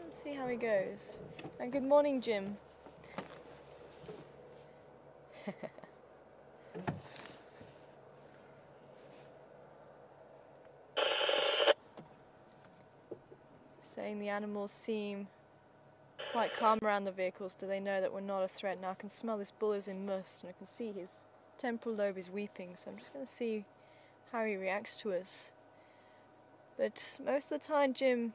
[SPEAKER 1] Let's see how he goes. And good morning, Jim. Saying the animals seem quite calm around the vehicles. Do they know that we're not a threat? Now I can smell this bull is in must, and I can see his temporal lobe is weeping, so I'm just going to see how he reacts to us. But most of the time, Jim,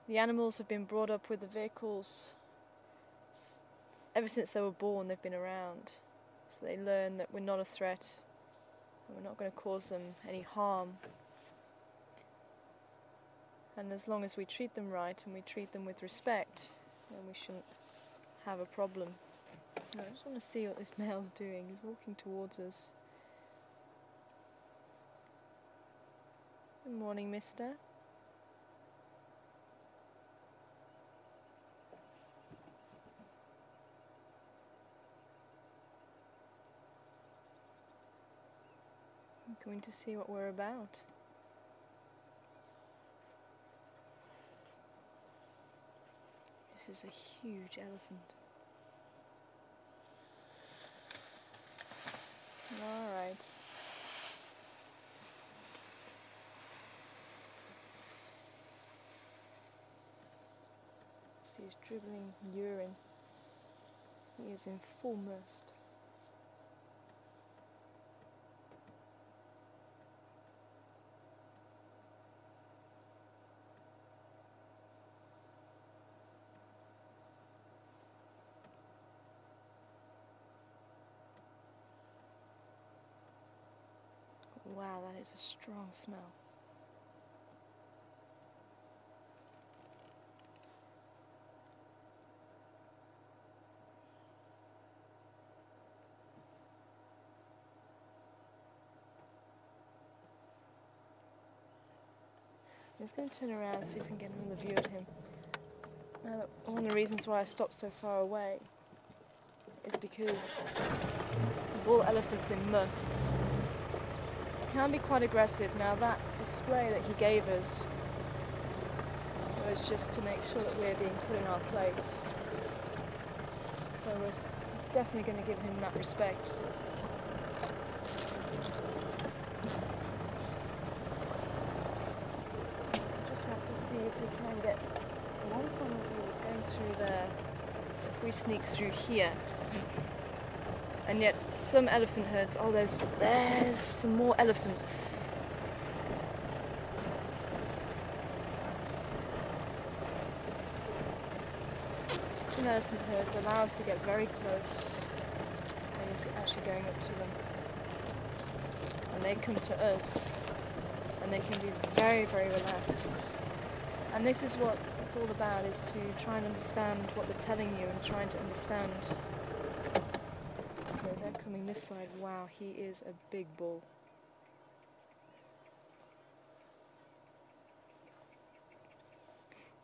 [SPEAKER 1] the animals have been brought up with the vehicles. Ever since they were born, they've been around. So they learn that we're not a threat, and we're not going to cause them any harm. And as long as we treat them right and we treat them with respect, then we shouldn't have a problem. I just want to see what this male's doing. He's walking towards us. Good morning, mister. I'm going to see what we're about. This is a huge elephant. Alright. See, he's dribbling urine. He is in full must. Wow, that is a strong smell. I'm just going to turn around and see if we can get another view of him. Now, one of the reasons why I stopped so far away is because the bull elephants in must can be quite aggressive. Now that display that he gave us was just to make sure that we're being put in our place. So we're definitely going to give him that respect. Just want to see if we can get one from the views going through there. So if we sneak through here. And yet some elephant herds, oh there's some more elephants. Some certain elephant herds allow us to get very close, and he's actually going up to them. And they come to us, and they can be very, very relaxed. And this is what it's all about, is to try and understand what they're telling you and trying to understand. Okay, they're coming this side. Wow, he is a big bull.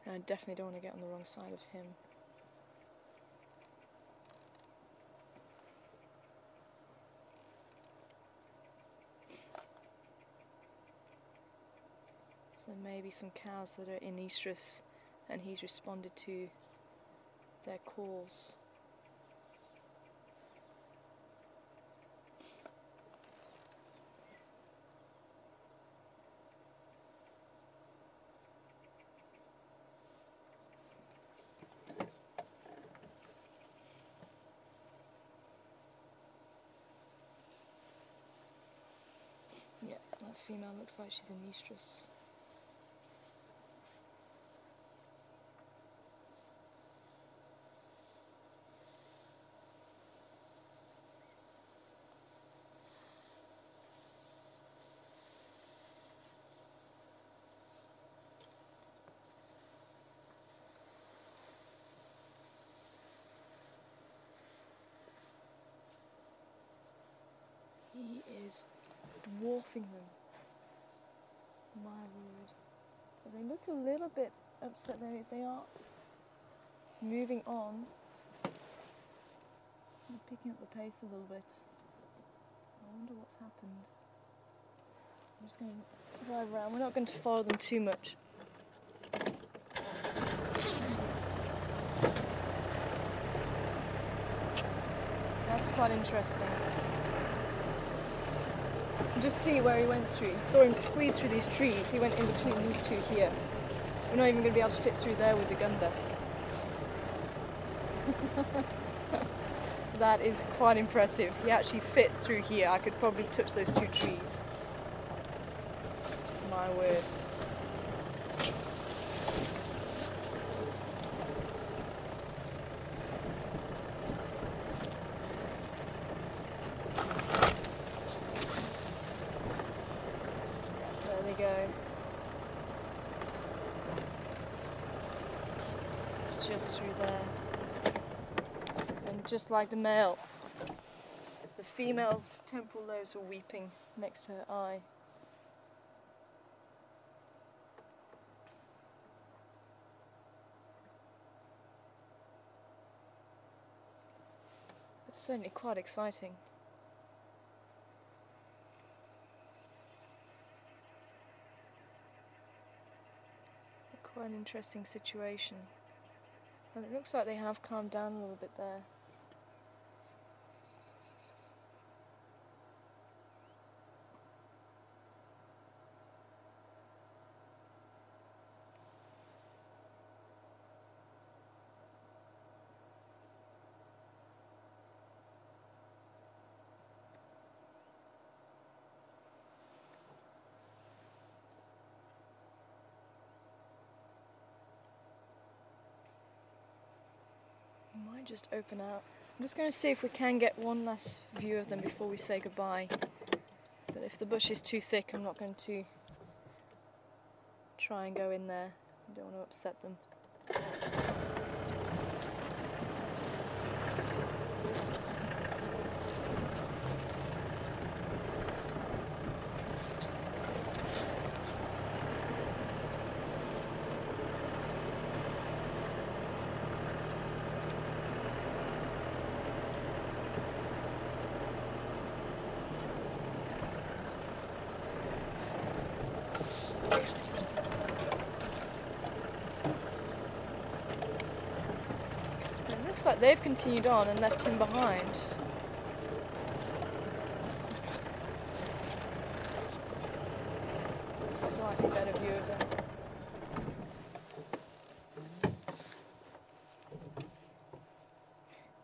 [SPEAKER 1] And I definitely don't want to get on the wrong side of him. So there may be some cows that are in estrus, and he's responded to their calls. Yeah, that female looks like she's in estrus. He is dwarfing them. My word. But they look a little bit upset. They are moving on. They're picking up the pace a little bit. I wonder what's happened. I'm just going to drive around. We're not going to follow them too much. That's quite interesting. Just see where he went through. Saw him squeeze through these trees. He went in between these two here. We're not even going to be able to fit through there with the Gunda. That is quite impressive. He actually fit through here. I could probably touch those two trees. My word. There they go. It's just through there. And just like the male, the female's temporal lobes were weeping next to her eye. It's certainly quite exciting. Quite an interesting situation. And it looks like they have calmed down a little bit there. Might just open out. I'm just going to see if we can get one last view of them before we say goodbye. But if the bush is too thick, I'm not going to try and go in there. I don't want to upset them. It looks like they've continued on and left him behind. Slightly better view of him.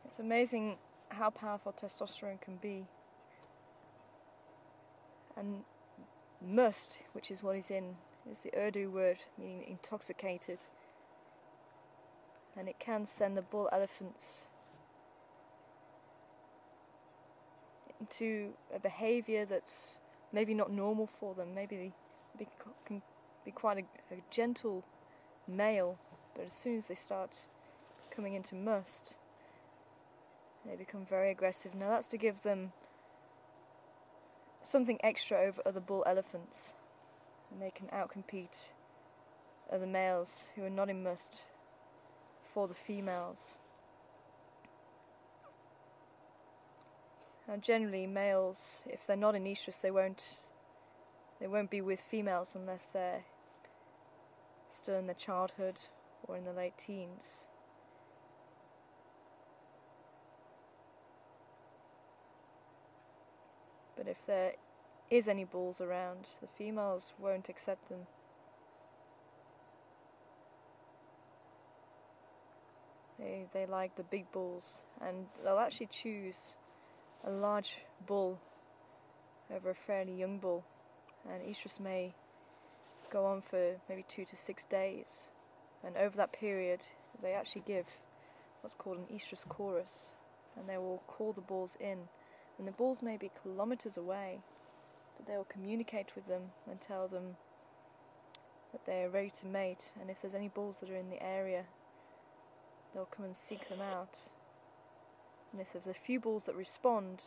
[SPEAKER 1] It's amazing how powerful testosterone can be. And must, which is what he's in, is the Urdu word meaning intoxicated. and it can send the bull elephants into a behaviour that's maybe not normal for them. Maybe they can be quite a gentle male, but as soon as they start coming into must, they become very aggressive. Now that's to give them something extra over other bull elephants, and they can outcompete other males who are not in must for the females. Now generally males, if they're not in estrus, they won't be with females unless they're still in their childhood or in the late teens. But if there is any bulls around, the females won't accept them. They like the big bulls, and they'll actually choose a large bull over a fairly young bull, and estrus may go on for maybe 2 to 6 days, and over that period they actually give what's called an estrus chorus, and they will call the bulls in, and the bulls may be kilometers away, but they will communicate with them and tell them that they are ready to mate, and if there's any bulls that are in the area, they'll come and seek them out. And if there's a few bulls that respond,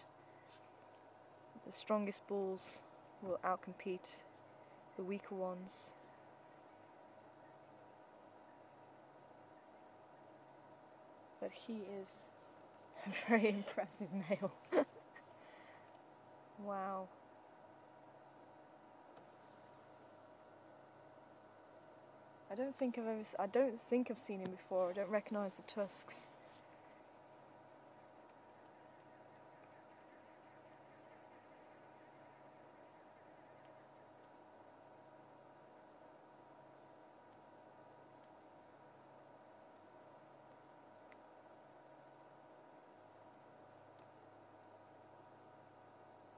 [SPEAKER 1] the strongest bulls will outcompete the weaker ones. But he is a very impressive male. Wow. I don't think I've seen him before. I don't recognise the tusks.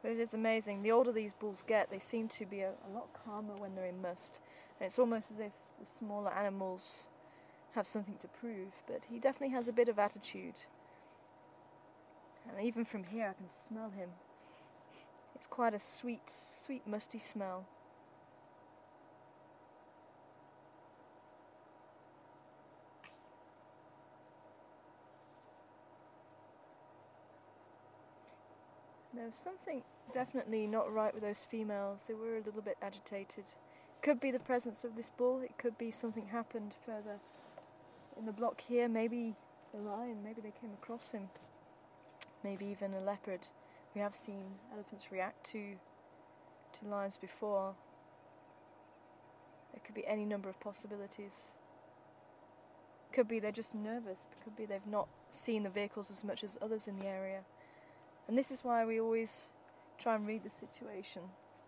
[SPEAKER 1] But it is amazing. The older these bulls get, they seem to be a lot calmer when they're in must. And it's almost as if the smaller animals have something to prove. But he definitely has a bit of attitude. And even from here I can smell him. It's quite a sweet, musty smell. There was something definitely not right with those females. They were a little bit agitated. Could be the presence of this bull. It could be something happened further in the block here. Maybe the lion, maybe they came across him. Maybe even a leopard. We have seen elephants react to lions before. There could be any number of possibilities. Could be they're just nervous. Could be they've not seen the vehicles as much as others in the area. And this is why we always try and read the situation.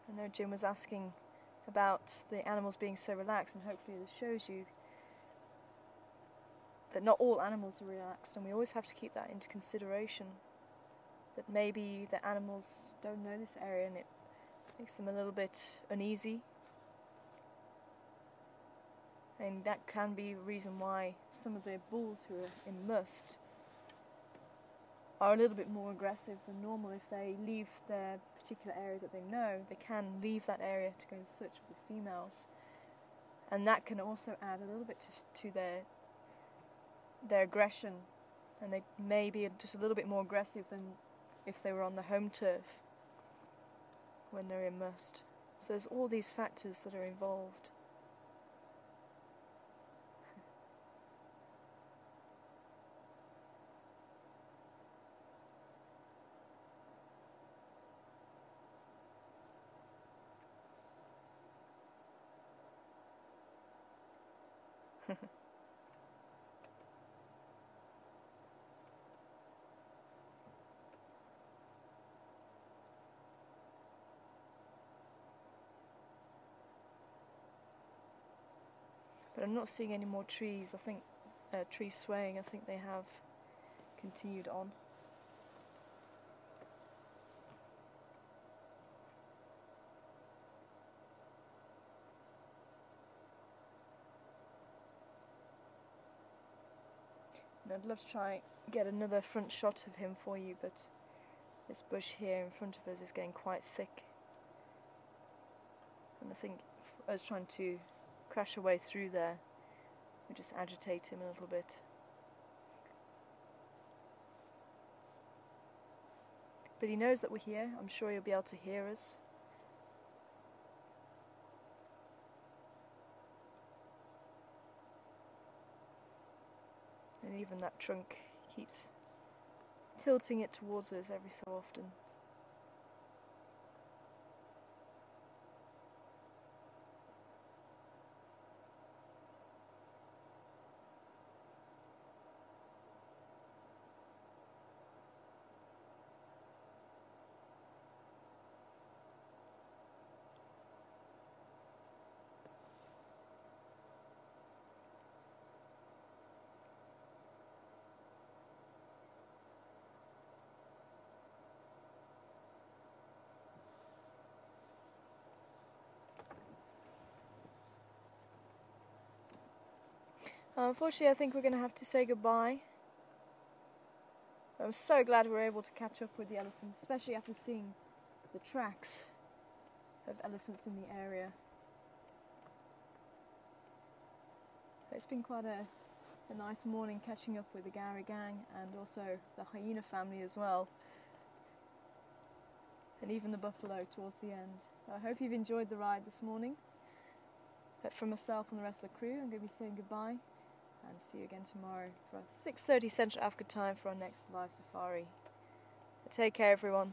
[SPEAKER 1] I know Jim was asking about the animals being so relaxed, and hopefully this shows you that not all animals are relaxed, and we always have to keep that into consideration. That maybe the animals don't know this area and it makes them a little bit uneasy. And that can be a reason why some of the bulls who are in must are a little bit more aggressive than normal. If they leave their particular area that they know, they can leave that area to go in search of the females. And that can also add a little bit to their aggression. And they may be just a little bit more aggressive than if they were on the home turf when they're in must. So there's all these factors that are involved. But I'm not seeing any more trees. I think trees swaying. I think they have continued on. I'd love to try get another front shot of him for you, but this bush here in front of us is getting quite thick, and I think us trying to crash our way through there would just agitate him a little bit. But he knows that we're here. I'm sure he'll be able to hear us. And even that trunk keeps tilting it towards us every so often. Unfortunately, I think we're going to have to say goodbye. I'm so glad we were able to catch up with the elephants, especially after seeing the tracks of elephants in the area. It's been quite a nice morning catching up with the Gowrie gang and also the hyena family as well, and even the buffalo towards the end. I hope you've enjoyed the ride this morning. But from myself and the rest of the crew, I'm going to be saying goodbye and see you again tomorrow for 6:30 Central Africa time for our next live safari. Take care, everyone.